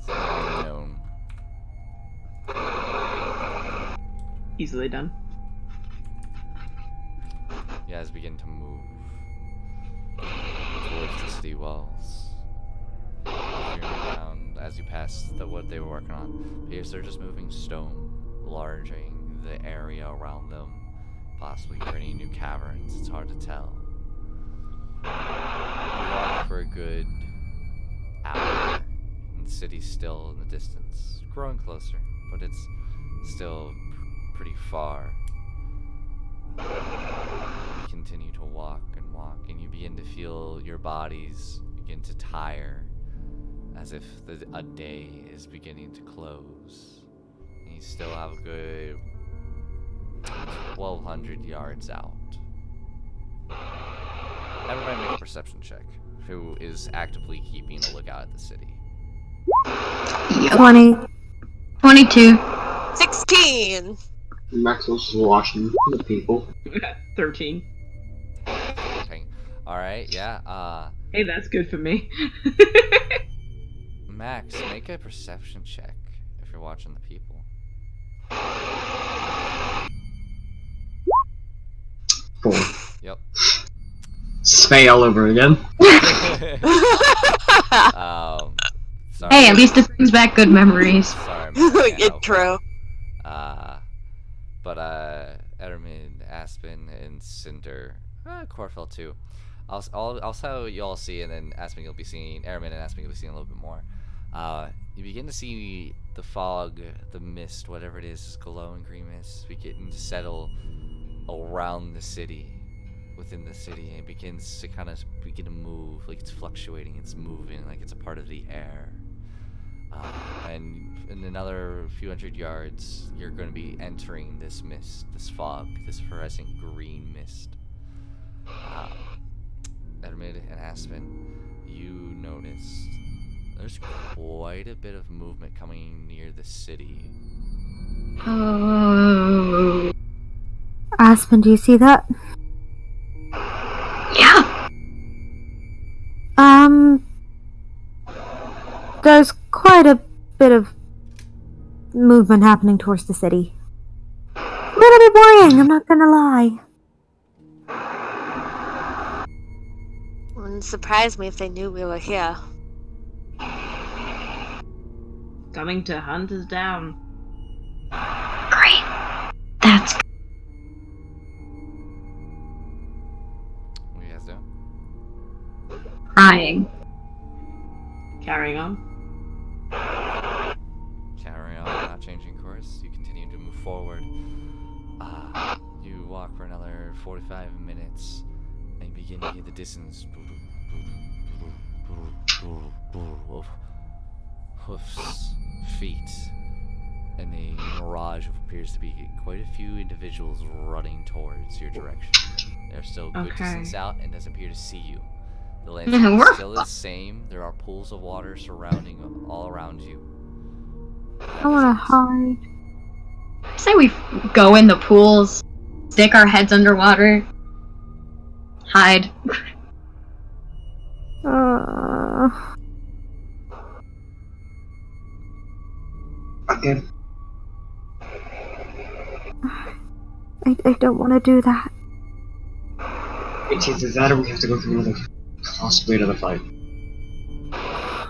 unknown. Easily done. You guys begin to move towards the city walls. Looking around as you pass what they were working on. Because they're just moving stone, enlarging the area around them, possibly creating new caverns. It's hard to tell. You walk for a good hour, and the city's still in the distance, growing closer, but it's still pretty far. You continue to walk, and you begin to feel your bodies begin to tire, as if a day is beginning to close. And you still have a good 1,200 yards out. Everybody make a perception check. Who is actively keeping a lookout at the city? 20. 22. 16. Maxwell's just watching the people. 13. Okay. Alright, yeah. Hey, that's good for me. Max, make a perception check if you're watching the people. 4. Yep. Spay all over again. Sorry. Hey, at least it brings back good memories. Sorry, Max, It's true. But Ederman, Aspen, and Cinder, Corfell too. Also, you'll see, and then Aspen you'll be seeing. Ederman and Aspen you'll be seeing a little bit more. You begin to see the fog, the mist, whatever it is glowing green mist, beginning to settle around the city, within the city, and it begins to kind of begin to move, like it's fluctuating, it's moving, like it's a part of the air. And in another few hundred yards, you're going to be entering this mist, this fog, this fluorescent green mist. Edmund and Aspen, you noticed there's quite a bit of movement coming near the city. Oh. Aspen, do you see that? Yeah. There's quite a bit of movement happening towards the city. A little bit worrying, I'm not gonna lie. Wouldn't surprise me if they knew we were here. Coming to hunt us down. Great. That's What are you guys doing? crying. Carrying on. Carry on, not changing course. You continue to move forward. You walk for another 45 minutes, and you begin to hear the distance. Of hoofs, feet, and a mirage of appears to be quite a few individuals running towards your direction. They're still a good distance out and doesn't appear to see you. The landscape is still the same. There are pools of water surrounding all around you. I wanna hide. Say we go in the pools, stick our heads underwater, hide. Okay. I don't want to do that. It's either that or we have to go through another costly another fight.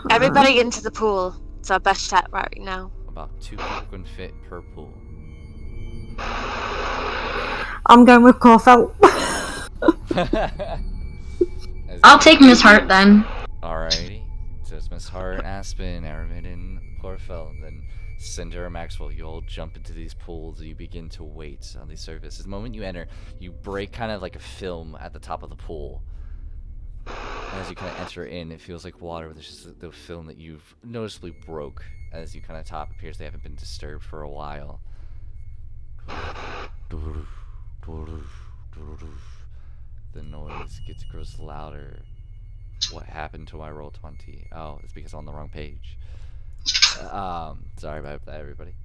Everybody into the pool. It's our best shot right now. About 2 people can fit per pool. I'm going with Corfell. I'll take Miss Hart then. Alrighty. So it's Miss Hart, Aspen, Aravid, and Corfell, and then Cinder and Maxwell. You all jump into these pools and you begin to wait on the surface. The moment you enter, you break kind of like a film at the top of the pool. And as you kind of enter in, it feels like water, but there's just the film that you've noticeably broke as you kind of top. It appears they haven't been disturbed for a while. The noise grows louder. What happened to my roll 20? Oh, it's because I'm on the wrong page. Sorry about that, everybody.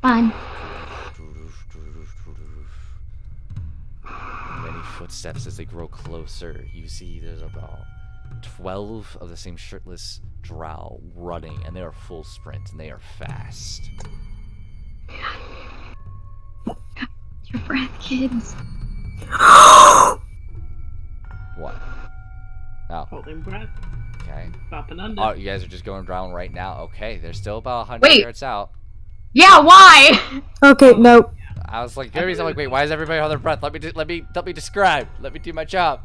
Fine. Many footsteps as they grow closer. You see there's about 12 of the same shirtless drow running, and they are full sprint, and they are fast. Your breath, kids. What? Oh, Holding breath. okay. Up and under. Oh, you guys are just going down right now. Okay, they're still about 100 Wait. yards out. Yeah, why? Okay, nope. I was like, I'm like, wait, why is everybody holding their breath? Let me describe. Let me do my job.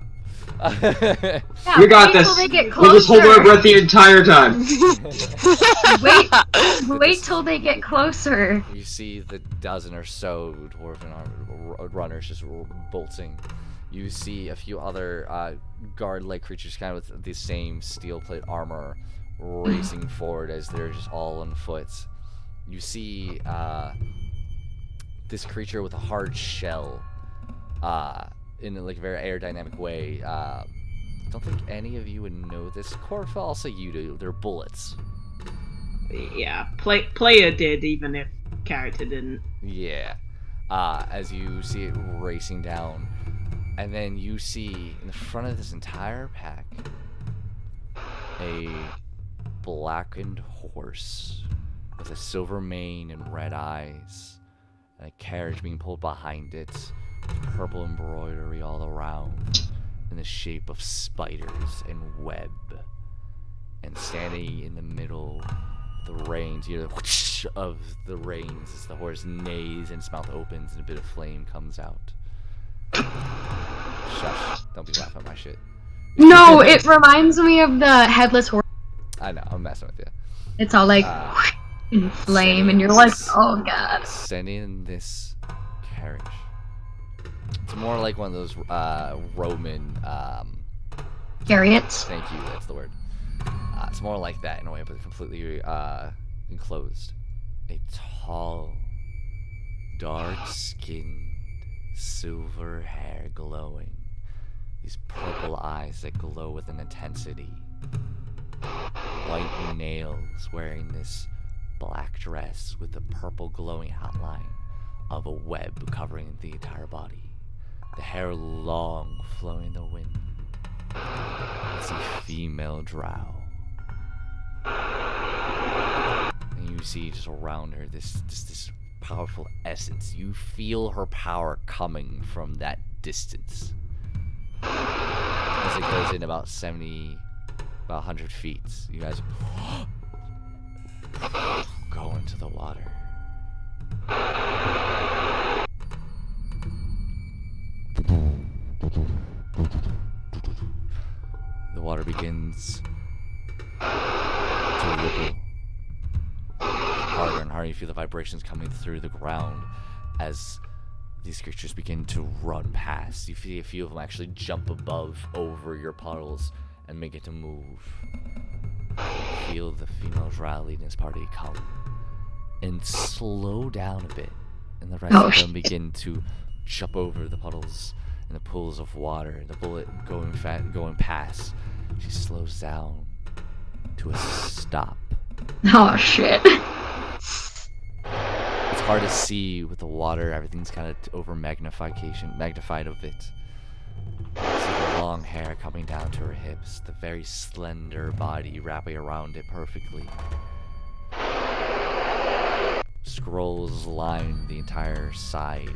Yeah, We got wait this. till they get We'll just hold our closer. breath the entire time. Wait till they get closer. You see the dozen or so dwarven runners just bolting. You see a few other guard-like creatures, kind of with the same steel plate armor, racing forward as they're just all on foot. You see this creature with a hard shell, in like a very aerodynamic way. I don't think any of you would know this. Corfa, I'll say you do. They're bullets. Yeah, player did, even if character didn't. Yeah. As you see it racing down. And then you see in the front of this entire pack a blackened horse with a silver mane and red eyes, and a carriage being pulled behind it, purple embroidery all around in the shape of spiders and web. And standing in the middle of the reins, you hear the whoosh of the reins as the horse neighs and its mouth opens and a bit of flame comes out. Shush. Don't be laughing at my shit. No, it reminds me of the headless horse. I know, I'm messing with you. It's all like in flame, and you're like, oh god. Standing in this carriage. It's more like one of those Roman Chariots. thank you, that's the word. It's more like that in a way, but completely enclosed. A tall, dark-skinned, silver hair glowing. These purple eyes that glow with an intensity. White nails, wearing this black dress with a purple glowing outline of a web covering the entire body. The hair long, flowing in the wind. It's a female drow. And you see just around her this powerful essence. You feel her power coming from that distance. As it goes in about 100 feet. You guys go into the water. The water begins to ripple harder and harder. You feel the vibrations coming through the ground as these creatures begin to run past. You feel a few of them actually jump over your puddles and begin to move. You feel the female drow leading this party come and slow down a bit, and the rest of them begin to jump over the puddles and the pools of water. The bullet going past, she slows down to a stop. Oh shit. It's hard to see with the water. Everything's kind of magnified of it. You see the long hair coming down to her hips, the very slender body wrapping around it perfectly. Scrolls line the entire side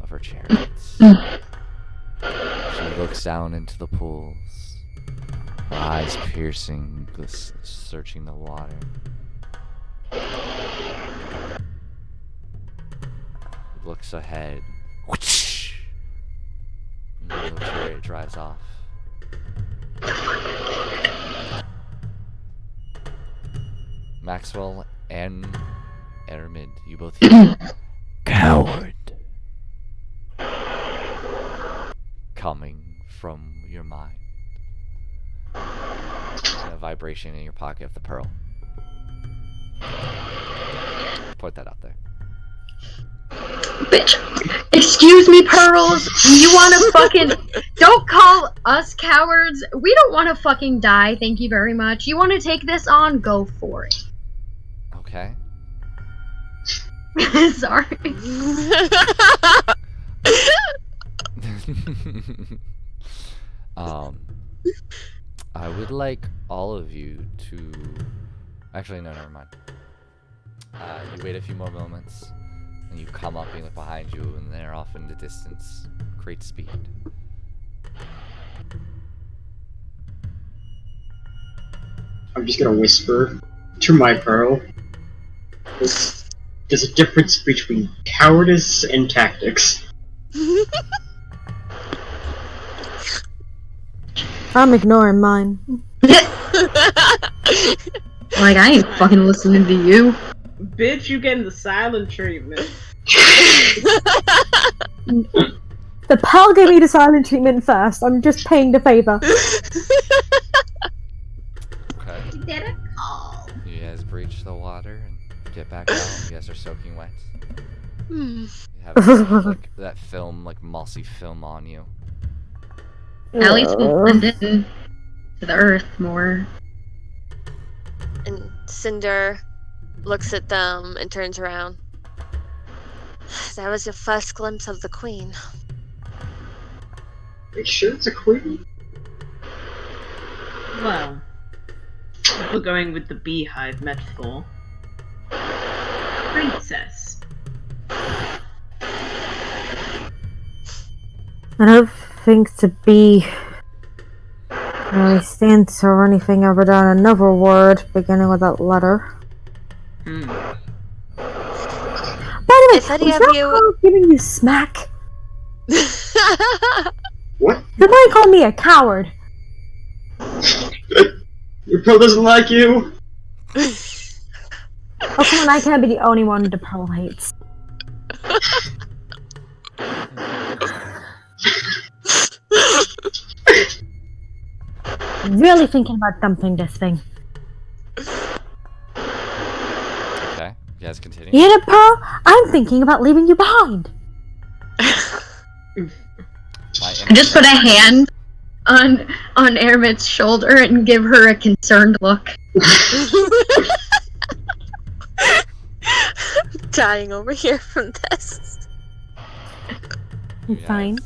of her chariots. She looks down into the pools, her eyes piercing, searching the water. Looks ahead. Whoosh! And the chariot drives off. Maxwell and Ermid, you both hear coward coming from your mind. And a vibration in your pocket of the pearl. Put that out there. Bitch. Excuse me, Pearls. You wanna fucking... Don't call us cowards. We don't wanna fucking die, thank you very much. You wanna take this on? Go for it. Okay. Sorry. I would like all of you to... Actually, no, never mind. You wait a few more moments, and you come up and look behind you, and they're off in the distance. Great speed. I'm just gonna whisper to my pearl. There's a difference between cowardice and tactics. I'm ignoring mine. Like, I ain't fucking listening to you. Bitch, you getting the silent treatment. The pal gave me the silent treatment first. I'm just paying the favor. Okay. Did it call? You guys breach the water and get back out. You guys are soaking wet. You have like that film, like mossy film on you. At least we'll blend in to the earth more. And Cinder looks at them and turns around. That was your first glimpse of the queen. Are you sure it's a queen? Well, if we're going with the beehive metaphor. Princess. I don't think to be really stance or anything ever done another word beginning with that letter. Hmm. By the way, If any was of that you- girl giving you smack? What? The boy called me a coward. Your Pearl doesn't like you? Oh, come on, I can't be the only one the Pearl hates. Really thinking about dumping this thing. Okay, you guys continue. You know, Pearl, I'm thinking about leaving you behind. I just put a hand on Ermit's shoulder and give her a concerned look. Dying over here from this. I'm fine.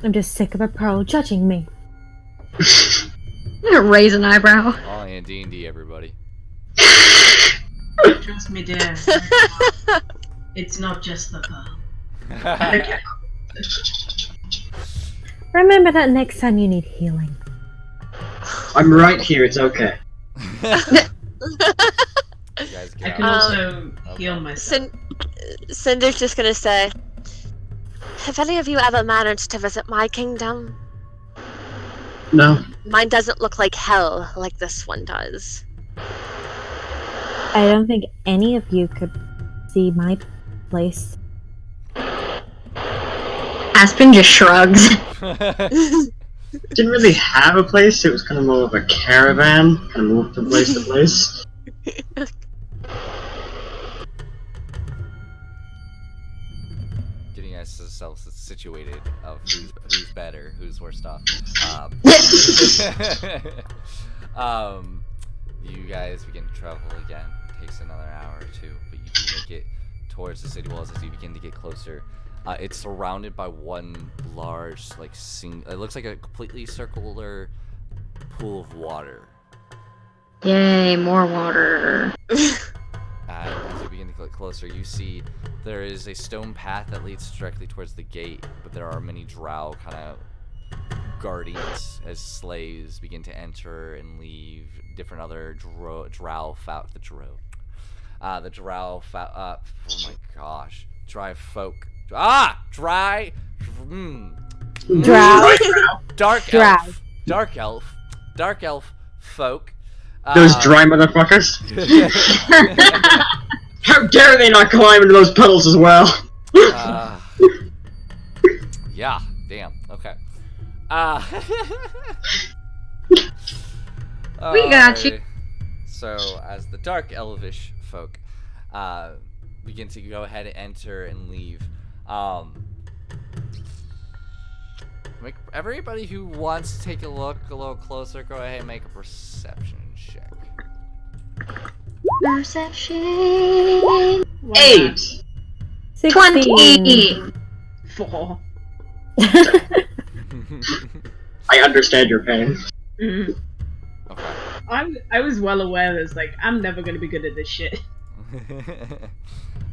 I'm just sick of a Pearl judging me. I'm gonna raise an eyebrow. Only in D&D, everybody. Trust me, dear. It's not just the pearl. Remember that next time you need healing. I'm right here, it's okay. You guys I get can out. also heal myself. Cinder's just gonna say, have any of you ever managed to visit my kingdom? No. Mine doesn't look like hell like this one does. I don't think any of you could see my place. Aspen just shrugs. Didn't really have a place, it was kind of more of a caravan, kind of moved from place to place. Getting ourselves situated of who's better, who's worse off. You guys begin to travel again. It takes another hour or two, but you do make it towards the city walls as you begin to get closer. It's surrounded by one large, like, it looks like a completely circular pool of water. Yay, more water. As you begin to get closer, you see there is a stone path that leads directly towards the gate, but there are many drow kind of guardians as slaves begin to enter and leave. Different other drow folk. Oh my gosh, dry folk. Dry. Drow. Dark elf folk. Those dry motherfuckers. How dare they not climb into those puddles as well? Yeah, damn. Okay. We got you. So, as the dark elvish folk begin to go ahead and enter and leave, everybody who wants to take a look a little closer, go ahead and make a perception check. Perception. 8! 20. 4. I understand your pain. Mm. Okay. I was well aware that it's like, I'm never gonna be good at this shit.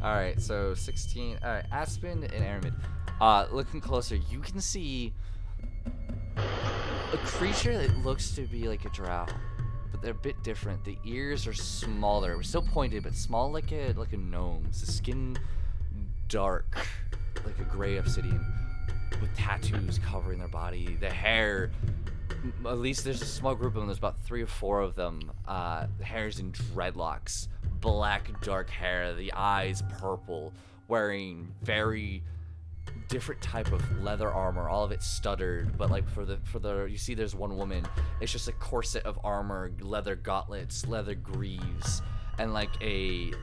Alright, so 16. Alright, Aspen and Aramid. Looking closer, you can see a creature that looks to be like a drow, but they're a bit different. The ears are smaller, still pointed, but small like a gnome. The skin dark, like a gray obsidian, with tattoos covering their body. The hair at least there's a small group of them. There's about 3 or 4 of them. Hair's in dreadlocks, black dark hair, the eyes purple, wearing very different type of leather armor, all of it stuttered, but like for the you see there's one woman, it's just a corset of armor, leather gauntlets, leather greaves, and like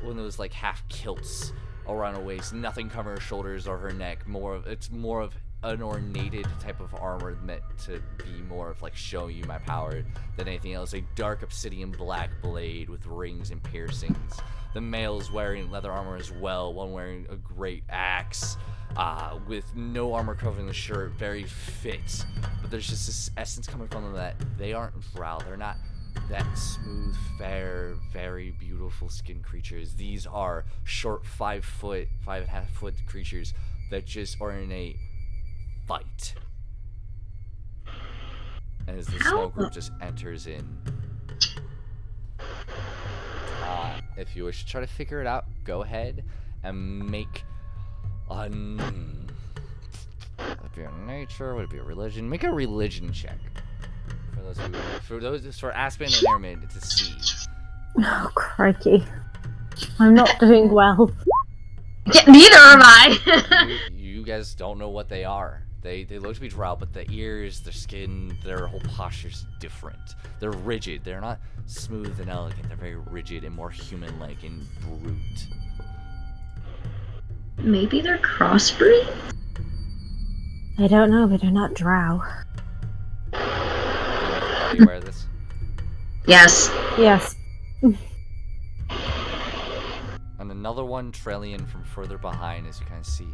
one of those like half kilts around her waist, nothing covering her shoulders or her neck. It's more of an ornated type of armor meant to be more of like showing you my power than anything else. A dark obsidian black blade with rings and piercings. The male's wearing leather armor as well, one wearing a great axe, with no armor covering the shirt, very fit. But there's just this essence coming from them that they aren't Drow. They're not that smooth, fair, very beautiful skinned creatures. These are short 5 foot, 5.5 foot creatures that just are in a fight. And as the small group just enters in, if you wish to try to figure it out, go ahead and make would it be a nature? Would it be a religion? Make a religion check. For Aspen and Airman to see. Oh, crikey. I'm not doing well. Yeah, neither am I. You guys don't know what they are. They look to be Drow, but the ears, their skin, their whole posture's different. They're rigid. They're not smooth and elegant. They're very rigid and more human-like and brute. Maybe they're crossbreed? I don't know, but they're not Drow. Are you aware of this? Yes. Yes. And another one trailing in from further behind, as you kind of see.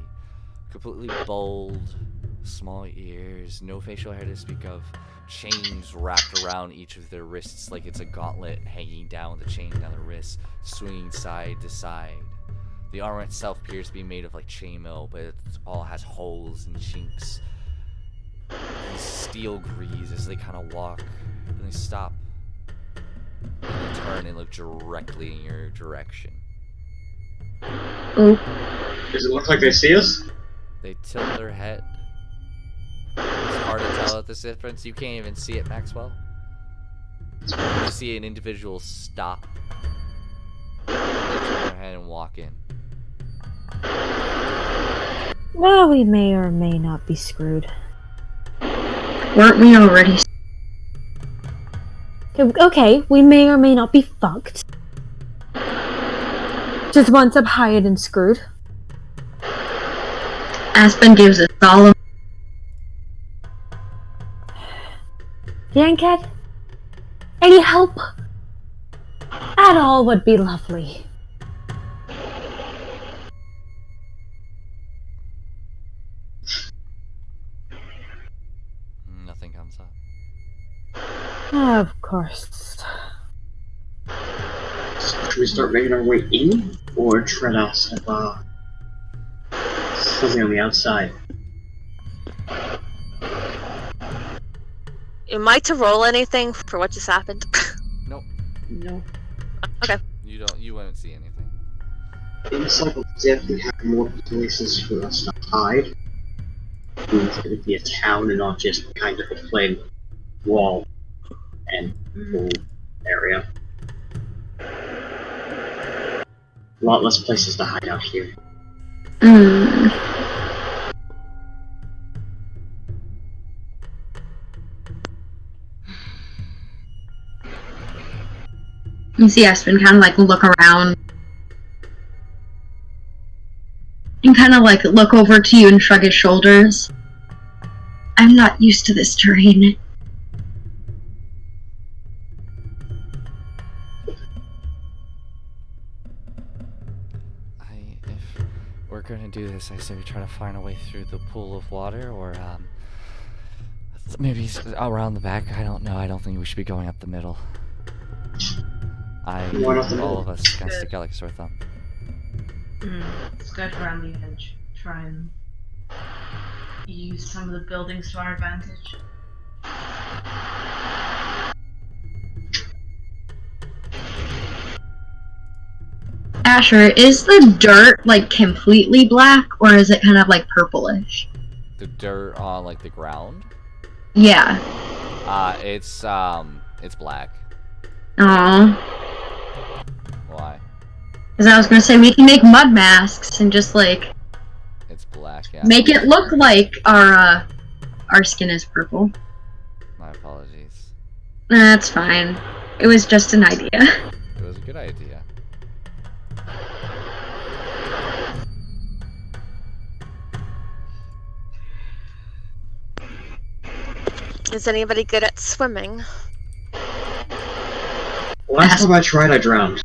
Completely bald, small ears, no facial hair to speak of, chains wrapped around each of their wrists like it's a gauntlet hanging down with a chain down the wrist, swinging side to side. The armor itself appears to be made of like chainmail, but it all has holes and chinks. These steel greaves as they kind of walk, and they stop, and they turn and look directly in your direction. Oh. Does it look like they see us? They tilt their head. It's hard to tell at this difference. You can't even see it, Maxwell. You see an individual stop. They turn their head and walk in. Well, we may or may not be screwed. Weren't we already? Okay, we may or may not be fucked. Just one step higher than screwed. Aspen gives a solemn. Yankhead? Any help? At all would be lovely. Nothing comes up. Of course. Should we start making our way in, or tread us of something on the outside? Am I to roll anything for what just happened? Nope. No. Okay. You wouldn't see anything. Inside will definitely have more places for us to hide. It's going to be a town and not just kind of a plain wall and pool area. A lot less places to hide out here. You see Aspen kind of like look around and kind of like look over to you and shrug his shoulders. I'm not used to this terrain. If we're gonna do this, I say we try to find a way through the pool of water, or maybe around the back. I don't know. I don't think we should be going up the middle. All of us kind of stick out like a sore thumb. Let's go around the edge. Try and use some of the buildings to our advantage. Asher, is the dirt like completely black or is it kind of like purplish? The dirt on like the ground? Yeah. It's black. Aw. Why? Because I was gonna say we can make mud masks and just like It's black, yeah. make it look like our skin is purple. My apologies. That's fine. It was just an idea. It was a good idea. Is anybody good at swimming? Last time I tried, I drowned.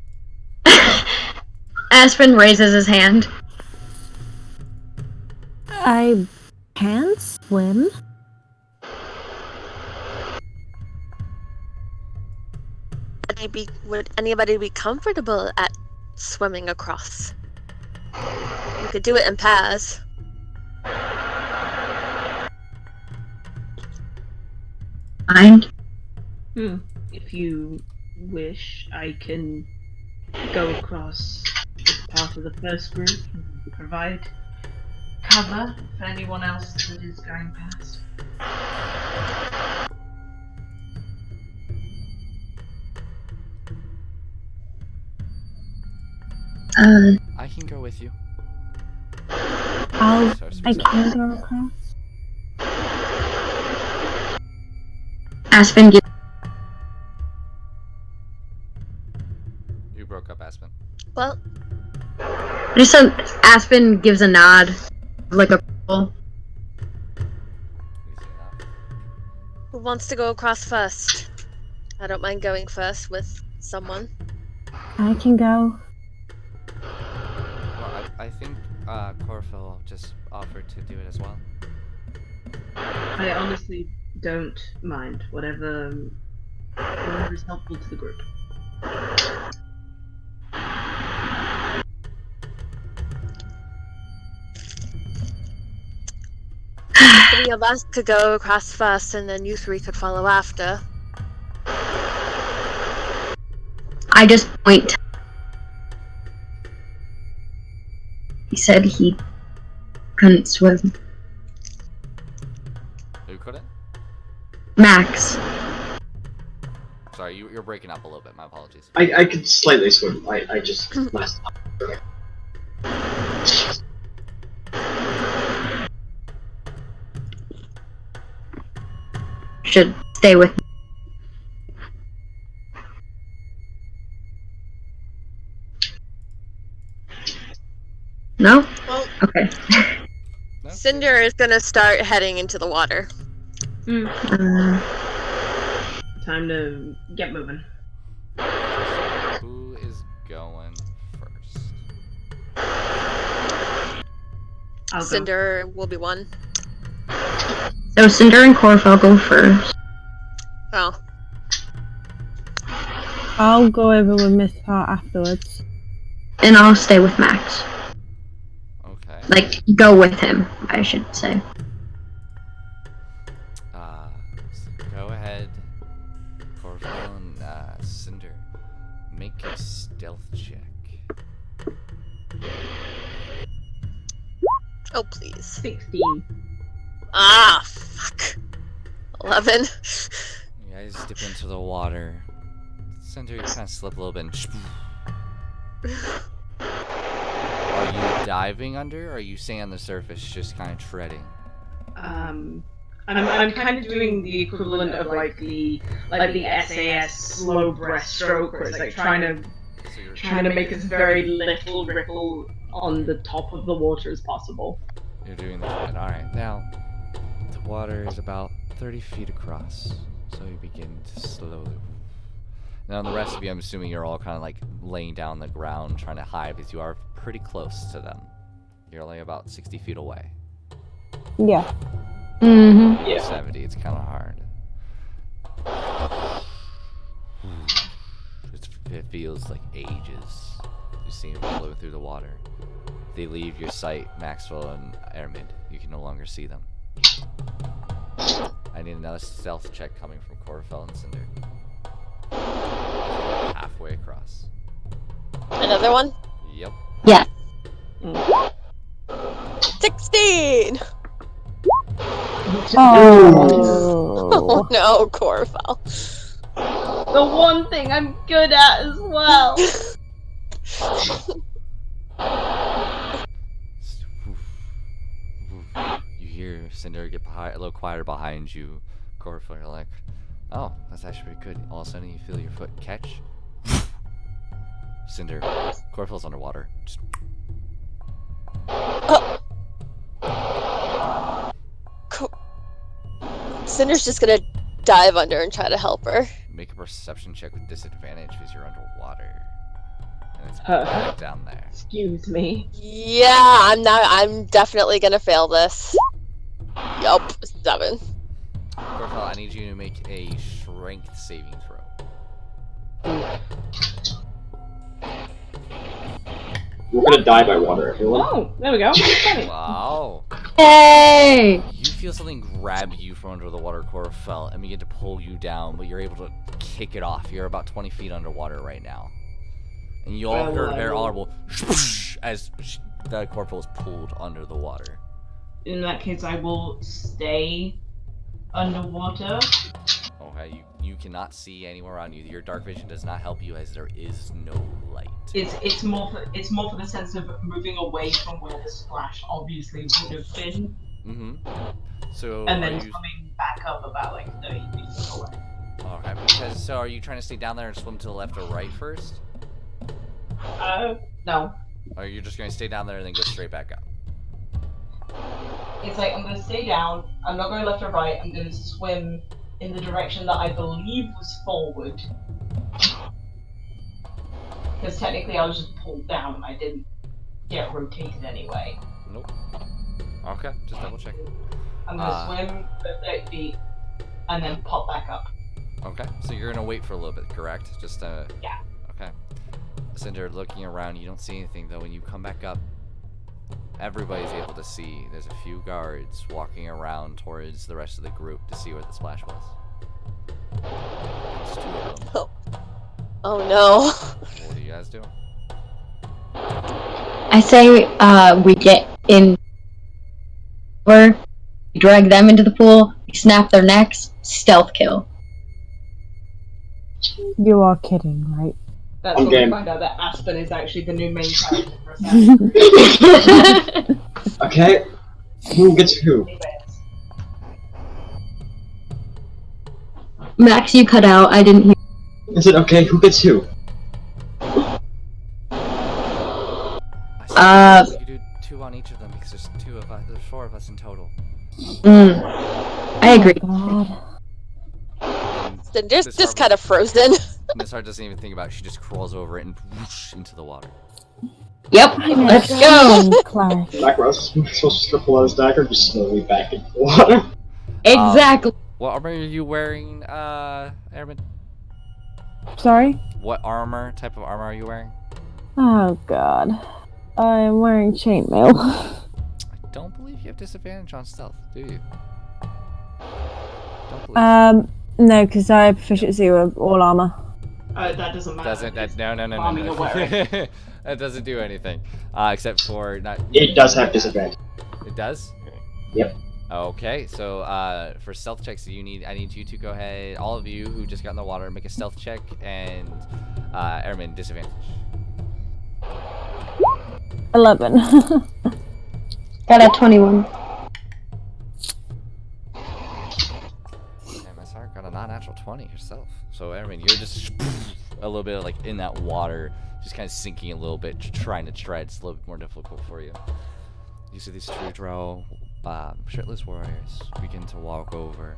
Aspen raises his hand. I can swim. Would anybody be comfortable at swimming across? You could do it in pairs. Fine. If you wish, I can go across as part of the first group and provide cover for anyone else that is going past. I can go with you. I can go across. Aspen gives. You broke up, Aspen. Well, Just Aspen gives a nod, like a. Easy enough. who wants to go across first? I don't mind going first with someone. I can go. Well, I think Corfil just offered to do it as well. I honestly don't mind. Whatever is helpful to the group. Three of us could go across first, and then you three could follow after. I just point. He said he couldn't swim. Who couldn't? Max. Sorry, you're breaking up a little bit. My apologies. I could slightly swim. I just messed up. Should stay with. No? Well, Okay. No? Cinder is gonna start heading into the water. Time to get moving. Who is going first? I'll go. Cinder will be one. So Cinder and Corfel go first. Oh, I'll go over with Miss Hart afterwards. And I'll stay with Max. Okay. Like, go with him, I should say. So go ahead, Corfil and Cinder. Make a stealth check. oh please. 16. Ah, fuck. 11. You guys dip into the water. Cinder, you kind of slip a little bit. And are you diving under, or are you staying on the surface, just kind of treading? And I'm kind of doing the equivalent of like the SAS slow breaststroke, where it's like trying to make as very little ripple on the top of the water as possible. You're doing that. Alright, now, the water is about 30 feet across, so you begin to slowly. Now, the rest of you, I'm assuming you're all kind of like laying down the ground, trying to hide, because you are pretty close to them. You're only about 60 feet away. Yeah. Mm-hmm. Yeah. 70, it's kind of hard. It feels like ages. You see them flow through the water. They leave your sight, Maxwell and Airmid. You can no longer see them. I need another stealth check coming from Corfel and Cinder. Halfway across. Another one? Yep. Yeah. 16! Oh Oh. no, Corval. The one thing I'm good at as well. You hear Cinder get a little quieter behind you. Corval, you're like, oh, that's actually pretty good. All of a sudden, you feel your foot catch. Cinder, Corval's underwater. Just... Cinder's just gonna dive under and try to help her. Make a perception check with disadvantage because you're underwater. And it's back down there. Excuse me. Yeah, I'm definitely gonna fail this. Yup, 7. Corval, I need you to make a strength saving throw. We're gonna die by water, everyone. Oh, there we go. Funny. Wow. Hey! You feel something grab you from under the water, Corval, and begin to pull you down, but you're able to kick it off. You're about 20 feet underwater right now. And you all heard a very audible as the Corval is pulled under the water. In that case, I will stay underwater. Okay, you cannot see anywhere around you. Your dark vision does not help you as there is no light. It's more for the sense of moving away from where the splash obviously would have been, Mm-hmm. So and then are you... coming back up about like 30 feet away. Okay, so are you trying to stay down there and swim to the left or right first? No. Or are you just going to stay down there and then go straight back up? It's like I'm gonna stay down. I'm not going left or right. I'm gonna swim in the direction that I believe was forward. Because technically I was just pulled down and I didn't get rotated anyway. Nope. Okay, just double check. I'm gonna swim for 30 feet and then pop back up. Okay, so you're gonna wait for a little bit, correct? Just Yeah. Okay. Cinder, looking around, you don't see anything though. When you come back up, everybody's able to see. There's a few guards walking around towards the rest of the group to see where the splash was. There's 2 of them. Oh no. What do you guys do? I say we get in, we drag them into the pool, snap their necks, stealth kill. You are kidding, right? That's I'm when we game. find out that Aspen is actually the new main character for a second. Okay, who gets who? Max, you cut out. I didn't hear. Is it okay? Who gets who? I said we could do 2 on each of them because there's 2 of us. There's 4 of us in total. I agree. God. Cinder's just kind of frozen. Miss Hart doesn't even think about it. She just crawls over it and whoosh into the water. Yep, let's go. Claire. Black Rose is supposed to pull out his dagger just slowly back into the water. Exactly. What armor are you wearing, Airman? Sorry? What type of armor are you wearing? Oh god. I'm wearing chainmail. I don't believe you have disadvantage on stealth, do you? Don't believe No, because I have proficiency with all armor. That doesn't matter. No. That doesn't do anything. Except for not. It does have disadvantage. It does? Yep. Okay, so for stealth checks, I need you to go ahead, all of you who just got in the water, make a stealth check, and Airman disadvantage. 11. Got a 21. And Miss Hart got a non-natural 20 herself. So Airman, you're just a little bit like in that water, just kind of sinking a little bit, trying to tread. It's a little bit more difficult for you. You see these 2 drow shirtless warriors begin to walk over.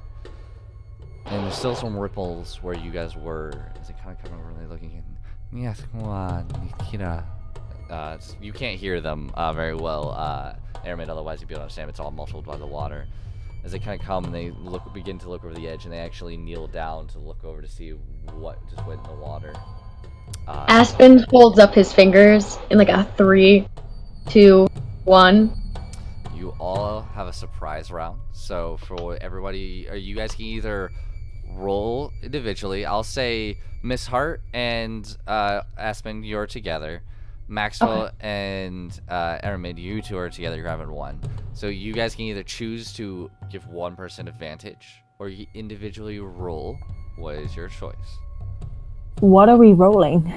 And there's still some ripples where you guys were as they kind of come over and they're looking in. Yes, come on, Nikita. You can't hear them very well, Airman, otherwise you'd be able to understand. It's all muffled by the water. As they kind of come and they begin to look over the edge, and they actually kneel down to look over to see what just went in the water. Aspen holds up his fingers in like a 3, 2, 1. You all have a surprise round. So for everybody, you guys can either roll individually. I'll say Miss Hart and Aspen, you're together. Maxwell and Aramid, you two are together. You're having one. So you guys can either choose to give one person advantage, or you individually roll. What is your choice? What are we rolling?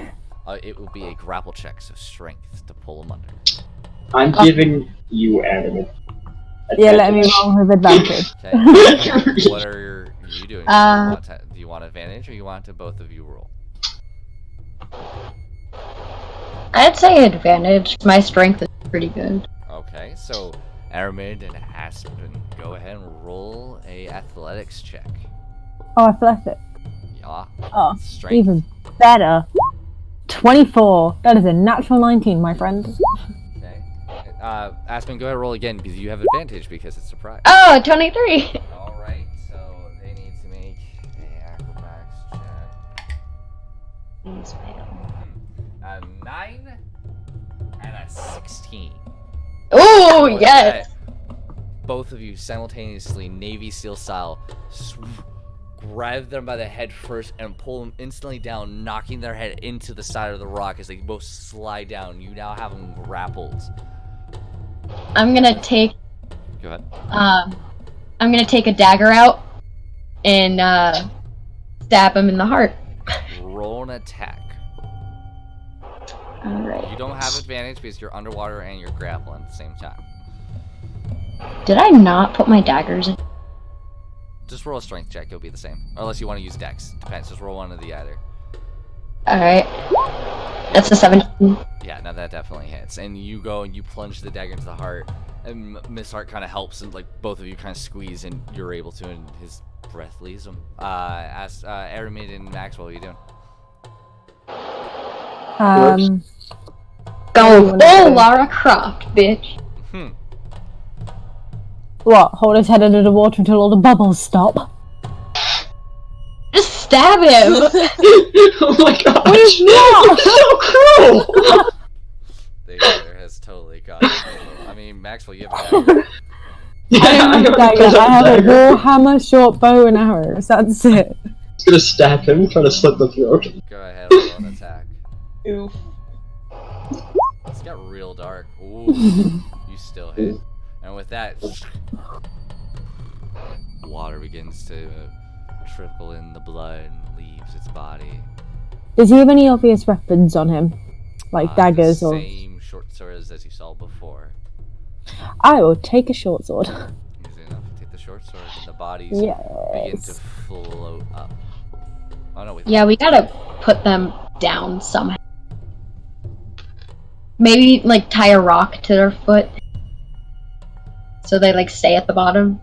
It will be a grapple check, so strength to pull them under. I'm giving you adamant. Yeah, let me roll with advantage. Okay. What are you doing? Do you want advantage, or you want to both of you roll? I'd say advantage. My strength is pretty good. Okay, so Aramid and Aspen, go ahead and roll a athletics check. Oh, athletic. Yeah. Oh, Strength. even better. 24. That is a natural 19, my friend. Okay. Aspen, go ahead and roll again because you have advantage because it's surprise. Oh, 23. All right, so they need to make a acrobatics check. Please fail. A 9 and a 16. Oh, With yes. that, both of you simultaneously, Navy SEAL style, grab them by the head first and pull them instantly down, knocking their head into the side of the rock as they both slide down. You now have them grappled. I'm gonna take. Go ahead. I'm gonna take a dagger out and stab him in the heart. Roll an attack. All right. You don't have advantage because you're underwater and you're grappling at the same time. Did I not put my daggers in? Just roll a strength check, it'll be the same. Or unless you want to use dex. Depends, just roll one of the either. Alright. That's a 17. Yeah, no, that definitely hits. And you go and you plunge the dagger into the heart, and Miss Hart kind of helps, and like both of you kind of squeeze, and you're able to, and his breath leaves him. Aramid and Maxwell, what are you doing? Go full Lara Croft, bitch. What? Hold his head under the water until all the bubbles stop? Just stab him! Oh my god! He's not! So cruel! The dagger has totally got it. I mean, Maxwell, you have a dagger. I don't have a dagger. I have a warhammer, short bow, and arrows. That's it. He's gonna stab him, trying to slit the throat. Go ahead, roll an attack. Oof. It's got real dark. Ooh, you still hit. And with that, water begins to trickle in the blood and leaves its body. Does he have any obvious weapons on him? Like daggers the or... same short swords as you saw before. I will take a short sword. Easy enough. Take the short sword and the bodies begin to Yes. float up. Oh no, wait. Yeah, we gotta put them down somehow. Maybe, like, tie a rock to their foot. So they, like, stay at the bottom.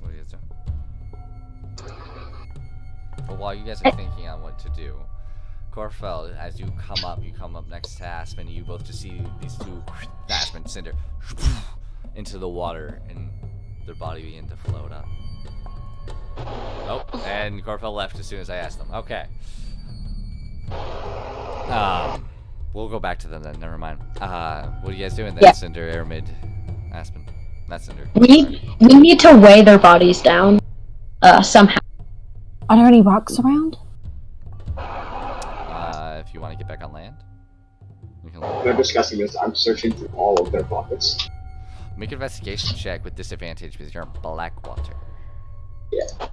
What are you doing? Well, while you guys are thinking on what to do, Corfeld, as you come up next to Aspen, you both just see these two, Aspen, Cinder, into the water, and their body begin to float up. Oh, and Corfeld left as soon as I asked them. Okay. We'll go back to them then, never mind. What are you guys doing then, Yeah. Cinder, Aramid, Aspen? Not Cinder. We need to weigh their bodies down. Somehow. Are there any rocks around? If you want to get back on land, you can They're discussing this. I'm searching through all of their pockets. make an investigation check with disadvantage because you're in black water. Yeah.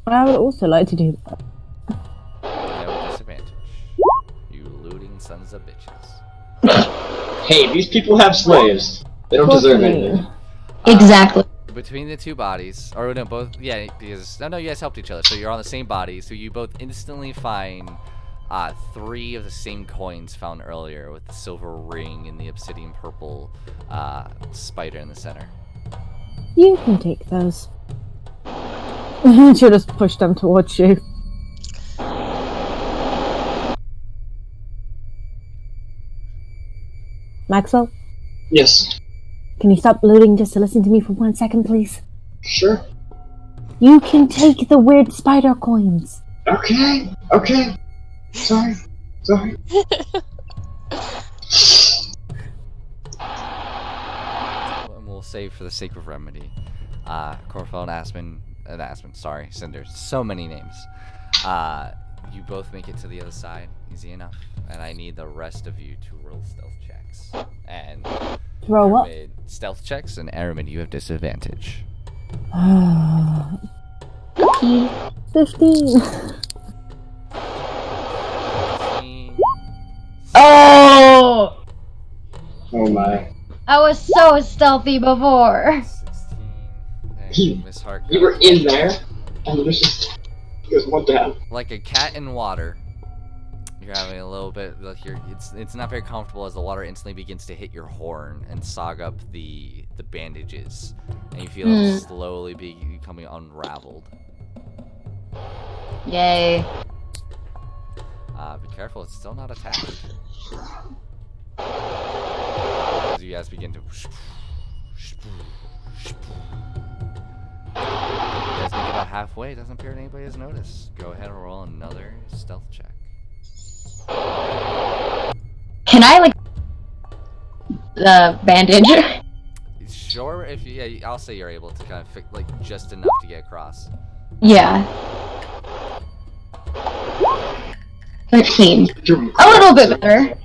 I would also like to do that. No disadvantage. You looting sons of bitches. Hey, these people have slaves. They don't deserve anything. Exactly. Between the two bodies, or no, both, yeah, because, no, you guys helped each other, so you're on the same body, so you both instantly find 3 of the same coins found earlier with the silver ring and the obsidian purple spider in the center. You can take those. She'll just push them towards you. Maxwell, Yes. can you stop looting just to listen to me for 1 second, please? Sure. You can take the weird spider coins. Okay. Sorry. And we'll save for the sake of remedy. Corfel and Aspen, sorry, Cinder, so many names. you both make it to the other side. Easy enough. And I need the rest of you to roll stealth checks. And Roll what? Aramid, stealth checks, and Aramid, you have disadvantage. 15. Oh! Oh my. I was so stealthy before. 16. You- Miss Hart. You were in there, and there's just one down. Like a cat in water. You're having a little bit like it's not very comfortable as the water instantly begins to hit your horn and sog up the bandages, and you feel it slowly becoming unraveled. Yay. Be careful, it's still not attached. As you guys begin to you guys make it about halfway, it doesn't appear anybody has noticed. Go ahead and roll another stealth check. Can I, like, the bandage? Sure, if you, yeah, I'll say you're able to kind of fix, like, just enough to get across. Yeah. 13. A little bit better.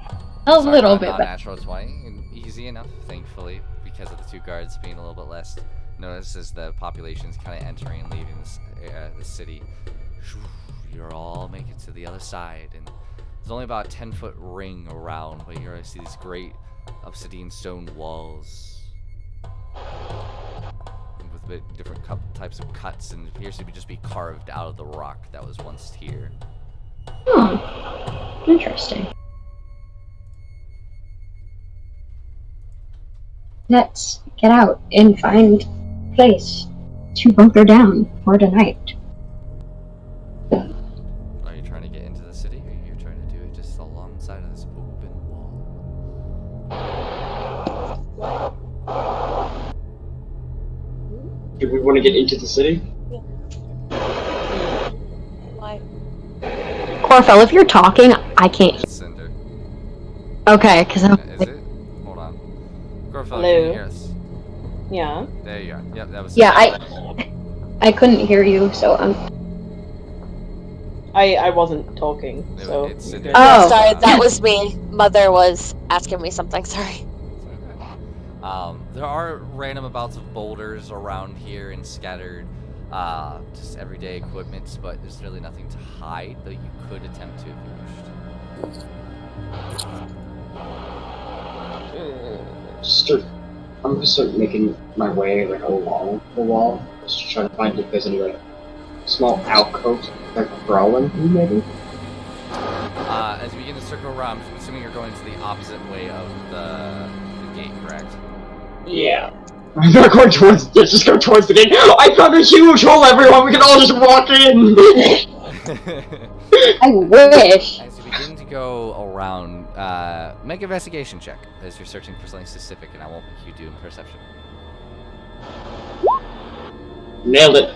A little bit better. Natural 20, and easy enough, thankfully, because of the two guards being a little bit less. Notice as the population's kind of entering and leaving the city. You're all making it to the other side, and there's only about a 10-foot ring around, but you're gonna see these great obsidian stone walls with a bit different types of cuts, and it appears to just be carved out of the rock that was once here. Hmm. Interesting. Let's get out and find a place to bunker down for tonight. Are you trying to get into the city, or are you trying to do it just alongside of this open wall? Do we want to get into the city? Why? Corfel, if you're talking, I can't hear. It's Cinder. Okay, because I'm Is it? Hold on. Gorfell, Hello? can you hear us? Yeah. There you are. Yep, that was. Yeah, I couldn't hear you, so I wasn't talking, so. It's Cinder. Oh. Sorry, that was me. Mother was asking me something. Sorry. There are random amounts of boulders around here and scattered, just everyday equipment, but there's really nothing to hide, though you could attempt to if you wished. I'm gonna start making my way like along the wall, just trying to find if there's any like small alcoves like crawling through maybe. As you begin to circle around, I'm assuming you're going to the opposite way of the gate, correct? Yeah. I'm not going towards. Let's just go towards the gate. I found a huge hole, everyone. We can all just walk in. I wish. As you begin to go around, make an investigation check as you're searching for something specific, and I won't make you do in perception. Nailed it.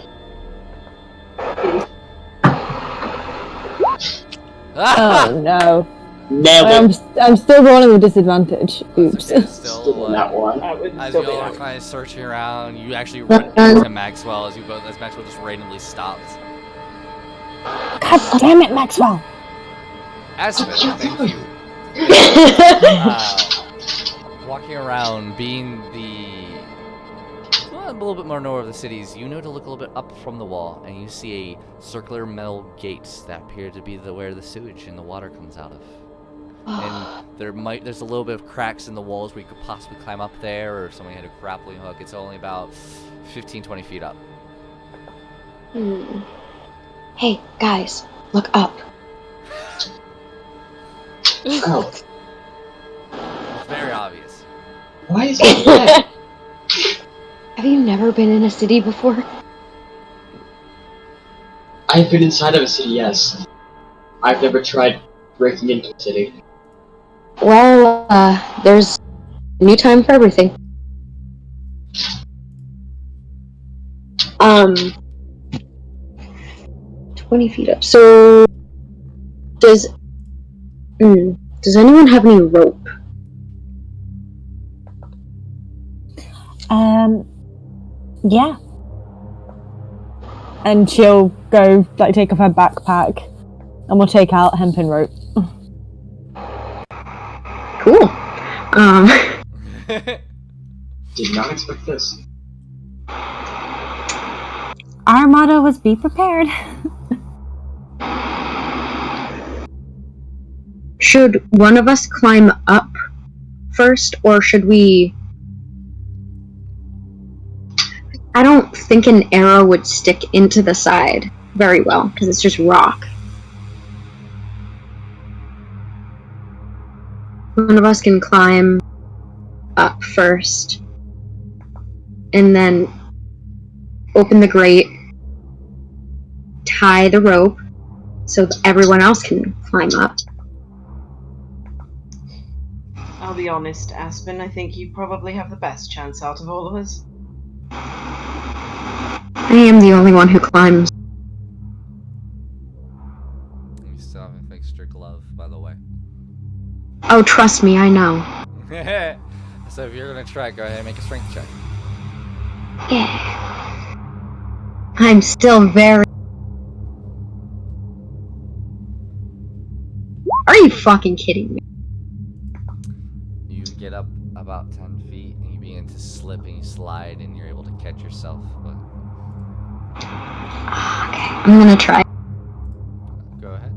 Oh no. Nailed it. I'm still rolling with disadvantage. Oops. Still on that one. That would As still you be all are nice. kind of searching around, you actually run into Maxwell as Maxwell just randomly stops. God damn it, Maxwell! Aspen, thank you. Walking around, being a little bit more north of the cities, you know to look a little bit up from the wall, and you see a circular metal gate that appear to be where the sewage and the water comes out of. And there's a little bit of cracks in the walls where you could possibly climb up there, or if somebody had a grappling hook. It's only about 15-20 feet up. Hey, guys, look up. Oh, It's very obvious. why is it red? Have you never been in a city before? I've been inside of a city, yes. I've never tried breaking into a city. Well, there's a new time for everything. 20 feet up. So, does anyone have any rope? Yeah. And she'll go, like, take off her backpack And we'll take out hempen rope. Cool. Did not expect this. Our motto was be prepared. Should one of us climb up first, or should we... I don't think an arrow would stick into the side very well, because it's just rock. One of us can climb up first, and then open the grate, tie the rope, so that everyone else can climb up. I'll be honest, Aspen, I think you probably have the best chance out of all of us. I am the only one who climbs. You still haven't fixed your glove, by the way. Oh, trust me, I know. So if you're gonna try, go ahead and make a strength check. Yeah. I'm still very... Are you fucking kidding me? You get up about 10 feet and you begin to slip and you slide and you're able to catch yourself. But Okay, I'm gonna try. go ahead.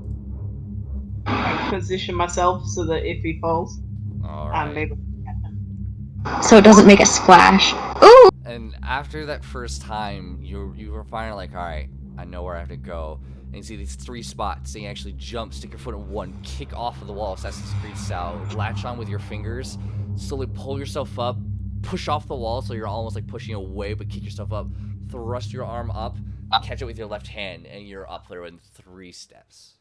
I position myself so that if he falls, All I'm right. able to get him. So it doesn't make a splash. Ooh! And after that first time, you were finally like, all right, I know where I have to go. And you see these 3 spots. And you actually jump, stick your foot in one, kick off of the wall, Assassin's Creed style, latch on with your fingers, slowly pull yourself up, push off the wall so you're almost like pushing away, but kick yourself up, thrust your arm up, catch it with your left hand, and you're up there in 3 steps.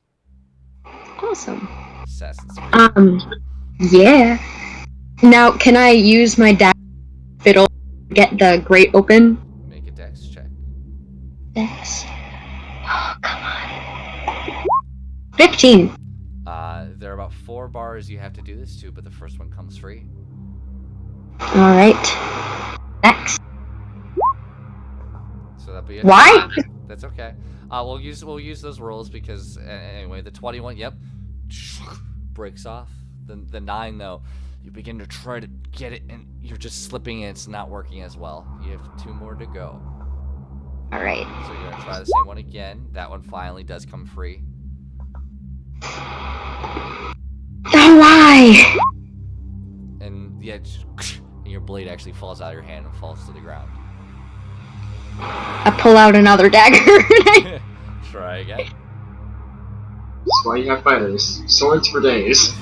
Awesome. Assassin's Creed. Yeah. Now, can I use my dagger fiddle to get the grate open? Make a dex check. Yes. Oh, come on. 15. There are about 4 bars you have to do this to, but the first one comes free. Alright. Next. So that'll be a Why? That's okay. We'll use those rolls because anyway, the 21, yep, breaks off. The 9 though, you begin to try to get it and you're just slipping and it's not working as well. You have 2 more to go. Alright. So you're gonna try the same one again. That one finally does come free. Oh, why? And yeah, and your blade actually falls out of your hand and falls to the ground. I pull out another dagger. Try again. That's why you have fighters. Swords for days.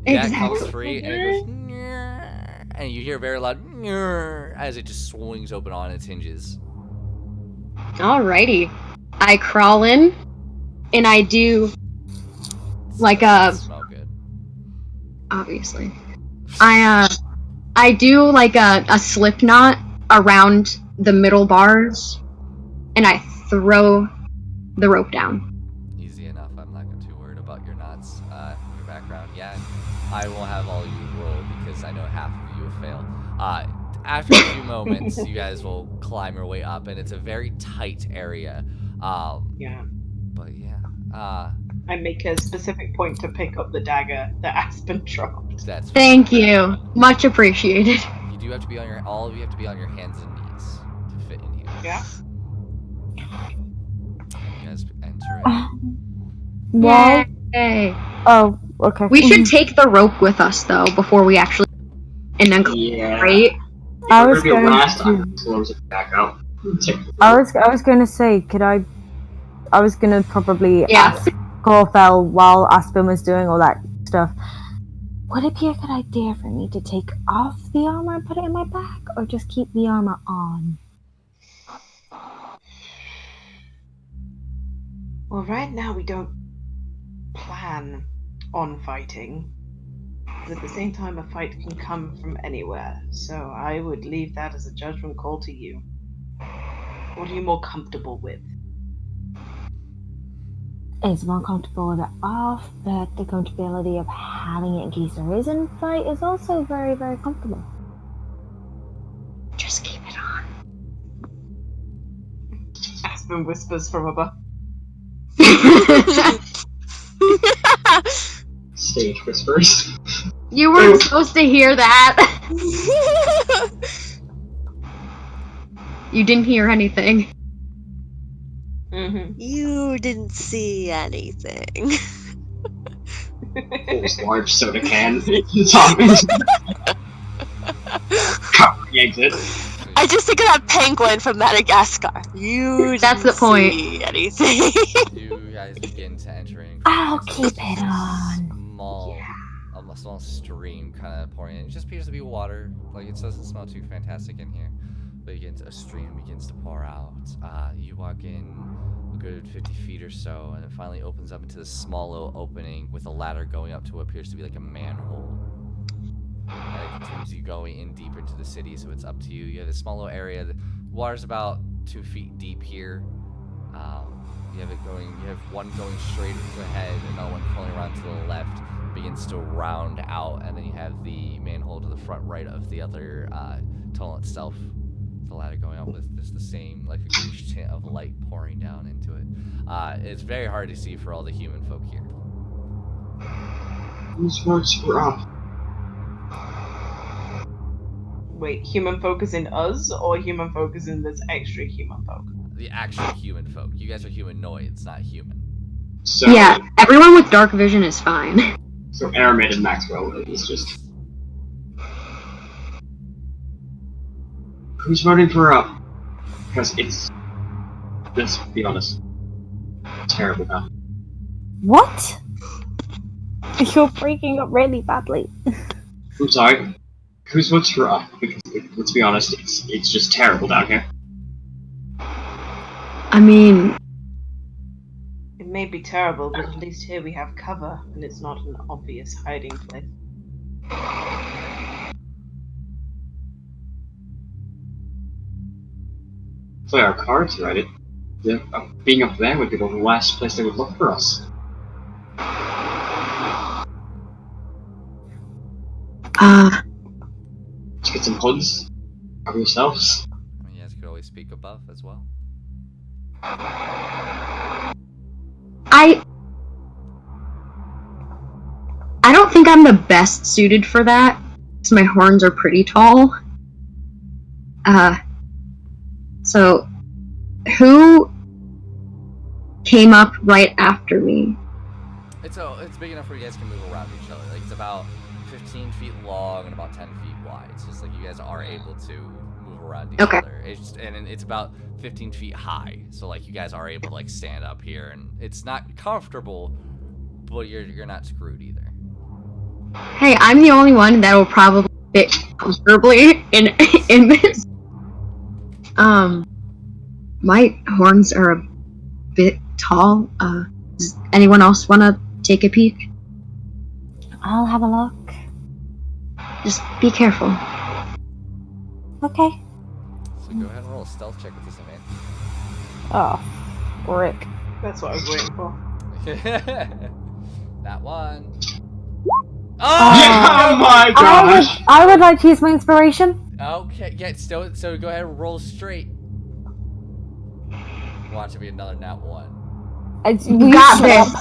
Yeah, it comes free and it goes, "Nyeh," and you hear very loud "Nyeh," as it just swings open on its hinges. Alrighty. I crawl in, and I do like a... Smell good. Obviously. I do like a slip knot around the middle bars, and I throw the rope down. Easy enough. I'm not too worried about your knots, your background. Yeah, I will have all you roll because I know half of you have failed. After a few moments, you guys will climb your way up, and it's a very tight area. Yeah. But yeah, I make a specific point to pick up the dagger that Aspen dropped. that's. Thank you. Much appreciated. You do have to be on your. All of you have to be on your hands and knees to fit in here. Yeah. You guys enter in. Well, Yay. oh, okay. We should take the rope with us, though, before we actually... And then Yeah. right? I We're was gonna be going last to. time close it back out. I was going to say, could I was going to probably Yeah. ask Corfell while Aspen was doing all that stuff. Would it be a good idea for me to take off the armor and put it in my back, or just keep the armor on? Well, right now we don't plan on fighting. But at the same time, a fight can come from anywhere. So I would leave that as a judgment call to you. What are you more comfortable with? It's more comfortable with it off, but the comfortability of having it in case there is a fight is also very, very comfortable. Just keep it on. Aspen whispers from above. stage whispers. You weren't supposed to hear that. You didn't hear anything. You didn't see anything. Pulls large soda can. Cover the exit. I just think of that penguin from Madagascar. You That's didn't the point. see anything. You guys begin to entering. I'll into keep it on. A small stream kind of pouring in. It just appears to be water. Like, it doesn't smell too fantastic in here. But a stream begins to pour out. You walk in a good 50 feet or so, and it finally opens up into this small little opening with a ladder going up to what appears to be like a manhole. And it continues you going in deeper into the city, so it's up to you. You have this small little area. The water's about 2 feet deep here. You have one going straight ahead, another one curling around to the left, begins to round out, and then you have the manhole to the front right of the other tunnel itself. The ladder going up with just the same, like, a greenish tint of light pouring down into it. It's very hard to see for all the human folk here. Whose words were up? Wait, human folk is in us, or human folk is in this extra human folk? The actual human folk. You guys are humanoids, not human. So, Yeah, everyone with dark vision is fine. So Aramid and Maxwell is just... Who's voting for her up? Because it's... Let's be honest. Terrible now. What? You're breaking up really badly. I'm sorry. Who's votes for her up? Because, let's be honest, it's just terrible down here. I mean, It may be terrible, but at least here we have cover, and it's not an obvious hiding place. Play our cards, right? Being up there would be the last place they would look for us. Let's get some hoods. Cover yourselves. I mean, you guys could always speak above as well. I don't think I'm the best suited for that, because my horns are pretty tall. So, who came up right after me? It's big enough where you guys can move around each other. Like, it's about 15 feet long and about 10 feet wide. It's just like you guys are able to move around each other. It's about 15 feet high, so like you guys are able to like stand up here, and it's not comfortable, but you're not screwed either. Hey, I'm the only one that will probably fit comfortably in this. My horns are a bit tall. Does anyone else want to take a peek? I'll have a look. Just be careful. Okay. So go ahead and roll a stealth check with this man. Oh, Rick. That's what I was waiting for. That one. Oh my gosh! I would like to use my inspiration. Okay, yeah, so go ahead and roll straight. Watch it be another nat one. You got this.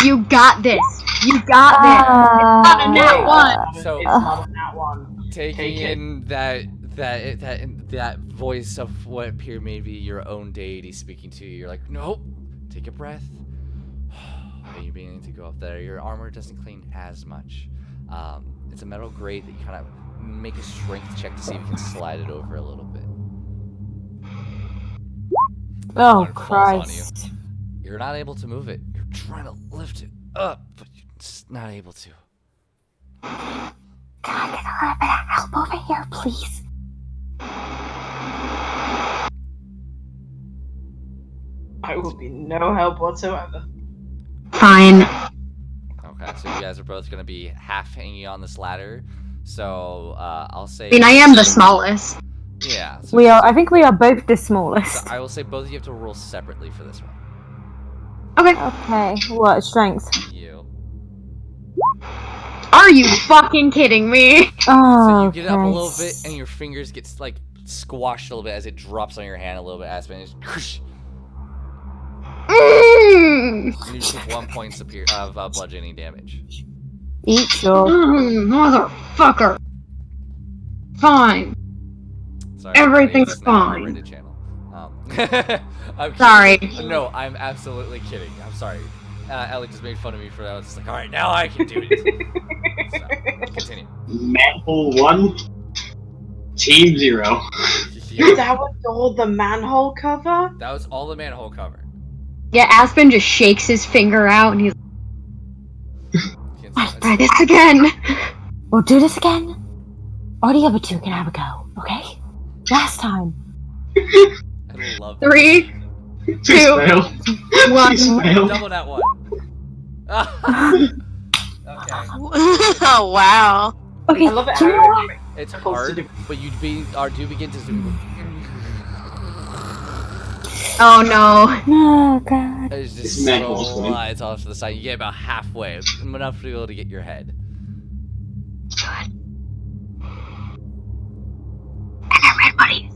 You got this. You got this. It's not a nat one. So It's not a nat one. taking in that voice of what appeared maybe your own deity speaking to you, you're like, nope. Take a breath. And you're beginning to go up there. Your armor doesn't clean as much. It's a metal grate that you kind of make a strength check to see if you can slide it over a little bit. Oh, It falls on Christ. You're not able to move it. You're trying to lift it up, but you're just not able to. Can I get a little bit of help over here, please? I will be no help whatsoever. Fine. Okay, so you guys are both going to be half hanging on this ladder. So I'll say. I mean, I am the smallest. Yeah. So We are. I think we are both the smallest. So I will say both of you have to roll separately for this one. Okay. Okay. What strength? You. Are you fucking kidding me? Oh, So you get up a little bit, Christ. and your fingers get like squashed a little bit as it drops on your hand a little bit. As it just, Mm. and you take 1 point of bludgeoning damage. Eat your. Motherfucker. Fine. Sorry, Everything's it's not an fine. R-rated channel. I'm kidding. Sorry. No, I'm absolutely kidding. I'm sorry. Ellie just made fun of me for that. I was just like, all right, now I can do it. So, continue. Manhole 1, Team 0. That was all the manhole cover? That was all the manhole cover. Yeah, Aspen just shakes his finger out and he's Can't like, say try this again. We'll do this again. Or the other two can have a go, okay? Last time. I love 3, Please 2, fail. 1. Please fail. double that one. Okay. Oh wow. Okay, I love it do you know how what? It's Circles to hard, do- but you do begin to Oh no. Oh, God. It's just It's manhole swing. slides off to the side. You get about halfway, enough to be able to get your head. Everybody.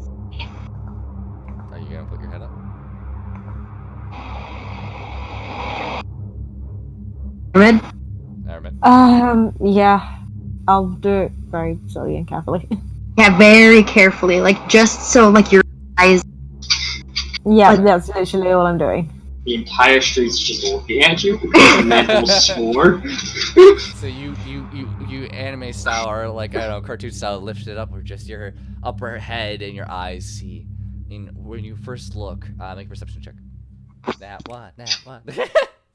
Are you gonna put your head up? Red? Airman. Yeah. I'll do it very slowly and carefully. Yeah, very carefully. Like, just so, like, your eyes. Yeah, Like- that's literally all I'm doing. The entire street's just looking at you because the manhole swore. So you anime style or like I don't know cartoon style lift it up or just your upper head and your eyes see. And when you first look, make a perception check. That one.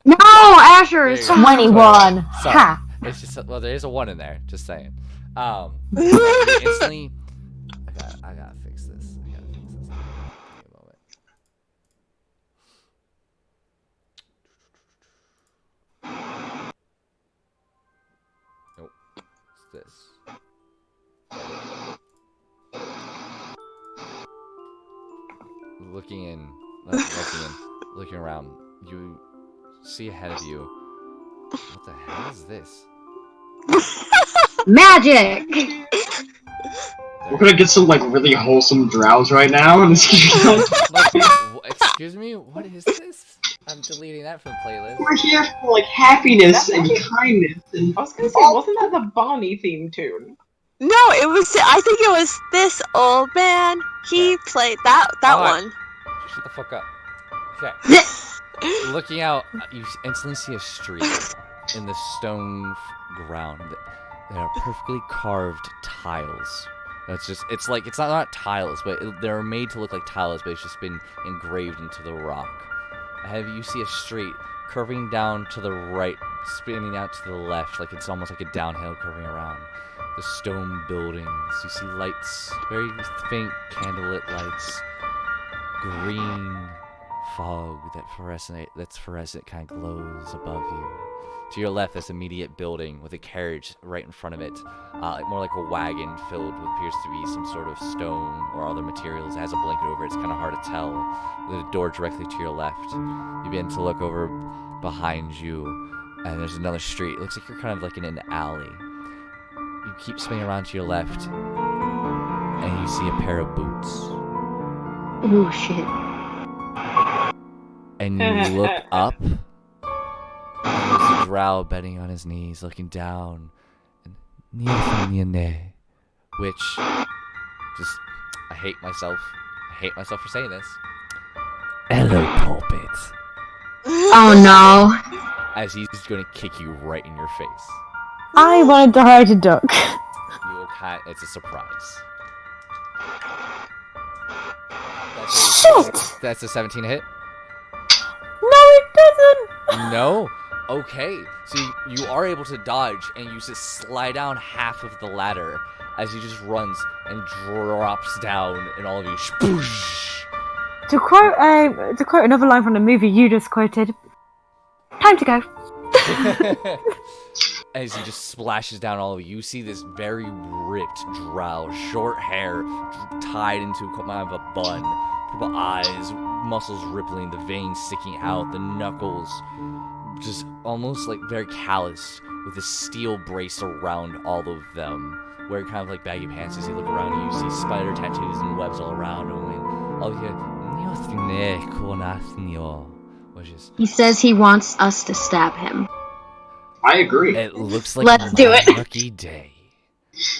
No, Asher! There you It's go. 21. Sorry. Ha! It's just well, there is a 1 in there. Just saying. You instantly. I gotta fix this. Give me a moment. Nope. It's this. Looking around, you see ahead of you. What the hell is this? magic! We're gonna get some like really wholesome drows right now, and this Excuse me, what is this? I'm deleting that from the playlist. we're here for like happiness and kindness. And I was gonna say, wasn't that the Barney theme tune? No, it was. I think it was this old man. He played that Alright. one. Shut the fuck up. Okay. Looking out, you instantly see a street in the stone ground. There are perfectly carved tiles. It's not tiles, but they're made to look like tiles, but it's just been engraved into the rock. Ahead of you see a street curving down to the right, spinning out to the left, like it's almost like a downhill curving around. The stone buildings, you see lights, very faint candlelit lights, green fog that's fluorescent, kind of glows above you. To your left, this immediate building with a carriage right in front of it, more like a wagon filled with appears to be some sort of stone or other materials. It has a blanket over it. It's kind of hard to tell. With a door directly to your left. You begin to look over behind you, and there's another street. It looks like you're kind of like in an alley. You keep spinning around to your left, and you see a pair of boots. Oh shit. And you look up. There's a drow bending on his knees, looking down, and which just I hate myself for saying this. Hello, pulpit. Oh no. As he's going to kick you right in your face. I wanted to hide a duck. You will it's a surprise. Shit! That's a 17 hit. No, it doesn't! No. Okay, so you are able to dodge, and you just slide down half of the ladder as he just runs and drops down, and all of you spoosh. To quote another line from the movie you just quoted, time to go. As he just splashes down all of you, you see this very ripped drow, short hair tied into kind of a bun, purple eyes, muscles rippling, the veins sticking out, the knuckles just almost like very calloused, with a steel brace around all of them, wearing kind of like baggy pants. As you look around, you see spider tattoos and webs all around him, and all you hear, which is He says he wants us to stab him. I agree. It looks like Let's do it. lucky day.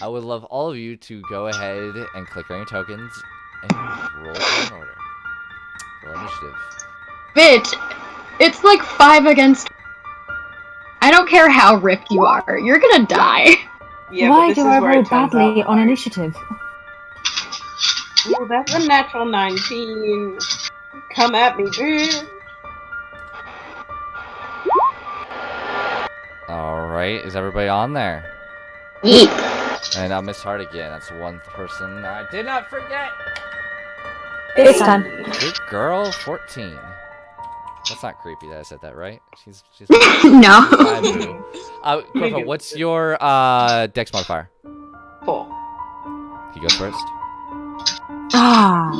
I would love all of you to go ahead and click on your tokens and roll in order. Roll initiative. Bitch, it's like 5 against. I don't care how ripped you are. You're gonna die. Yeah, Why but this do is I where roll it turns badly out on like, initiative? Ooh, that's a natural 19. Come at me, bitch. Alright, is everybody on there? Yeet. And now Miss Hart again. That's one person I did not forget. This time. Good girl, 14. That's not creepy that I said that, right? She's No. fine, boo. Corvo, what's your dex modifier? 4. He goes first. Ah.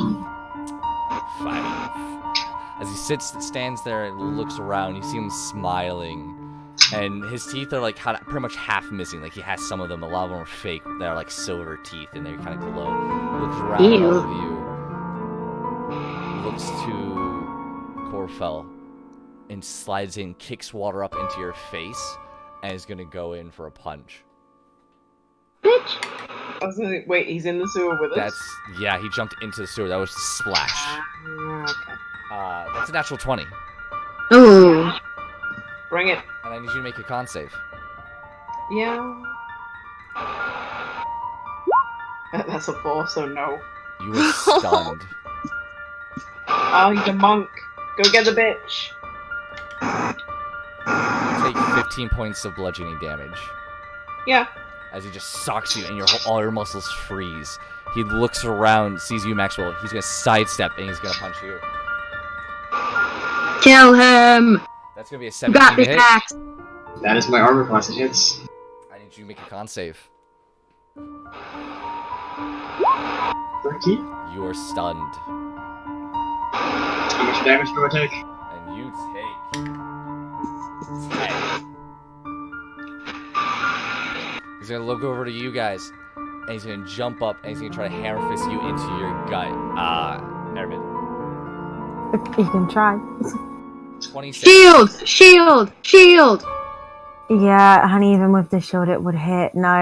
5. As he stands there and looks around, you see him smiling. And his teeth are like pretty much half missing. Like he has some of them. A lot of them are fake. They're like silver teeth, and they kind of glow. He looks around at all of you. Looks to Corfell and slides in, kicks water up into your face, and is gonna go in for a punch. Bitch. I was gonna, wait, he's in the sewer with us? Yeah, he jumped into the sewer. That was splash. Okay. That's a natural 20. Ooh. Bring it. And I need you to make a con save. Yeah. That's a 4, so no. You are stunned. Oh, he's a monk. Go get the bitch. You take 15 points of bludgeoning damage. Yeah. As he just socks you and all your muscles freeze. He looks around, sees you, Maxwell. He's gonna sidestep and he's gonna punch you. Kill him. That's gonna be a You 17 got this hit. axe. That is my armor class. It hits. I need you to make a con save. 13. You are stunned. How much damage do I take? And you take 10. He's gonna look over to you guys, and he's gonna jump up, and he's gonna try to hammer fist you into your gut. Nervin. You can try. 26. Shield. Yeah, honey, even with the shield it would hit. No,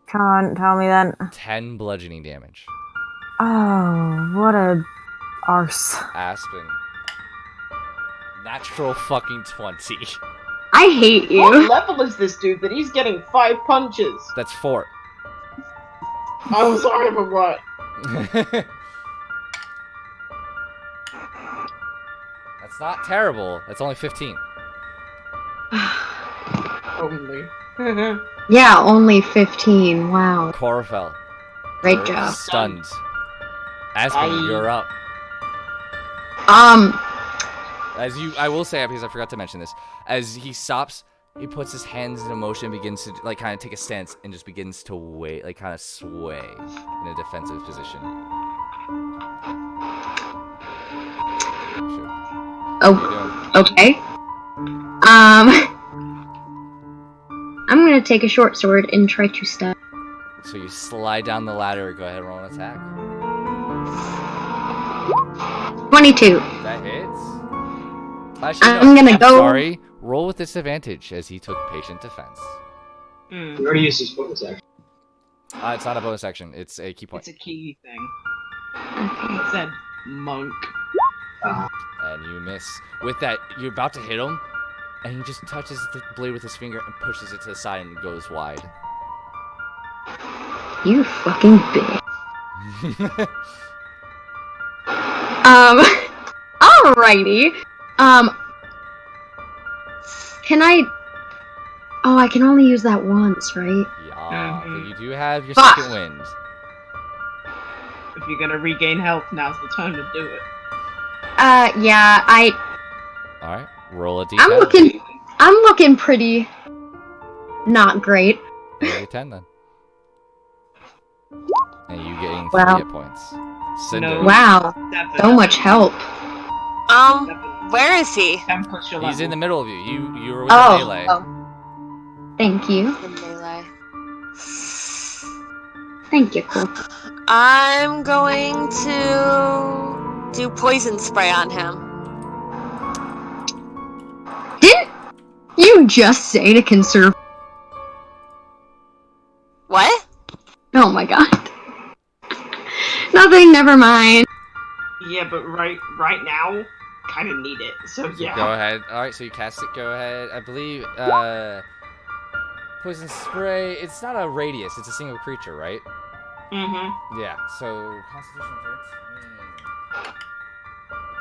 can't tell me then. 10 bludgeoning damage. Oh, what a arse. Aspen. Natural fucking 20. I hate you. What level is this dude that he's getting 5 punches? That's 4. I'm sorry, but what? That's not terrible. That's only 15. Only. Yeah, only 15. Wow. Corfell. Great You're job. Stunned. Aspen, you're up. As I will say, because I forgot to mention this, as he stops, he puts his hands into motion and begins to, like, kind of take a stance and just begins to wait, like, kind of sway in a defensive position. Sure. Oh, okay. I'm gonna take a short sword and try to stab. So you slide down the ladder. Go ahead and roll an attack. 22. That hits. Actually, I'm gonna go- Sorry. Roll with disadvantage as he took patient defense. We already used his bonus action. It's not a bonus action. It's a key point. It's a key thing. Okay. It said monk. And you miss. With that, you're about to hit him, and he just touches the blade with his finger and pushes it to the side and goes wide. You fucking bitch. Alrighty. Can I... Oh, I can only use that once, right? Yeah, but you do have your Fuck. second wind. If you're gonna regain health, now's the time to do it. Yeah, Alright, roll a d10. I'm looking pretty... not great. Roll a d10 then. And you getting 3 Wow. hit points. Cinder. No. Wow, 7. so much help. Where is he? 10 plus your He's in the level. middle of you. You were with the melee. Oh. Thank you. The melee. Thank you, cool. I'm going to do poison spray on him. Didn't you you just say to conserve? What? Oh my god. Nothing, never mind. Yeah, but right now, kind of need it. So yeah. Go ahead. All right, so you cast it. Go ahead. I believe poison spray. It's not a radius. It's a single creature, right? Mm-hmm. Yeah. So Constitution 13.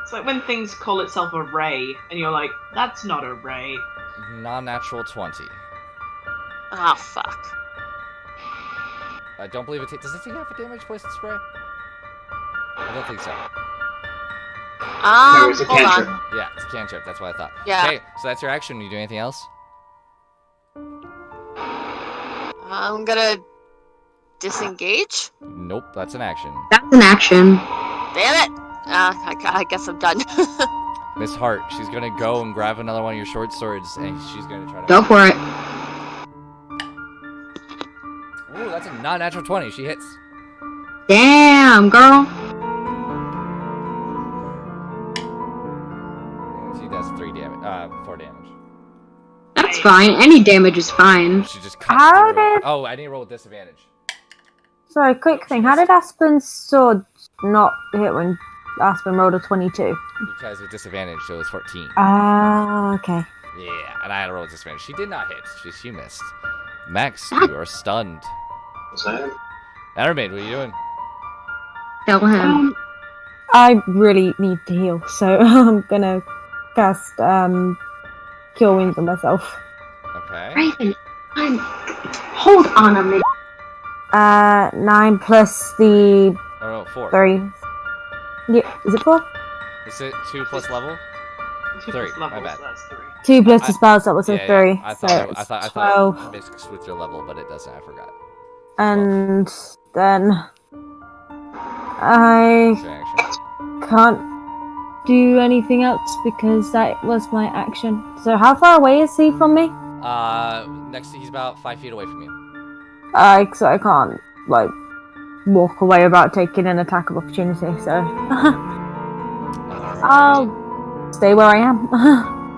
It's like when things call itself a ray, and you're like, that's not a ray. Non-natural 20. Oh, fuck. I don't believe it takes. Does it take half a damage poison spray? I don't think so. No, it's a Hold cantrip. on. Yeah, it's a cantrip. That's what I thought. Yeah. Okay, so that's your action. You do anything else? I'm gonna disengage. Nope, that's an action. That's an action. Damn it! I guess I'm done. Miss Hart, she's gonna go and grab another one of your short swords, and she's gonna try to. Go for it. Ooh, that's a non-natural 20. She hits. Damn, girl. And she does 4 damage. That's fine. Any damage is fine. She just cuts How through. did- Oh, I need to roll with disadvantage. Sorry, quick thing. How did Aspen's sword not hit when Aspen rolled a 22? Because of disadvantage, so it was 14. Ah, okay. Yeah, and I had to roll with disadvantage. She did not hit. She missed. Max, you are stunned. What's that? Mermaid, what are you doing? Tell him. I really need to heal, so I'm gonna cast Cure Wounds on myself. Okay. Raven, hold on a minute. 9 plus the Oh, no, 4. 3. Yeah, is it 4? Is it 2 plus level? 2 3, plus my levels, bad. that's 3. 2 plus the spells, that was a Yeah, 3. I so thought it's I 12. thought mixed with your level, but it doesn't. I forgot. And then I So action. can't do anything else because that was my action. So how far away is he from me? Next, he's about 5 feet away from you. So I can't like walk away without taking an attack of opportunity. So I'll stay where I am.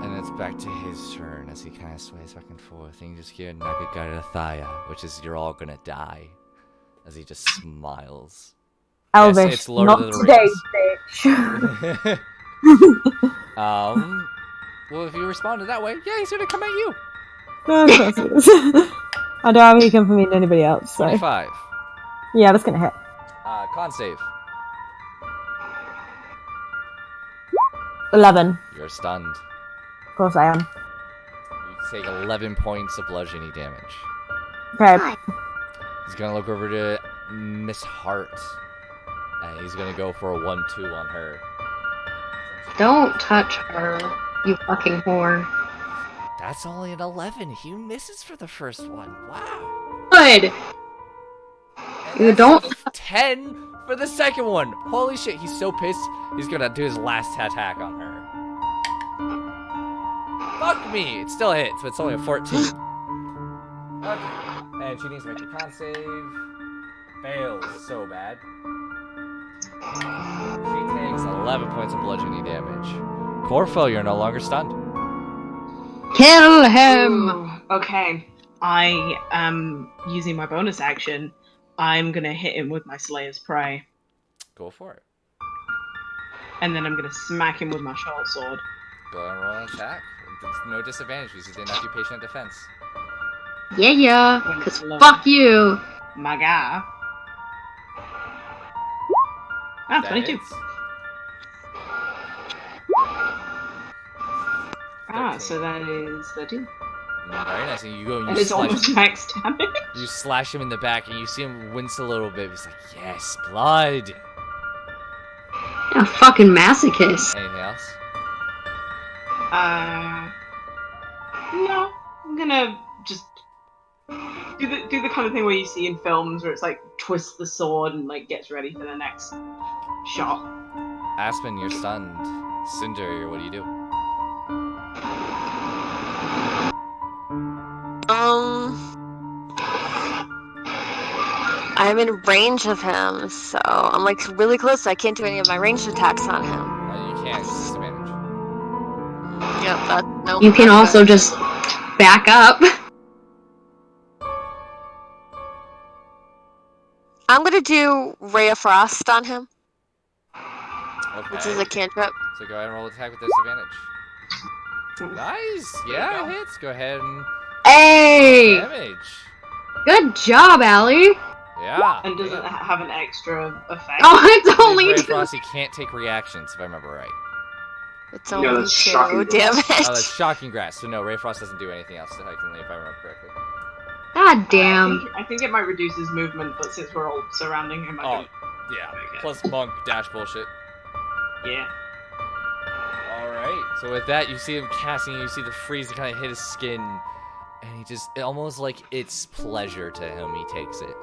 And it's back to his turn as he kind of sways back and forth. And you just hear Nagagarathaya, which is you're all gonna die, as he just smiles. Elvish, Yes, it's Lord not of the today, Rings. bitch. Well, if you responded that way, yeah, he's gonna come at you. No, of course it is. I don't have any come for me than anybody else. So 25. yeah, that's gonna hit. Con save. 11. You're stunned. Of course I am. You take 11 points of bludgeoning damage. Okay. He's gonna look over to Miss Hart, and he's gonna go for a 1-2 on her. Don't touch her, you fucking whore. That's only an 11. He misses for the first one. Wow. Good. And You that's don't- a 10 for the second one. Holy shit, he's so pissed. He's gonna do his last attack on her. Fuck me. It still hits, but it's only a 14. Okay. And she needs to make a con save. Fails so bad. She takes 11 points of bludgeoning damage. Corfo, you're no longer stunned. Kill him! Ooh, okay. I am using my bonus action. I'm gonna hit him with my Slayer's Prey. Go for it. And then I'm gonna smack him with my short sword. Go ahead and roll an attack. There's no disadvantage because you did not do patient defense. Yeah, cause fuck you! My guy. Ah, That 22. hits. Ah, 13. so that is 13. Very nice. And you go and That you is slash, almost max damage. you slash him in the back, and you see him wince a little bit. He's like, "Yes, blood." A fucking masochist. Anything else? No. I'm gonna just do the kind of thing where you see in films where it's like twists the sword and like gets ready for the next shot. Aspen, you're stunned. Cinder, what do you do? I'm in range of him, so I'm like really close. So I can't do any of my ranged attacks on him. You can't. It's disadvantage. Yep, that nope. You can that's also good. just back up. I'm gonna do Ray of Frost on him, which is Okay. a cantrip. So go ahead and roll attack with disadvantage. Nice. Yeah, it hits. Go ahead and Hey! damage. Good job, Allie. Yeah. And doesn't damn. have an extra effect. Oh, it's With only Ray of 2. Frost, he can't take reactions, if I remember right. It's No, only that's 2 shocking. damage. Oh, that's Shocking Grass. So no, Ray of Frost doesn't do anything else technically, if I remember correctly. God damn. I think it might reduce his movement, but since we're all surrounding him, I Oh, don't. yeah. Okay. Plus monk dash bullshit. Yeah. Alright, so with that, you see him casting, you see the freeze kind of hit his skin, and he just, almost like it's pleasure to him, he takes it.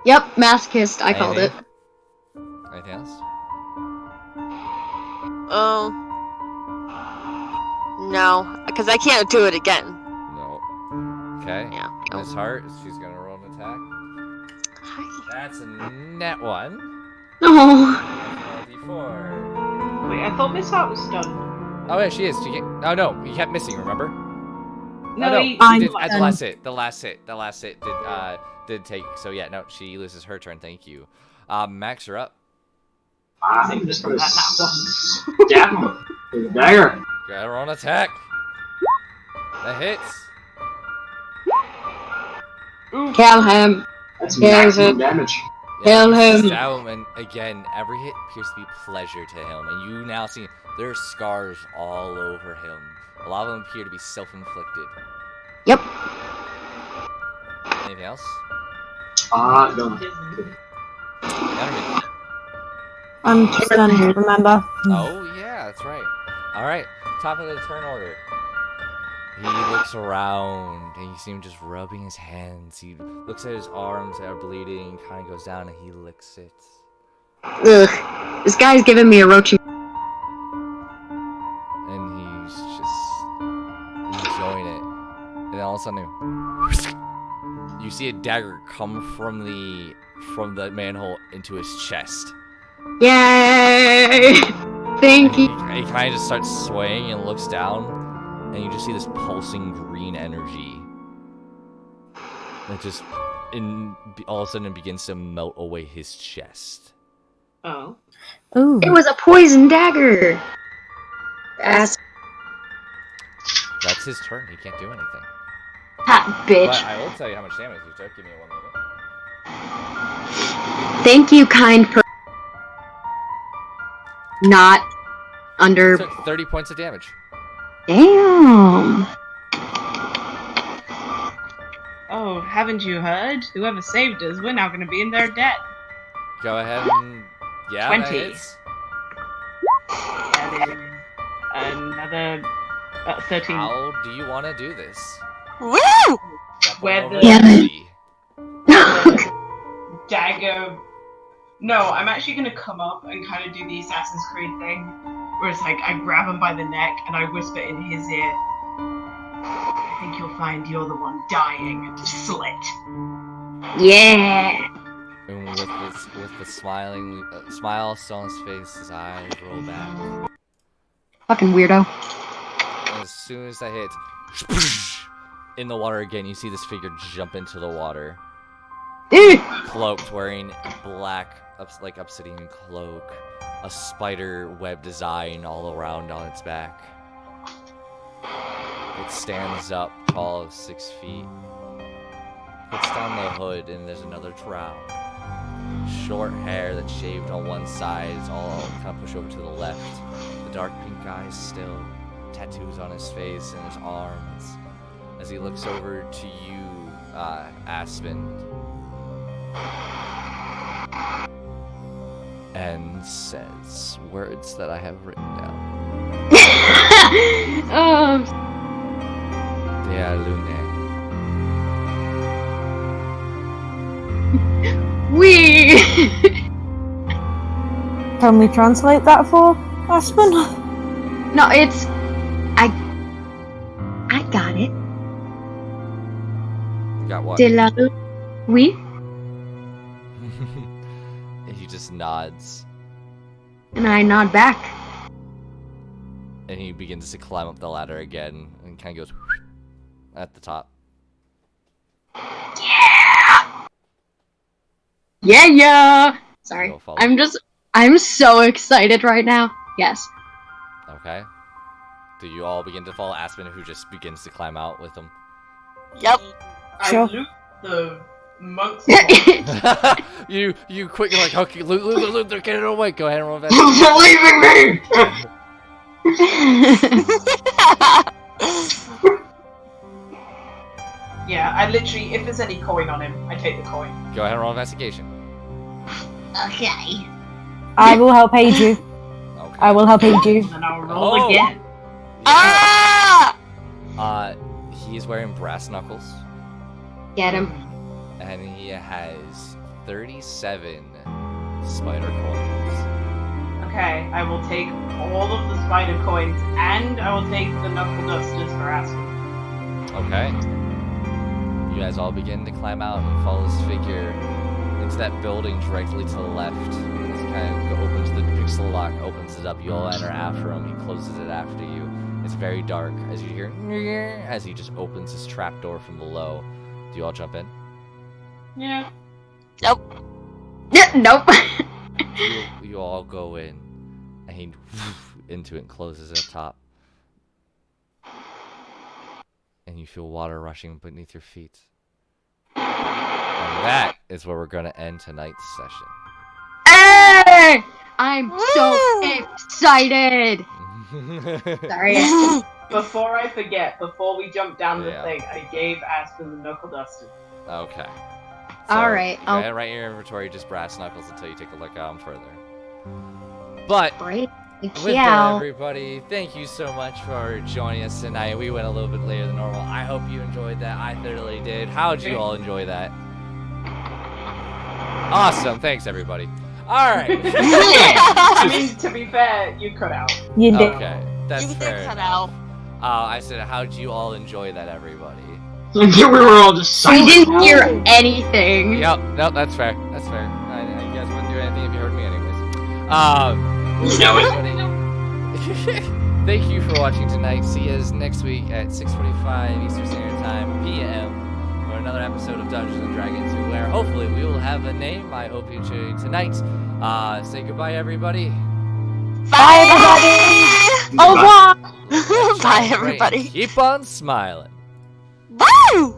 Yep, masochist. I called it. Anything else? Oh. No, because I can't do it again. No. Okay. Yeah. Miss Hart, she's gonna roll an attack. Hi. That's a net 1. Oh. D4. Wait, I thought Miss Hart was stunned. Oh yeah, she is. She can't, oh no, he kept missing, remember? No, oh, no. he She did, like, at the last hit. The last hit did take, so yeah, no, she loses her turn, thank you. Max, you're up. I'm just gonna stab him with a dagger. Go ahead, roll an attack. That hits. Kill him. That's Yeah, maximum damage. Kill you him. stab him, and again, every hit appears to be pleasure to him, and you now see there are scars all over him. A lot of them appear to be self-inflicted. Yep. Anything else? No. Enemy. I'm stunned, remember? Oh yeah, that's right. All right, top of the turn order. He looks around and you see him just rubbing his hands. He looks at his arms that are bleeding, kind of goes down and he licks it. Ugh. This guy's giving me a roachy. And he's just enjoying it. And then all of a sudden, you see a dagger come from the manhole into his chest. Yay! Thank you. He kind of just starts swaying and looks down, and you just see this pulsing green energy. It just, all of a sudden, it begins to melt away his chest. Oh. Ooh. It was a poison dagger. Ass. That's his turn. He can't do anything. Hot bitch. But I will tell you how much damage you took. Give me 1 minute. Thank you, kind person. Not under. You took 30 points of damage. Damn. Oh, haven't you heard? Whoever saved us, we're now going to be in their debt. Go ahead and... Yeah, 20. that hits. That is another 13. How do you want to do this? Woo! Step Where over the- Yeah. Eddie. Dagger. No, I'm actually going to come up and kind of do the Assassin's Creed thing. Where it's like, I grab him by the neck and I whisper in his ear, I think you'll find you're the one dying, slit. Yeah. And with the smiling smile still on his face, his eyes roll back. Fucking weirdo. And as soon as that hits, in the water again, you see this figure jump into the water, cloaked, wearing a black, like obsidian cloak, a spider web design all around on its back. It stands up tall, 6 feet. Puts down the hood, and there's another trowel. Short hair that's shaved on one side, is all kind of pushed over to the left. The dark pink eyes still, tattoos on his face and his arms. As he looks over to you, Aspen, and says words that I have written down. De Lune. We. Can we translate that for Aspen? No, it's. I got it. You got what? De la. Oui. And he just nods, And I nod back. and he begins to climb up the ladder again, and kind of goes at the top. Yeah. Sorry. You'll follow. I'm so excited right now. Yes. Okay. Do you all begin to follow Aspen, who just begins to climb out with them? Yep. Sure. I loot the monk's you quick like okay, loot, they're getting away. Go ahead and roll that. You're leaving me! Yeah, I literally, if there's any coin on him, I take the coin. Go ahead and roll investigation. Okay. I will help aid you. Okay. I will help aid you. Then I'll roll Oh. again. Ah! He's wearing brass knuckles, Get him. and he has 37 spider coins. Okay, I will take all of the spider coins, and I will take the knuckle dusters for Aspen. Okay. You guys all begin to climb out and follow this figure into that building directly to the left. This kind of opens the pixel lock, opens it up. You all enter after him. He closes it after you. It's very dark as you hear as he just opens his trapdoor from below. Do you all jump in? Yeah. Yeah, nope. You all go in, and he into it and closes it up top. And you feel water rushing beneath your feet. And that is where we're going to end tonight's session. Hey! I'm so excited. Sorry. Before I forget, before we jump down the Yeah. thing, I gave Aspen the knuckle duster. Okay. All right, Go I'll- ahead and write in your inventory just brass knuckles until you take a look further. But Great. with that, everybody, thank you so much for joining us tonight. We went a little bit later than normal. I hope you enjoyed that. I thoroughly did. How'd you all enjoy that? Awesome. Thanks, everybody. All right. I mean, to be fair, you cut out. You did. Okay. That's You fair did cut enough. out. I said, how'd you all enjoy that, everybody? We were all just We silent. didn't hear anything. Yep. No, that's fair. That's fair. You guys wouldn't do anything if you heard me anyways. No, Thank you for watching tonight. See you next week at 6:45 Eastern Standard Time PM for another episode of Dungeons and Dragons, where hopefully we will have a name. I hope you enjoyed tonight. Say goodbye, everybody. Bye, everybody. Au revoir. Bye, everybody. Keep on smiling. Woo!